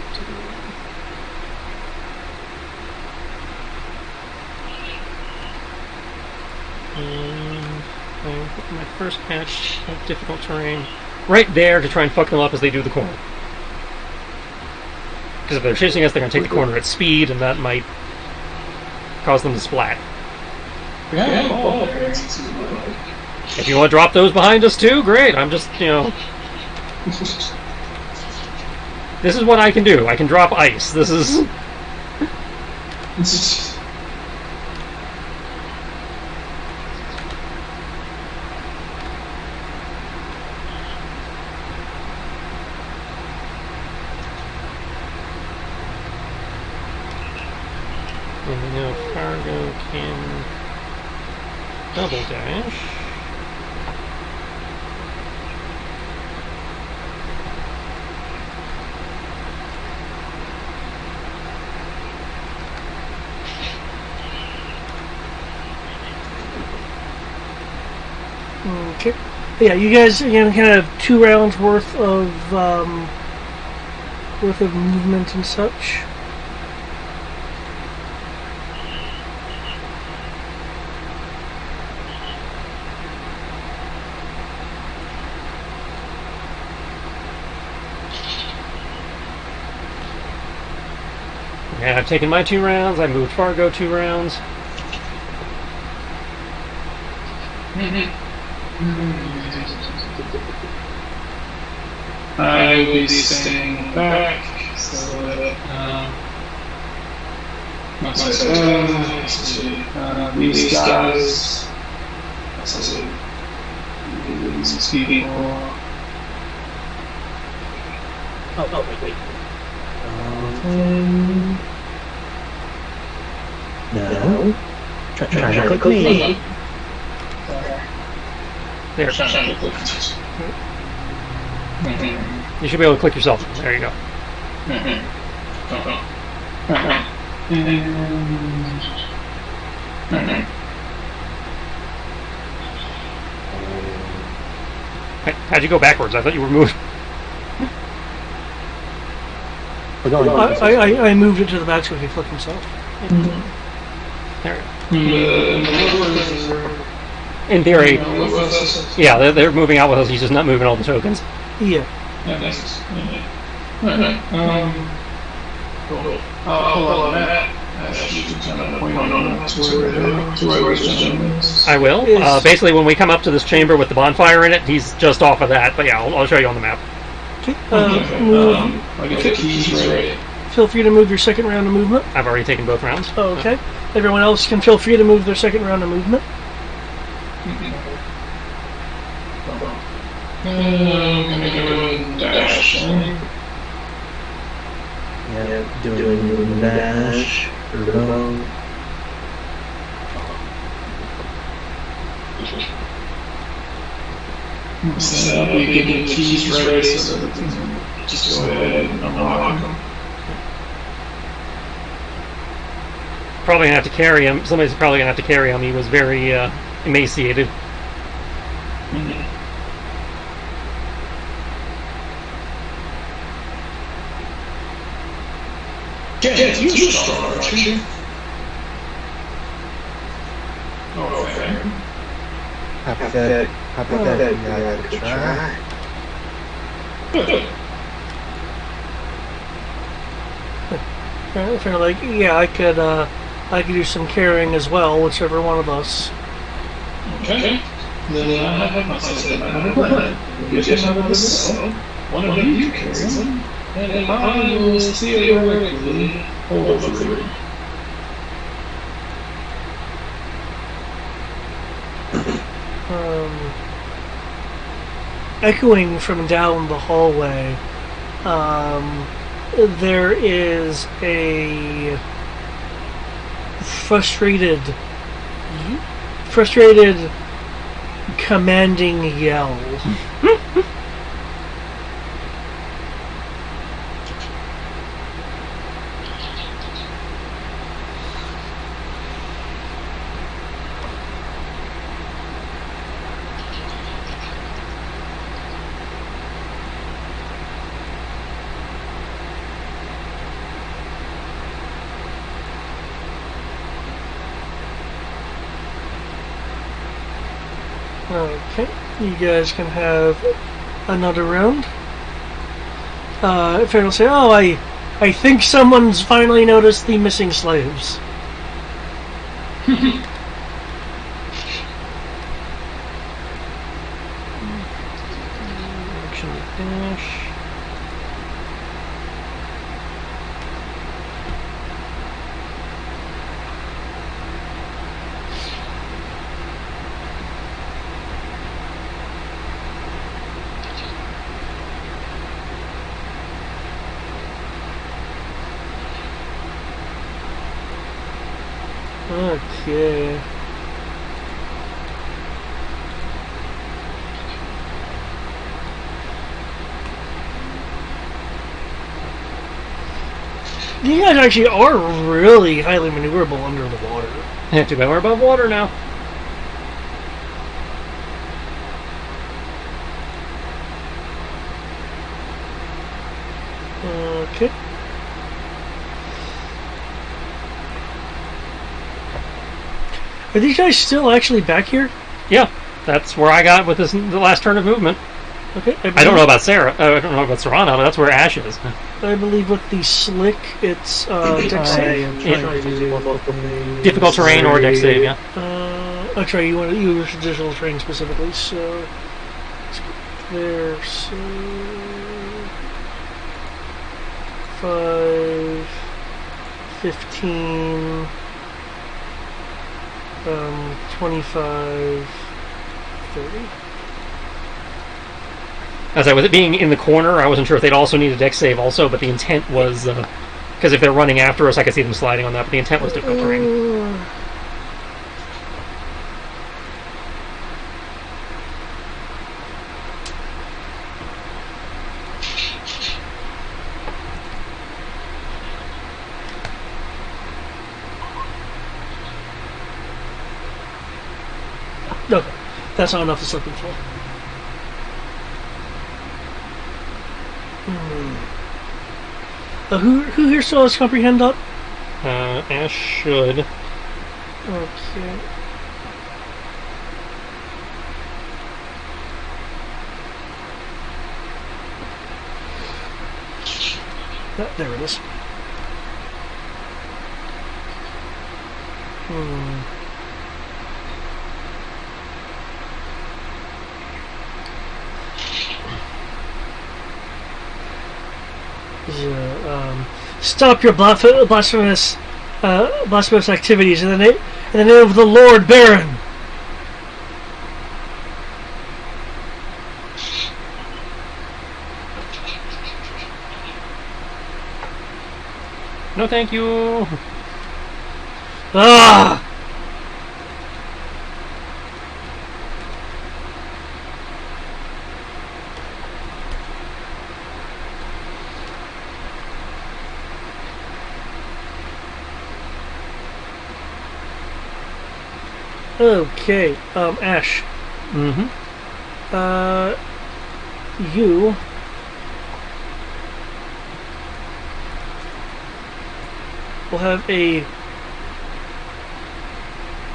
And I put my first patch of difficult terrain right there to try and fuck them up as they do the corner. Because if they're chasing us, they're going to take the corner at speed, and that might cause them to splat. If you want to drop those behind us too, great. I'm just, this is what I can do. I can drop ice. This is... And we know cargo can double dash. Okay. Yeah, you guys kind of have 2 rounds worth of movement and such. And I've taken my 2 rounds. I moved Fargo 2 rounds. I will be staying back so that these guys, these people. Wait. No. Try to click me. There. Trying to click. You should be able to click yourself. There you go. How'd you go backwards? I thought you were moving. I moved it to the back so he could click himself. There we go. In theory, yeah, they're moving out with us. He's just not moving all the tokens. Yeah. Cool. I'll that. I will. Basically, when we come up to this chamber with the bonfire in it, he's just off of that. But yeah, I'll show you on the map. Okay. I get the keys right. Feel free to move your second round of movement. I've already taken both rounds. Oh, okay. Everyone else can feel free to move their second round of movement. I'm gonna go dash. Yeah, doing dash. Turbo. So I'll be getting the keys right so that we can just go ahead and unlock them. Probably gonna have to carry him. Somebody's probably gonna have to carry him. He was very emaciated. Yeah, you're strong, aren't you? Oh, okay. Happy that yeah, I could try. If you're like, yeah, I could do some carrying as well, whichever one of us. Okay. Then I have another plan. You just have this one of you carries them, and I will theoretically hold up the three. Echoing from down the hallway, there is a frustrated commanding yell. Okay, you guys can have another round. Fair will say, oh, I think someone's finally noticed the missing slaves. Action dash. Okay. You guys actually are really highly maneuverable under the water. Too bad we're above water now. Okay. Are these guys still actually back here? Yeah, that's where I got with the last turn of movement. Okay. I don't know about Sarah. I don't know about Serrano, but that's where Ash is. I believe with the slick, it's dex save. Difficult terrain or dex save, yeah. I'll try you want to use traditional terrain specifically, so let's go there. So 5, 15, 25, 30. As I was being in the corner, I wasn't sure if they'd also need a dex save also, but the intent was because if they're running after us, I could see them sliding on that. But the intent was difficult terrain. Okay, that's not enough to slip and fall. Who here still has comprehend up? Ash should. Okay. There it is. Stop your blasphemous activities in the name of the Lord Baron. No, thank you. Ah! Okay, Ash. Mm-hmm. You will have a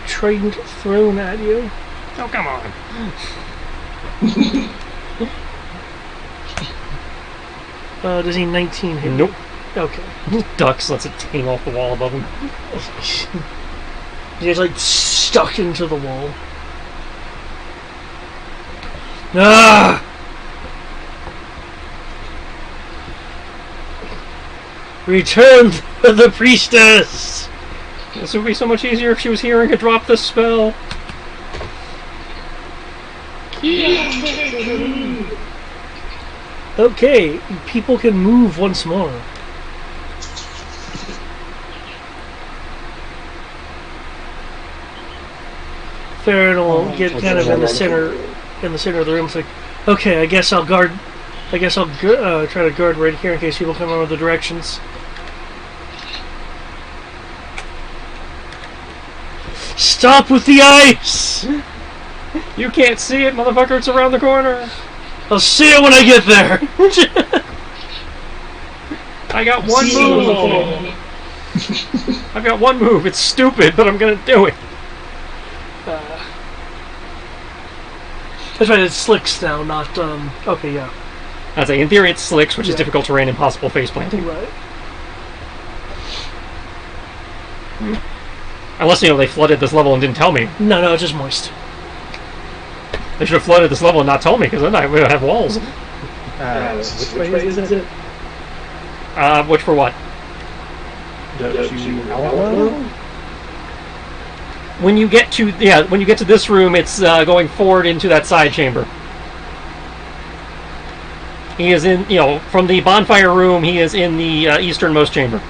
trident thrown at you. Oh, come on. Does he 19 hit? Nope. Okay. Ducks, lets it ting off the wall above him. He's like stuck into the wall. Ah! Return the priestess! This would be so much easier if she was here and could drop this spell. Okay, people can move once more. Farron will get kind of in the center of the room. It's like, okay, I guess I'll try to guard right here in case people come in with the directions. Stop with the ice! You can't see it, motherfucker. It's around the corner. I'll see it when I get there. I got one move. I've got one move. It's stupid, but I'm gonna do it. That's right. It's slicks now, not Okay, yeah. I'd say in theory it's slicks, which is difficult terrain, impossible face planting. Right. Unless they flooded this level and didn't tell me. No, it's just moist. They should have flooded this level and not told me, because then I would have walls. Which way is it? Which for what? When you get to this room, it's going forward into that side chamber. He is in, from the bonfire room, he is in the easternmost chamber.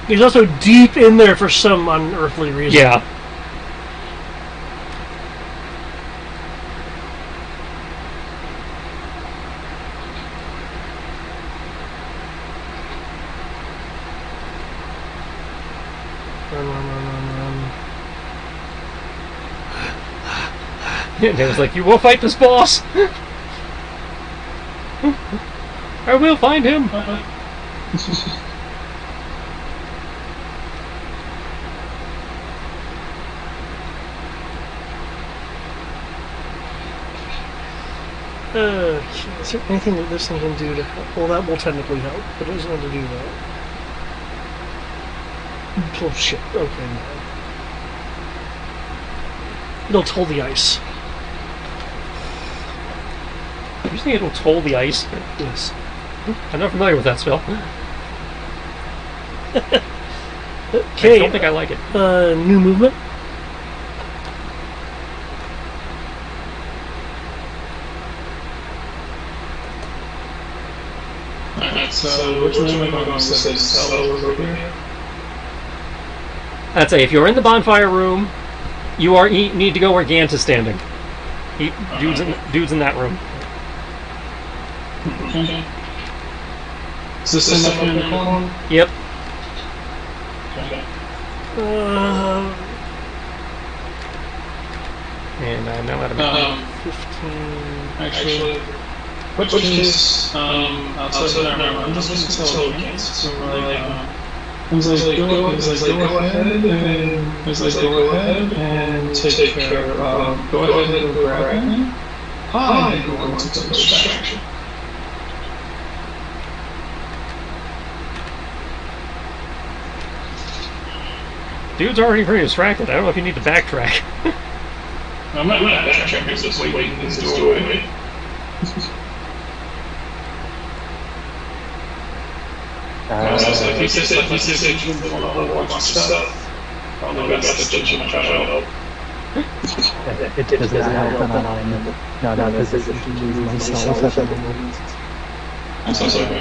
He's also deep in there for some unearthly reason. Yeah. Run. And it was like, you will fight this boss! I will find him! Is there anything that this thing can do to help? Well, that will technically help, but it doesn't want to do that. Oh shit, okay. It'll toll the ice. You think it'll toll the ice? Yes. I'm not familiar with that spell. Okay. I don't think I like it. New movement. Alright, so which room am I going to say cell over here? I'd say if you're in the bonfire room, you need to go where Gant is standing. Dude's in that room. Okay. Is this the up in the corner? Yep. Okay. And I know how to make 15. Actually, which case, outside of that, I'm just going to tell Gant. So go ahead and take care of, go ahead and grab him. I'm going to take distraction. Dude's already pretty distracted. I don't know if you need to backtrack. I'm not backtracking, I'm just waiting in this doorway. He said you want to hold on to stuff. Probably best to try to help. It doesn't help when I'm not in a position to use myself at the moment. I'm so sorry.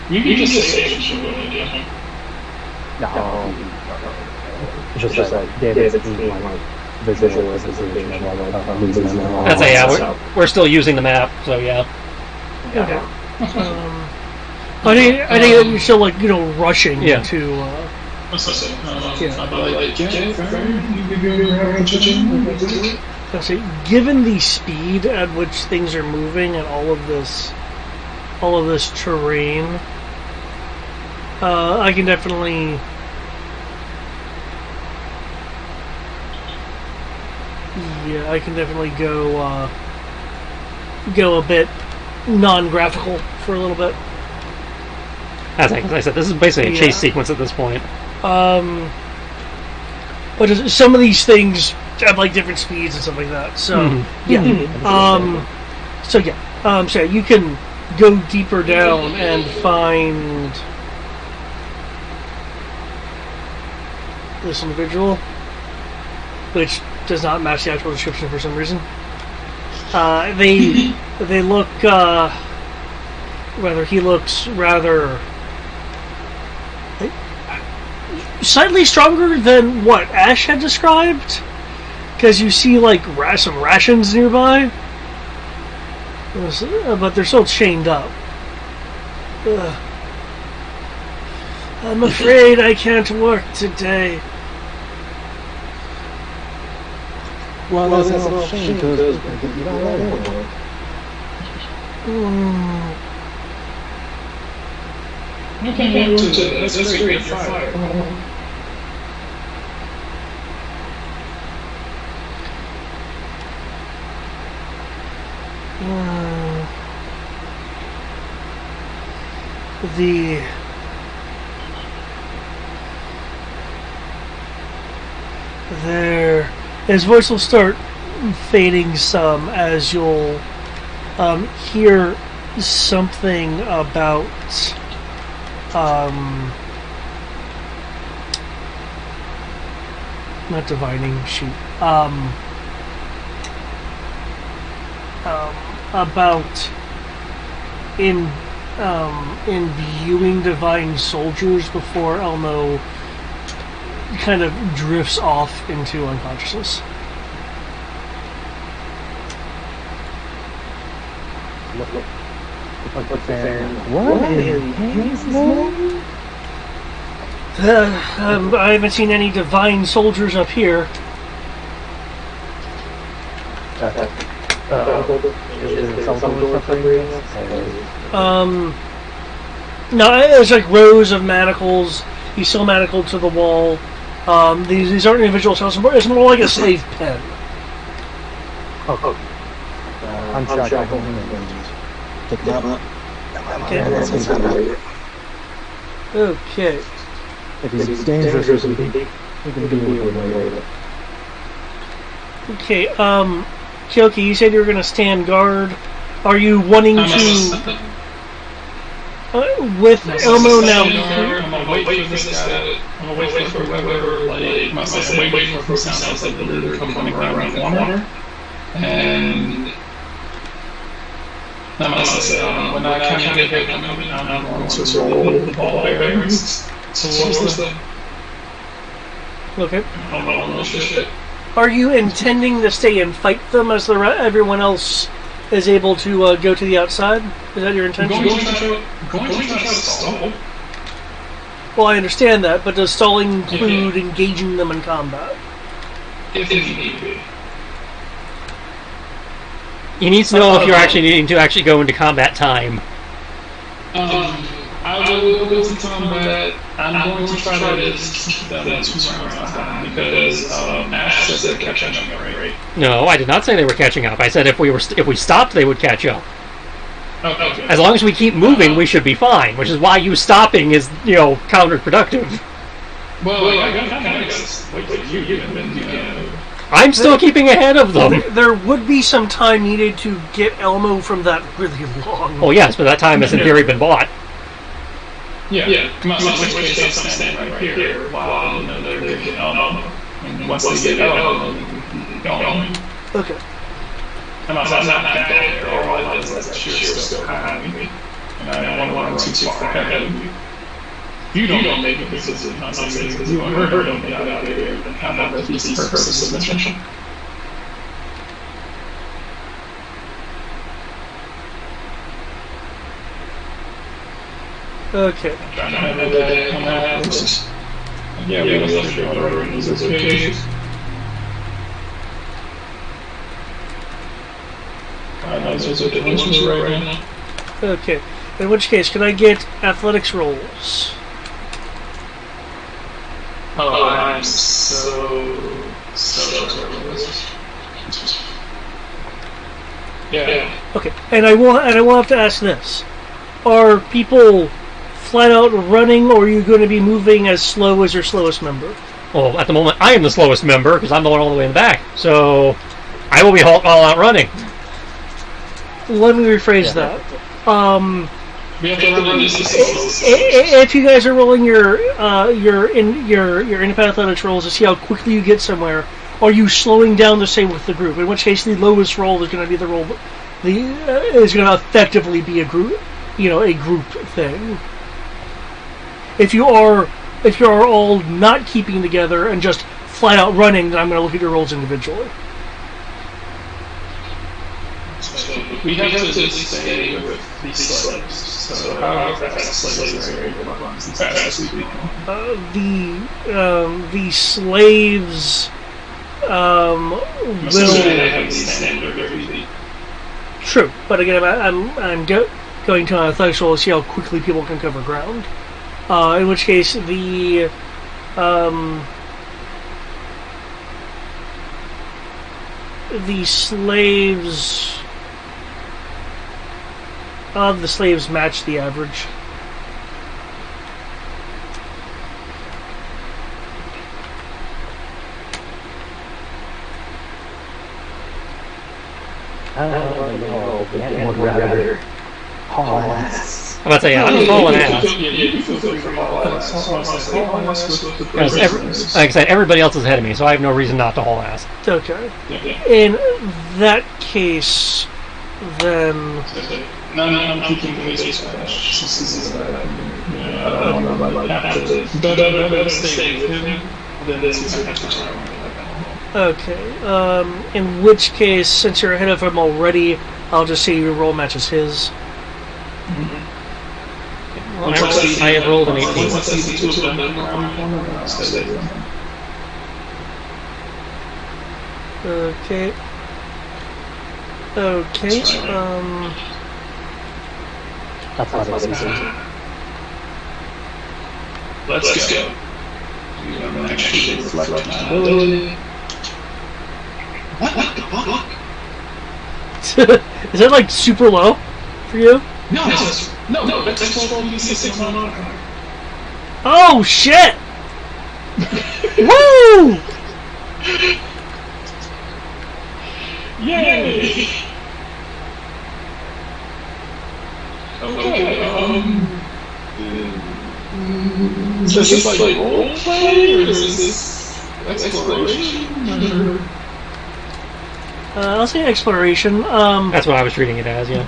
You can just say what you want to do. No, it's just that David's my visual representation of losing them. That's yeah, we're still using the map, so yeah. Okay. I think that you're still rushing to. Given the speed at which things are moving and all of this terrain, I can definitely. Yeah, I can definitely go a bit non-graphical for a little bit. As I said, this is basically a chase sequence at this point. But some of these things have different speeds and stuff like that. So so you can go deeper down and find this individual, which does not match the actual description for some reason. They look he looks rather slightly stronger than what Ash had described, because you see some rations nearby, but they're still chained up. I'm afraid I can't work today. Well, that's a shame because you're not there anymore. Okay, that's great. You're fired. His voice will start fading some as you'll hear something about not divining, shoot. About imbuing divine soldiers before Elmo kind of drifts off into unconsciousness. What is his name? I haven't seen any divine soldiers up here. No, it's rows of manacles. He's still manacled to the wall. These aren't individual cells. It's more like a slave pen. Unshackle him and take that up. Okay. If he's dangerous, we can deal with him later. Okay, Kyoki, you said you were going to stand guard. Are you wanting to... with Elmo now... I'm going to wait for this guy. I'm going to wait for whoever, wait for sounds like the leader coming around the corner. And I'm gonna say, when I kind of get hit, I'm going to roll the ball bearings towards them. Okay. Oh shit. Are you intending to stay and fight them as everyone else is able to go to the outside? Is that your intention? Going to try to stall. Well, I understand that, but does stalling include engaging them in combat? If need be. You need to know if you're actually needing to actually go into combat time. I will go to combat. I'm going to try to keep them 2 rounds behind because Ash said they're catching up, right? No, I did not say they were catching up. I said if we stopped, they would catch up. Okay. As long as we keep moving, we should be fine. Which is why you stopping is, counterproductive. Well, I kind of guess. You've been I'm still keeping ahead of them. There would be some time needed to get Elmo from that really long. Oh yes, but that time has in theory been bought. Yeah. Come on, which case I'm standing right here while they're getting Elmo. And once they get Elmo, then we can go on. Okay. I'm not back there, or all I did was sheer still behind me. And I don't want to run too far ahead of you. You don't make it because of not saying because you and her don't get out of there and kind of defeats the purpose of the mission. Okay. Trying to have that come out. Yeah, we will show whatever it is okay. Those are the ones right now. Okay. In which case, can I get athletics rolls? Oh, I'm so yeah. Okay. And I will have to ask this: are people flat out running, or are you going to be moving as slow as your slowest member? Well, at the moment, I am the slowest member because I'm the one all the way in the back. So I will be all out running. Let me rephrase that. We have to run If you guys are rolling your independent athletics rolls to see how quickly you get somewhere, are you slowing down to stay with the group? In which case, the lowest roll is going to be the roll. Is going to effectively be a group thing. If you are all not keeping together and just flat out running, then I'm going to look at your rolls individually. We have to stay with these slaves. So how fast slaves are able to run as fast as we can. The slaves will. True, but again, I'm going to an athletics roll to see how quickly people can cover ground. In which case, the slaves. The slaves match the average. I would rather haul ass. I'm about to say, I'm hauling ass. You feel free to haul ass. Because like I said, everybody else is ahead of me, so I have no reason not to haul ass. Okay. In that case, then. No, I'm keeping the base crash. I don't want to have to better stay with him than this is have to try. Okay. In which case, since you're ahead of him already, I'll just say your roll matches his. Well, I have rolled an 18. Okay. Okay. That's what it's easy. Let's go. I'm actually reflect my ability. What the fuck? Is that like super low for you? No, that's 12d6 on modifier. Oh shit! Woo! Yay! Okay, is this like roleplay, or is this exploration? I'll say exploration. That's what I was treating it as. Yeah.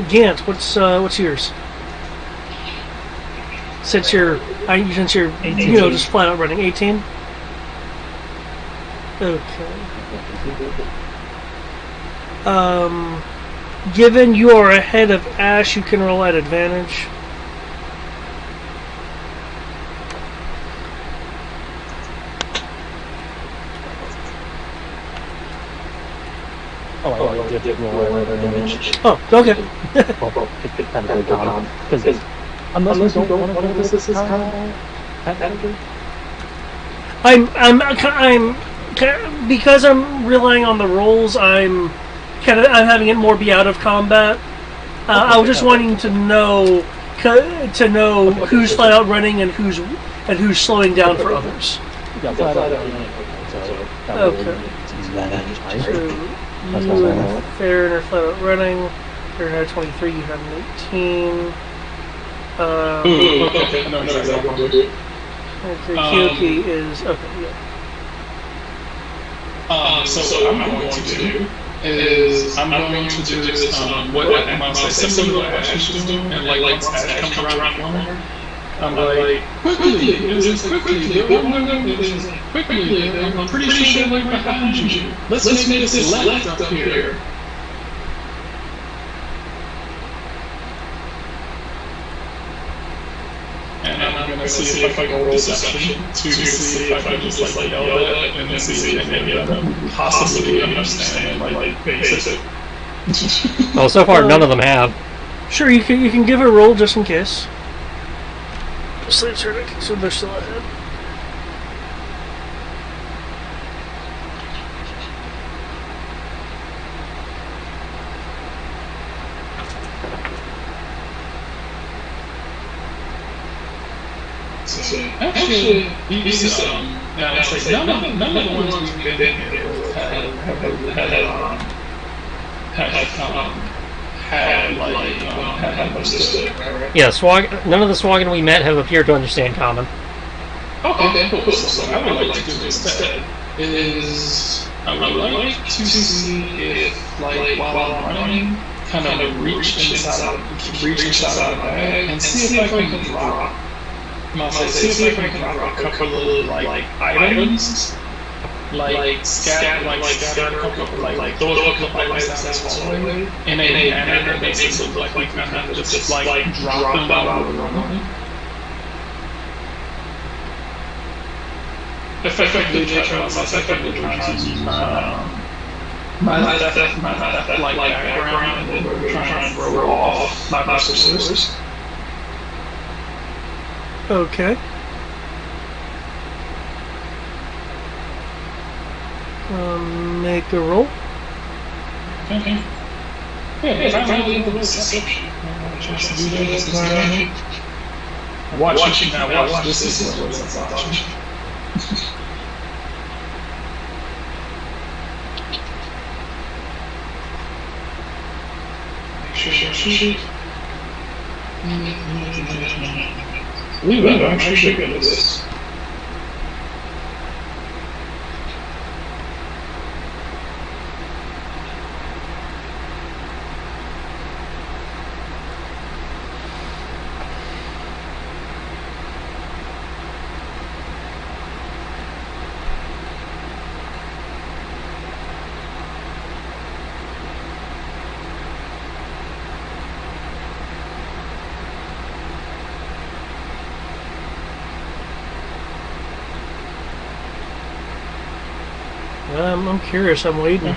Gant, what's yours? Since you're 18. just flat out running 18. Okay. Given you are ahead of Ash, you can roll at advantage. Oh, I did roll at advantage. Oh, okay. Well, it depends on Tom. Because unless we don't want to roll this time, I'm because I'm relying on the rolls. I'm having it more be out of combat. I was just wanting to know who's flat out running and who's slowing down for others. Yeah, flat out. Okay. So you and Farron are flat out running. Farron had 23. You had an 18. Okay, no, exactly what to do. Okay, Kyoki is okay. Yeah. So what I'm going to do is I'm going to do this what I'm similar to what Ash is doing, and like once Ash comes around the corner, I'm like quickly, I'm pretty sure they're like behind you. Let's make this left up here. And I'm gonna see if I can roll deception to see if I can just like yell at it and then see if they get them possibly understand like basic. Well, so far none of them have. Sure, you can give it a roll just in case. So they're still ahead. Actually, these now it's like none of the ones we've been here with had understood, right? Yeah, none of the Swagan we met have appeared to understand common. Okay, cool. So I would like to do instead is I would like to see if like while I'm running, kind of reach inside of my bag and see if I can drop. See if I can drop a couple of like items, like scatter a couple of like throw a couple of items down this hallway in a manner that makes it look like we kind of just like drop them while we're running. Effectively trying to use my theft like background and then trying to throw off my source. Okay. Make a roll. Okay. Yeah, I really the deception. Watching now, watch this is what it's watching. Shoot. I'm actually good at this. I'm curious. I'm waiting.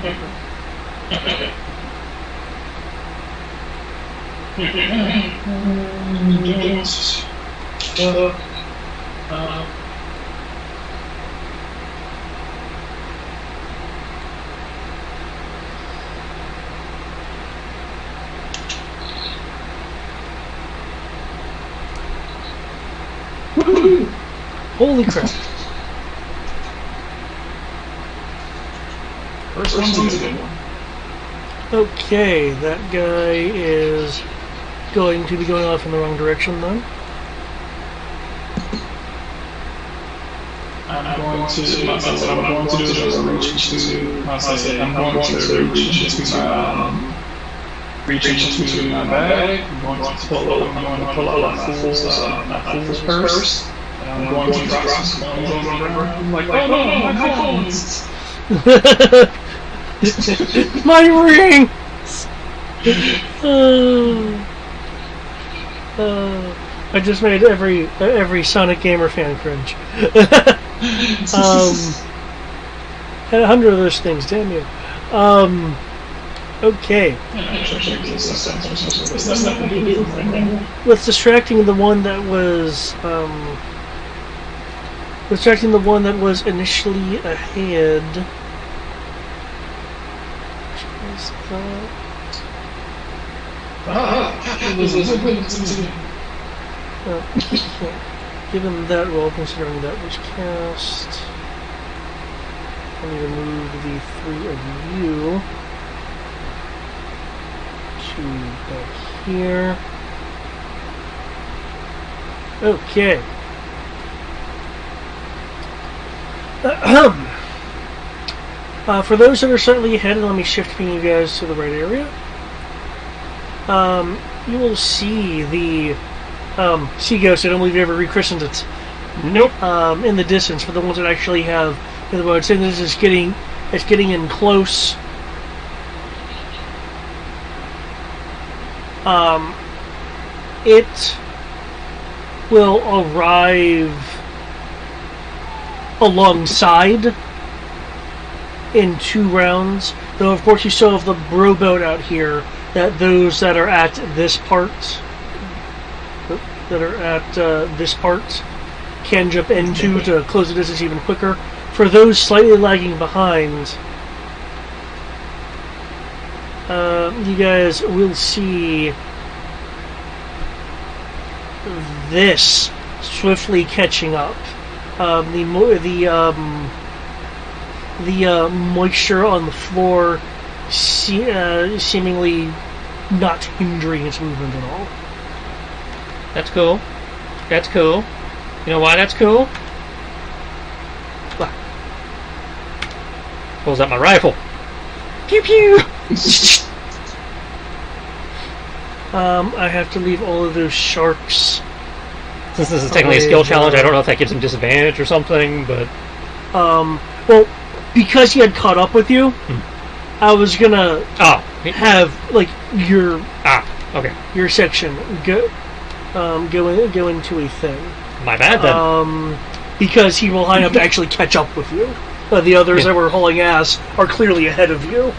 Holy crap! First one's a good one. Okay, that guy is going to be going off in the wrong direction then. I'm going to do is I'm going to reach into my bag. I'm going to pull out my fool's purse. And I'm going to drop some coins on the ground. I'm like, oh no, my coins! My ring! I just made every Sonic Gamer fan cringe. Had 100 of those things, damn you. Okay. With distracting the one that was initially ahead. Given that roll, considering that was cast, I need to move the 3 of you to back here. Okay. For those that are slightly ahead, let me shift you guys to the right area. You will see the Sea Ghost. I don't believe you ever rechristened it. Nope. In the distance, for the ones that actually have the boat. Saying this is getting in close. It will arrive alongside in 2 rounds. Though, of course, you still have the rowboat out here that those that are at this part can jump into to close the distance even quicker. For those slightly lagging behind, you guys will see this swiftly catching up. The moisture on the floor seemingly not hindering its movement at all. That's cool. That's cool. You know why that's cool? What? Pulls out my rifle. Pew pew! I have to leave all of those sharks. Since this is technically a skill challenge, I don't know if that gives him disadvantage or something, but... Well, because he had caught up with you, I was gonna have, like, your section go into a thing. My bad, then. Because he will line up to actually catch up with you. The others that were hauling ass are clearly ahead of you.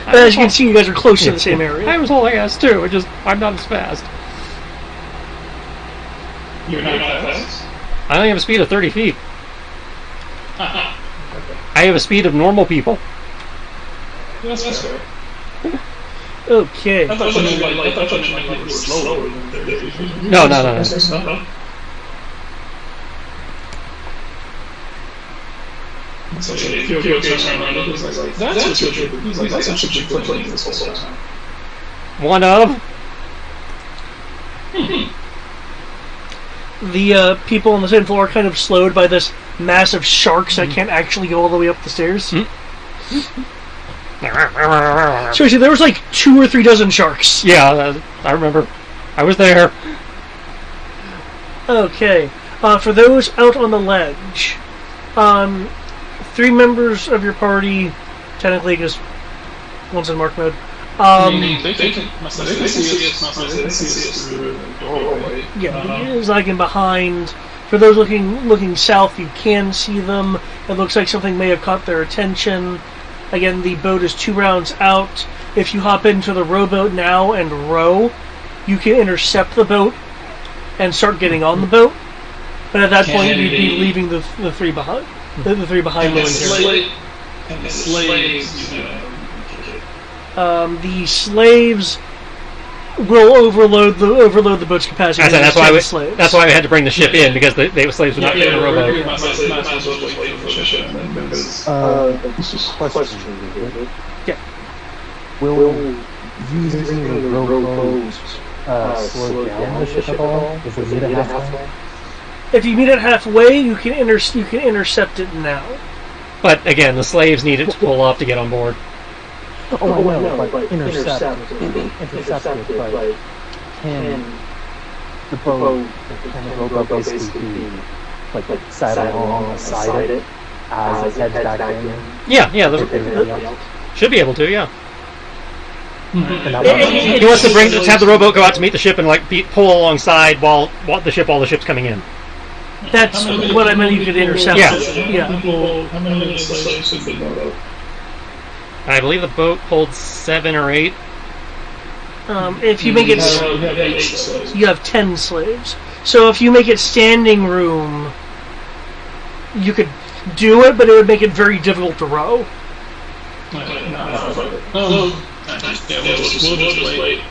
As you can see, you guys are close to the same area. I was hauling ass, too. I'm not as fast. You're not fast? I only have a speed of 30 feet. I have a speed of normal people. That's fair. Okay. I thought you were slower than 30 feet. No. So if you're turning around, he's like, that's what you're playing this whole time. One of? The people on the same floor are kind of slowed by this massive sharks that can't actually go all the way up the stairs. Seriously, there was like 2 or 3 dozen sharks. Yeah, I remember. I was there. Okay. For those out on the ledge, 3 members of your party, technically, because one's in mark mode. They see us through the doorway. Yeah, he is lagging behind. For those looking south, you can see them. It looks like something may have caught their attention. Again, the boat is 2 rounds out. If you hop into the rowboat now and row, you can intercept the boat and start getting on the boat. But at that point, you'd be leaving the 3 behind. The 3 behind momentarily. And the slaves, the slaves will overload the boat's capacity. That's why we had to bring the ship in, because the slaves would not fit in the rowboat. Question. Yeah. Will using the rowboat slow down the ship at all if we need a half time? If you meet it halfway, you can intercept it now. But again, the slaves need it to pull up to get on board. Oh, I know, but intercept it, but can the boat, can the rowboat basically be, like saddle alongside it as it heads back in? Yeah, should be able to, yeah. He wants to have the rowboat go out to meet the ship and pull alongside while the ship's coming in. That's what I meant. You could intercept. Yeah. Yeah. How many slaves have been brought up? I believe the boat holds 7 or 8. If you make it, you have 10 slaves. So if you make it standing room, you could do it, but it would make it very difficult to row. We'll just wait.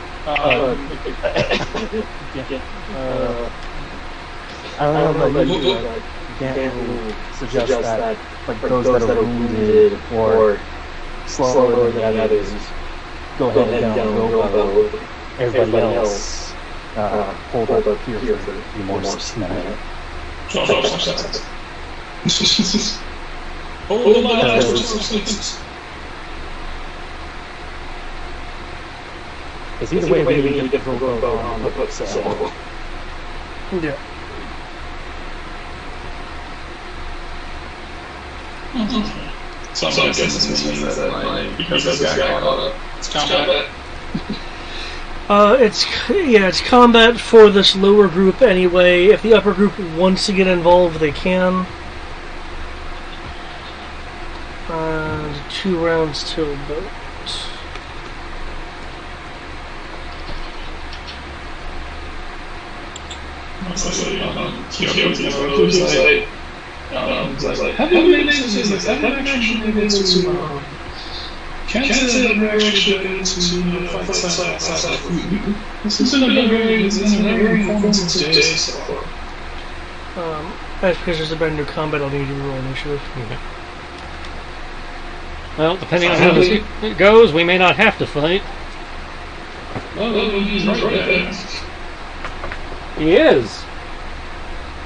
I don't know, but you can't suggest that, like, those that are wounded or slower than others go ahead and down the rowboat. Everybody else hold up here for a few more minutes. Because either way, we need to get the rowboat on the put sail. Yeah. So I'm guessing this means that because this guy got caught up, it's combat. It's combat for this lower group anyway. If the upper group wants to get involved, they can. 2 rounds till boat. Have you been able to can't say that we're actually going to fight side by side with you. This has been a very informative day so far. That's because there's a brand new combat, I'll need you to roll initiative. Okay. Well, depending on how this goes, we may not have to fight. Oh, he's right there. He is.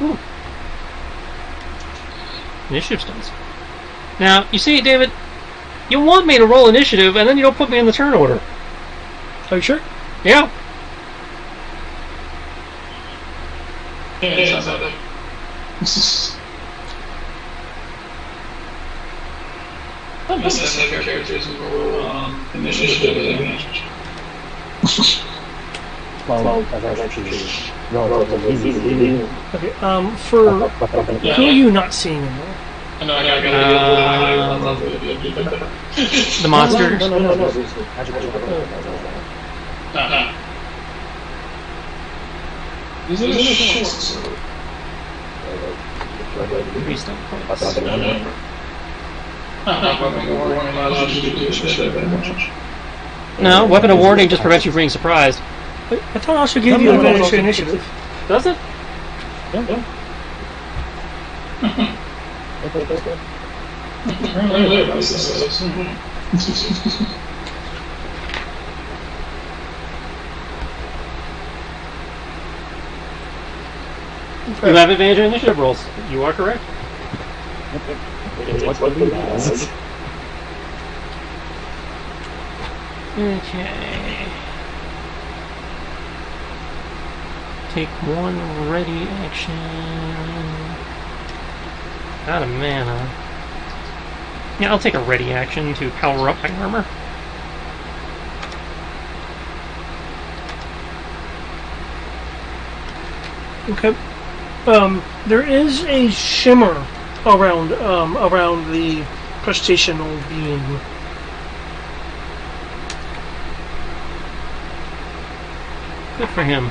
Ooh. Initiative stunts. Now, you see, David, you want me to roll initiative, and then you don't put me in the turn order. Are you sure? Yeah. Yeah, not that. Most of the characters will roll initiative advantage. Well, that's actually relatively easy. Okay, for who are you not seeing in there? I know, I gotta The monsters. No. These are the shits. No, weapon of warning just prevents you from being surprised. Wait, I thought I also gave you advantage to initiative. Does it? Yeah. You have advantage on initiative rolls. You are correct. What's what he has? Okay. Take 1 ready action. Out of mana. Yeah, I'll take a ready action to power up my armor. Okay. There is a shimmer around the crustaceanal being. Good for him.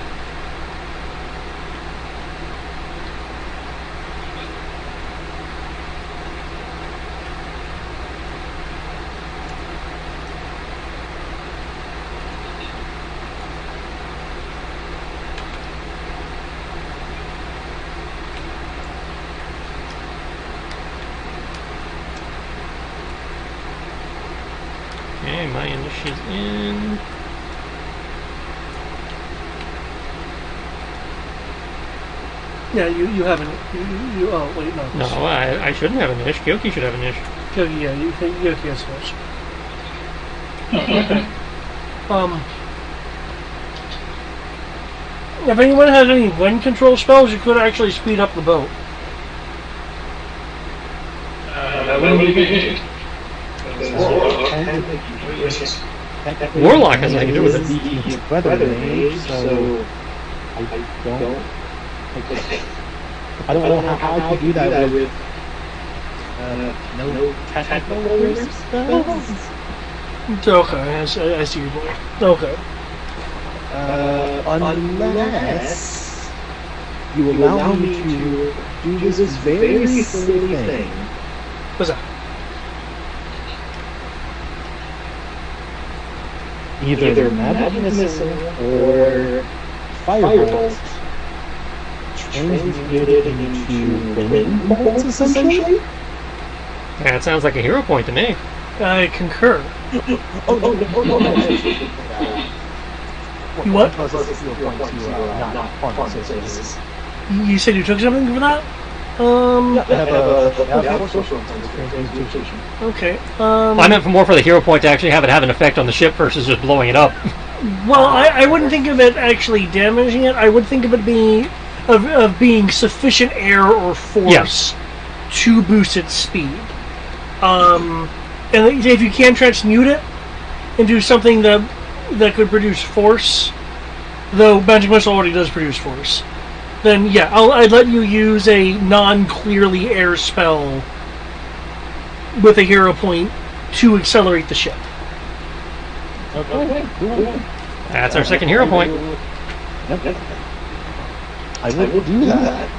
Okay, my initiative's in. Yeah, you haven't. You oh wait no. No, I shouldn't have a niche. Kyoki should have a niche. Yogi, yeah, Yogi has fish. If anyone has any wind control spells, you could actually speed up the boat. That wouldn't be good. Warlock has nothing to do with it. Weather mage, so I don't know how I could do that with no technical spells. Okay, I see your point. Okay. Unless you allow me to do this very silly thing. What's that? Either magic missile or firebolt transmuted into wind bolts, essentially. Yeah, it sounds like a hero point to me. I concur. Oh no! You what? Not You said you took something for that? I have social transmutation. Okay. I meant more for the hero point to actually have it have an effect on the ship versus just blowing it up. Well, I wouldn't think of it actually damaging it. I would think of it being being sufficient air or force to boost its speed. And if you can transmute it into something that could produce force, though Magic Missile already does produce force, then yeah, I'd let you use a non-clearly air spell with a hero point to accelerate the ship. Okay, cool. That's our second hero point. Yep. I will do that.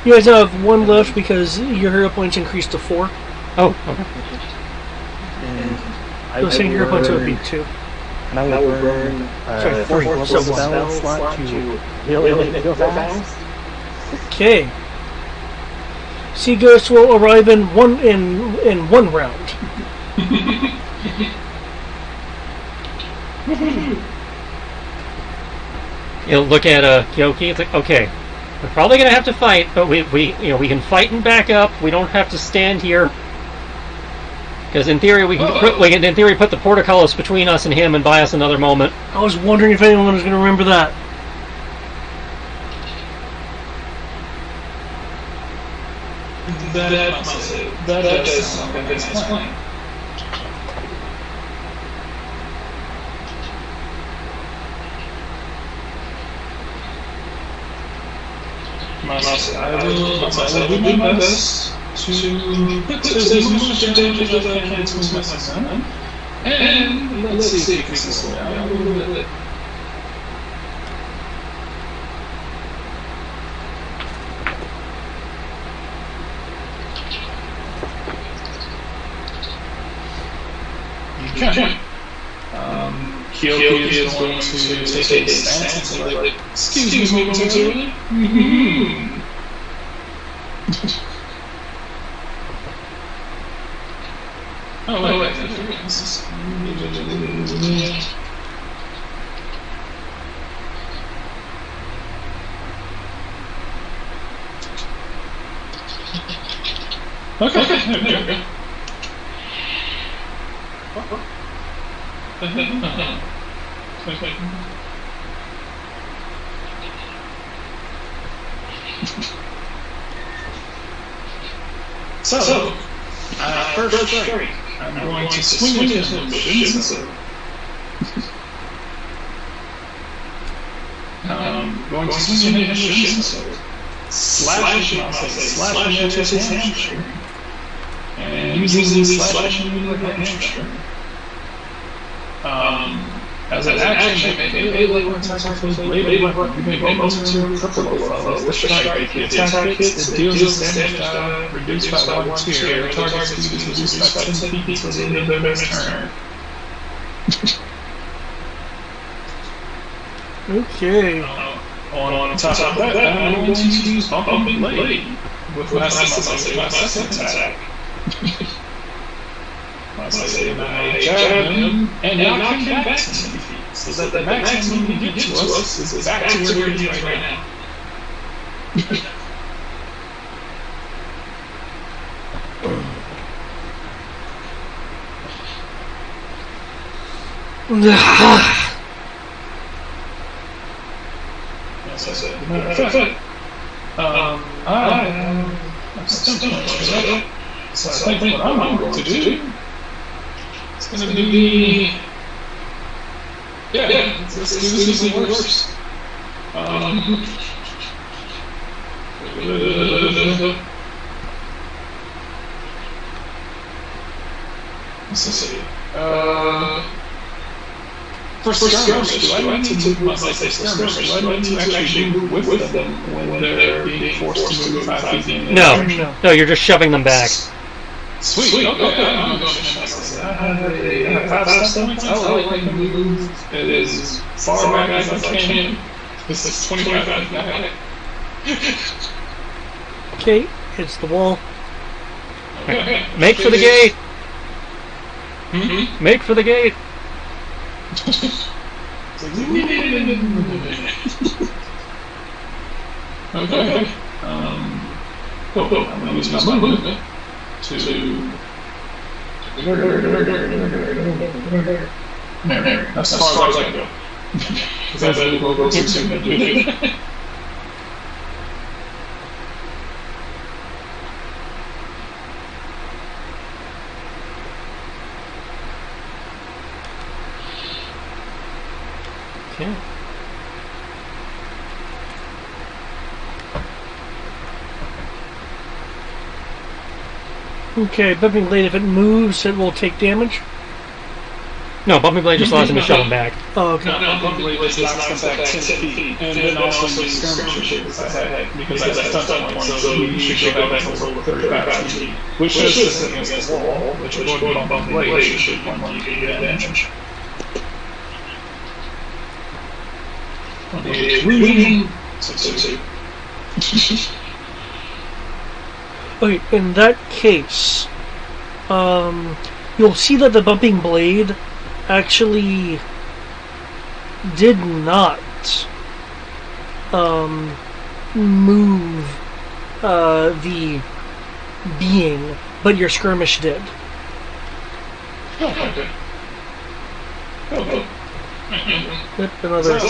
You guys have one left because your hero points increased to 4. Oh, okay. The same hero points would be 2. And I will burn 3. So spell slot to really go fast. Okay. Sea Ghost will arrive in one round. You'll look at Kyoki. It's like, okay, we're probably gonna have to fight, but we can fight and back up. We don't have to stand here. Because in theory, we can put the portcullis between us and him and buy us another moment. I was wondering if anyone was going to remember that. That does sound like a nice plan. I will do my best to put as much damage as I can to my son, and let's see if we can slow down a little bit. Okay. Kyoki is going to take a stance and like, excuse me momentarily. Oh, wait. Okay, there we go. So, first strike. I'm going to swing with his motion, going to swing with his motion, slashing at his hamstring, and using slashing like a hamstring. As an action, melee attacks with bladed weapon. You may momentarily cripple the fellow with strike. If the attack hits, it deals damage reduced by 1 tier. The target's speed is reduced by 10 feet until the end of their next turn. Okay. On top of that, I'm going to use Bumping Blade with my second attack. I jab him and knock him back 10 feet, so that the maximum he can get to us is back to where he is right now. As I said, I'm still playing it. So I think what I'm going to do is going to be... Yeah, let's do this even worse. Let's see. For skirmish, do I need to move, I say skirmish, do I need to actually move with them when they're being forced to move 5 feet in? No, you're just shoving them back. Sweet, okay. I'm going to finish I have 5 step points. I like to move as far back as I can. This is 25 feet back. Okay, hits the wall. Okay. Make for the gate! Mm-hmm. Make for the gate! Okay. Cool. I'm going to use my movement to... There. That's as far as I can go. Because I will go too soon. Okay. Okay, bumping blade, if it moves, it will take damage. No, bumping blade just allows him to shove them back. Oh, okay. Bumping blade just knocks them back 10 feet, and then also use skirmishes because I stunned one, so you should go back and roll 35 feet, which is against the wall, which is going to bumping blade, should be one you can get advantage. Okay, in that case, you'll see that the bumping blade actually did not move the being, but your skirmish did. Oh, okay. Oh. Yep, another. Okay.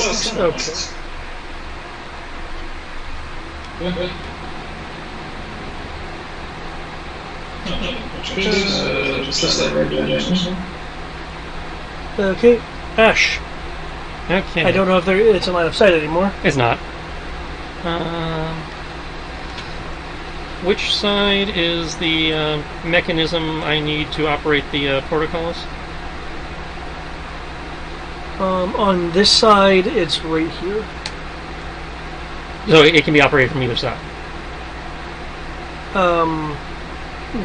Okay, Ash. Okay. I don't know if it's in line of sight anymore. It's not. Which side is the mechanism I need to operate the portcullis? On this side, it's right here. So it can be operated from either side.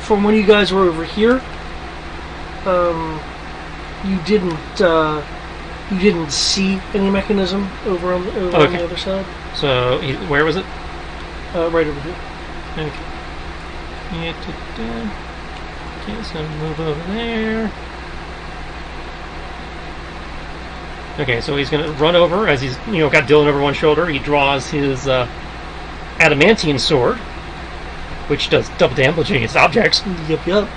From when you guys were over here, you didn't see any mechanism over on the other side. So where was it? Right over here. Okay. Okay, so move over there. Okay, so he's going to run over as he's got Dylan over one shoulder. He draws his adamantine sword, which does double damage against objects. Yep.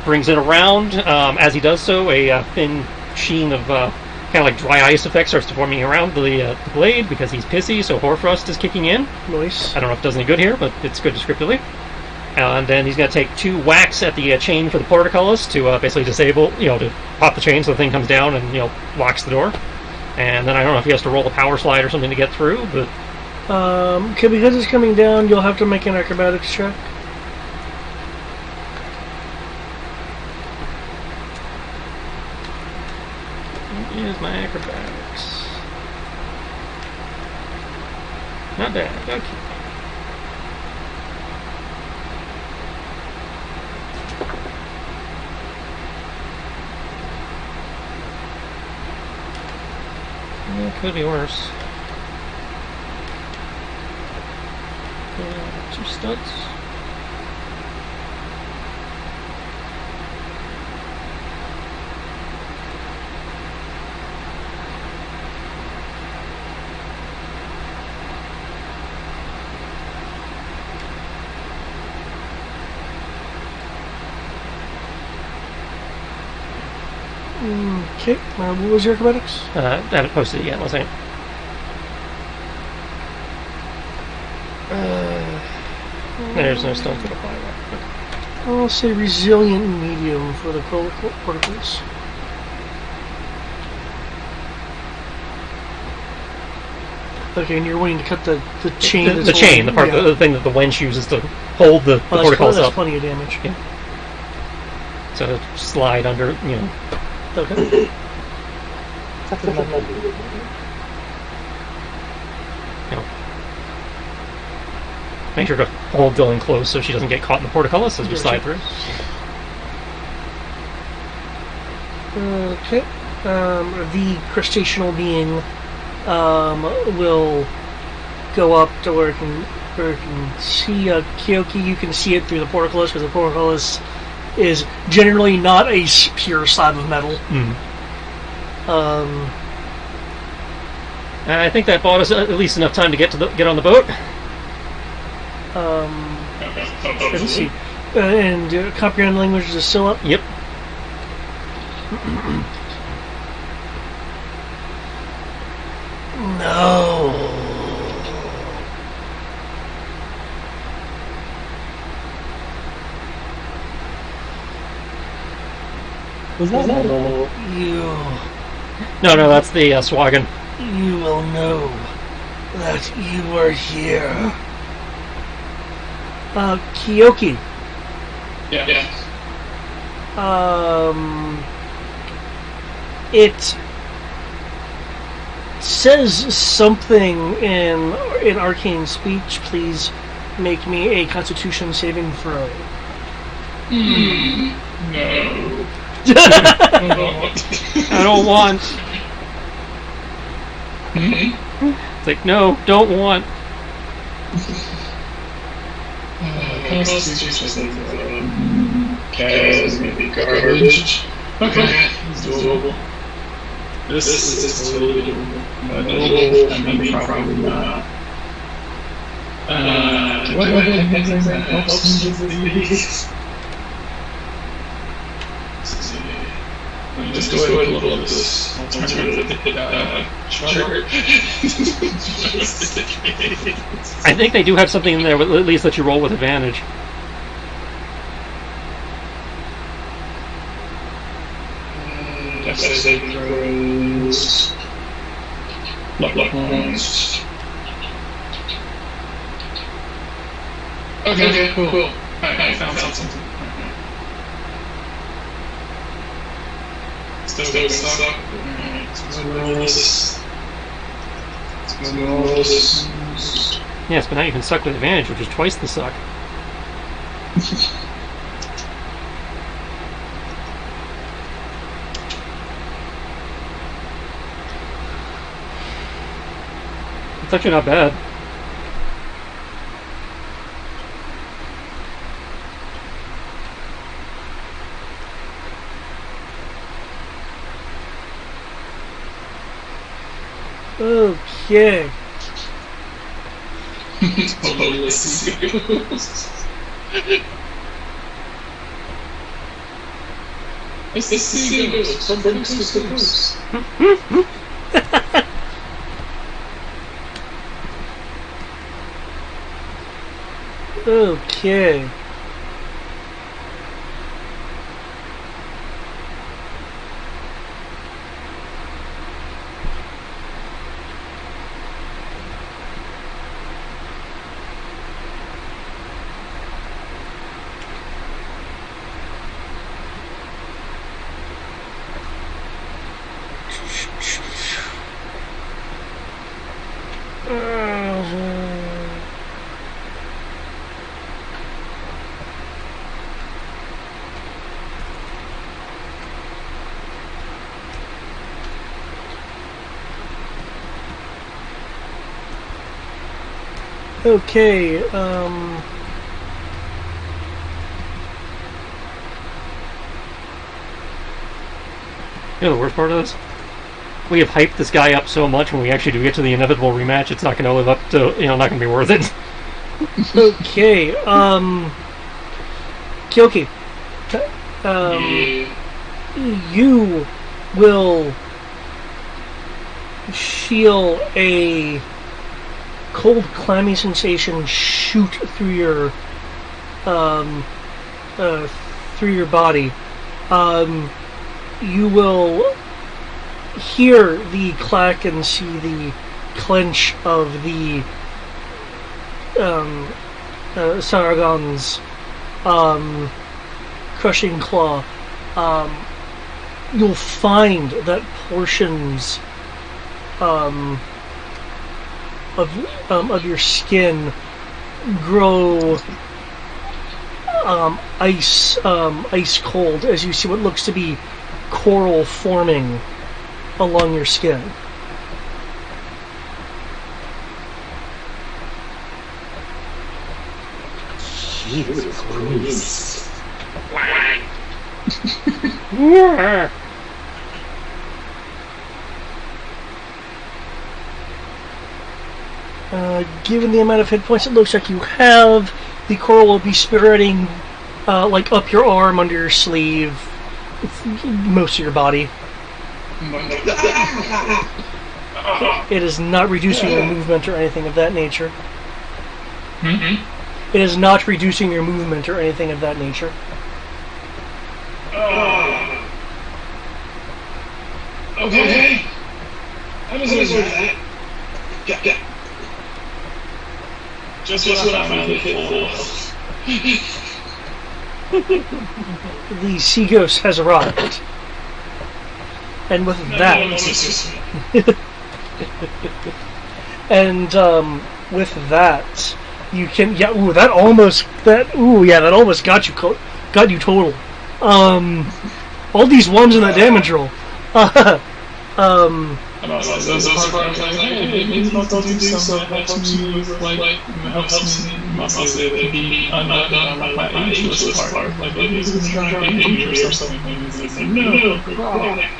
Brings it around. As he does so, a thin sheen of kind of like dry ice effect starts to forming around the blade because he's pissy, so Hoarfrost is kicking in. Nice. I don't know if it does any good here, but it's good descriptively. And then he's going to take 2 whacks at the chain for the portcullis to basically disable, to pop the chain so the thing comes down and, locks the door. And then I don't know if he has to roll a power slide or something to get through, but... because it's coming down, you'll have to make an acrobatics check. Here's my acrobatics. Not bad, okay. It could be worse. 2 studs. Okay. What was your acrobatics? I haven't posted it yet. One second. There's no stone to apply that. I'll say resilient medium for the portacles. Okay, and you're wanting to cut the chain. The chain, the part, the thing that the wench uses to hold the portacles that's up. plenty of damage. Yeah. So slide under, Okay. Make sure to hold Dylan close so she doesn't get caught in the portcullis as you slide through. Okay. The crustaceanal being will go up to where it can see Kyoki. You can see it through the portcullis because the portcullis is generally not a pure slab of metal. I think that bought us at least enough time to get on the boat. Let's see. And comprehend language is still up? Yep. No. Was that no? You No, that's the Swagan. you will know that you are here. Kyoki. Yeah. It says something in arcane speech. Please make me a Constitution saving throw. No. I don't want. It's like, no, don't want. Constitution is maybe garbage. Okay, it's doable. This is totally doable. Doable, I mean, probably not. Do I have anything that helps me with these? Let me just go ahead and pull up this alternative chart. I think they do have something in there that at least let you roll with advantage. Dex saving throws. Luck points. Okay, cool. Alright, I found something. Still stuck. Let's go roll this. Yes, but now you can suck with advantage, which is twice the suck. It's actually not bad. Okay. Totally seagulls. It's the seagulls from Coast to Coast. Okay. Okay, You know the worst part of this? We have hyped this guy up so much when we actually do get to the inevitable rematch, it's not going to live up to, not going to be worth it. okay, Kyoki. You will feel a cold, clammy sensation shoot through your body. You will hear the clack and see the clench of the Saragon's crushing claw. You'll find that portions of your skin grow ice cold as you see what looks to be coral forming along your skin. Jesus Christ. Given the amount of hit points it looks like you have, the coral will be spirating like up your arm, under your sleeve, most of your body. It is not reducing your movement or anything of that nature. It is not reducing your movement or anything of that nature. Okay. I was that. Yeah. Just what I found it for. The sea ghost has arrived. And with that... and with that, you can... Yeah, ooh, that almost got you total. All these ones in that damage roll. And I was like, those are part of hey, maybe I'll do something that helps me with, helps me muscles be undone on my ageless part. Like, maybe it's going to try and be injury or something. And it's like, no, chronic.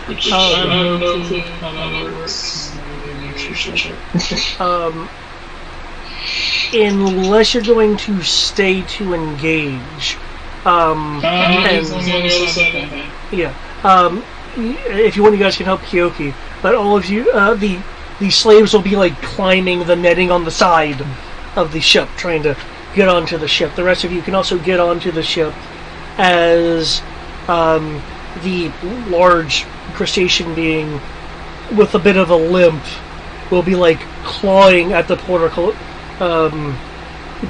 Which I don't know how that works. Unless you're going to stay to engage. If you want, you guys can help Kyoki. But all of you, the slaves will be like climbing the netting on the side of the ship, trying to get onto the ship. The rest of you can also get onto the ship as the large crustacean being with a bit of a limp will be like clawing at the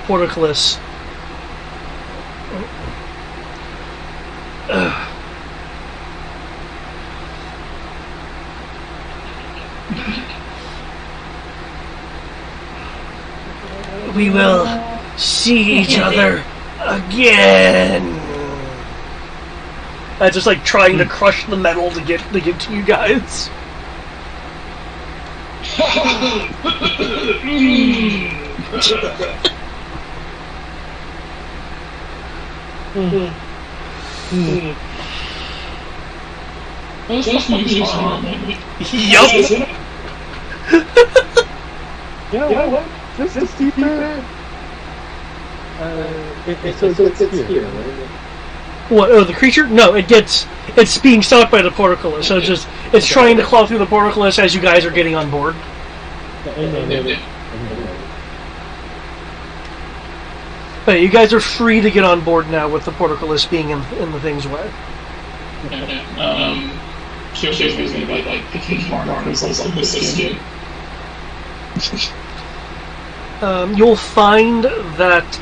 portcullis. We will see each other again. Just like trying to crush the metal to get to you guys. Yup. What? Just deeper. It's here, right? What? Oh, the creature? No, it's being stalked by the portcullis. So it's trying to claw through the portcullis as you guys are getting on board. But you guys are free to get on board now with the portcullis being in the thing's way. Kyoki's going to be like picking barnacles off the skin. You'll find that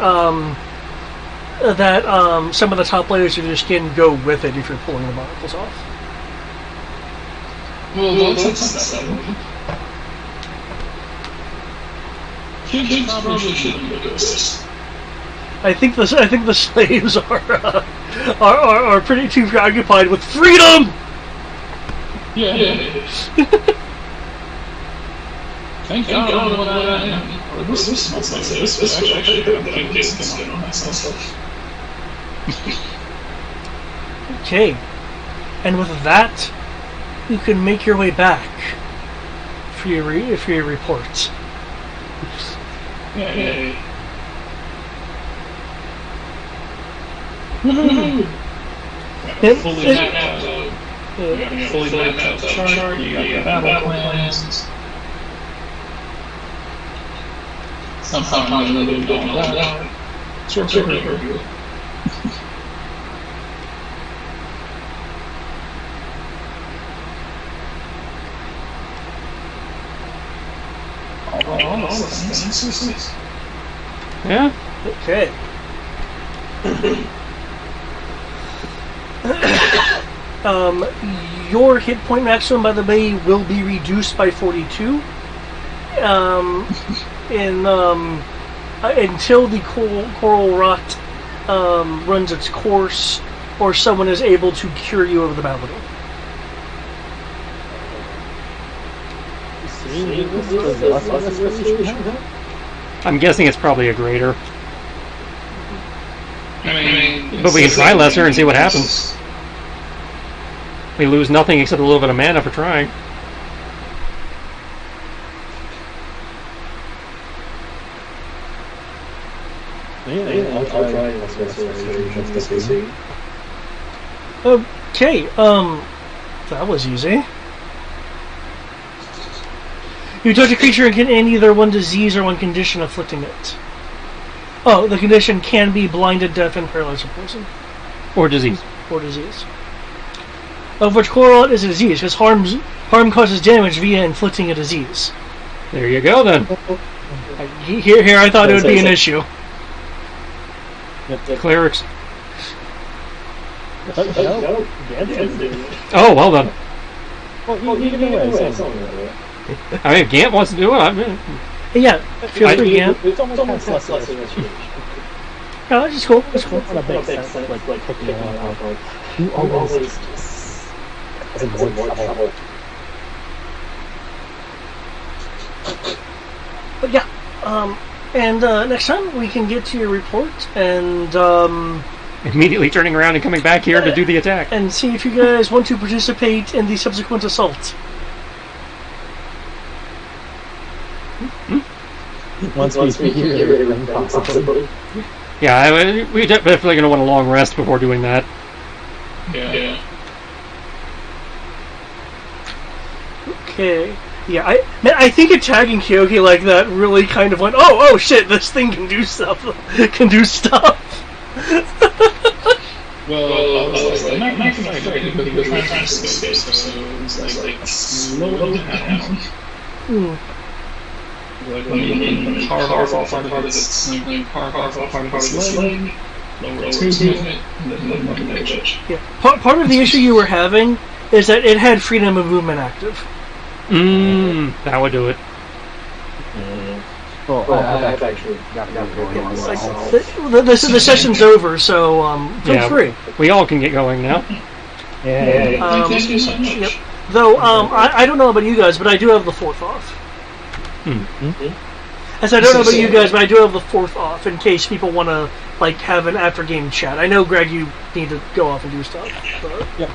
some of the top layers of your skin go with it if you're pulling the barnacles off. Well, that's Kyoki probably shouldn't be ghosts. I think the slaves are pretty too preoccupied with freedom. Yeah. Thank God I don't know what I am. Or this smells like this. Actually, I'm tasting skin on myself. Okay. And with that, you can make your way back for your reports. Yeah. Woohoo! Fully Fully laid out the chart, you got your battle plans. Somehow I'm going to do all that. Sort of good. Yeah. Okay. Your hit point maximum, by the way, will be reduced by 42. Until the coral rot runs its course, or someone is able to cure you of the malady. I'm guessing it's probably a greater. But we can try lesser and see what happens. We lose nothing except a little bit of mana for trying. I'll try just to see. Okay, that was easy. You touch a creature and can end either one disease or one condition afflicting it. Oh, the condition can be blinded, deaf, and paralyzed or poison. Or disease. Or disease. Of which coral is a disease, because harm causes damage via inflicting a disease. There you go, then. Here I thought it would be an issue. Clerics. Oh, Oh, well done. well, you can do it. I mean, if Gant wants to do it, I mean... Yeah, feel free, Gant. It's almost less initiation. No, that's just cool. That's cool. On a big sense, like picking it up, like, you always has a more trouble. But yeah, and next time we can get to your report and Immediately turning around and coming back here to do the attack. and see if you guys want to participate in the subsequent assault. Once we figure everything possible. Yeah, we're definitely going to want a long rest before doing that. Yeah. Okay. Yeah, I think attacking Kyoki like that really kind of went, oh shit, this thing can do stuff. Well, I was like, not frustrated, but we're trying to escape, so it's like slow down. Like when the powerful part of its powerful part of its leg, lower its movement, and then look at the edge. Yeah. Part of the issue you were having is that it had freedom of movement active. That would do it. Well, I've actually got going on. The session's over, so feel free. We all can get going now. Thank you so much. Yep. Though I don't know about you guys, but I do have the 4th off. As I don't know about you guys, but I do have the 4th off in case people want to have an after game chat. I know, Greg, you need to go off and do stuff. But... Yep.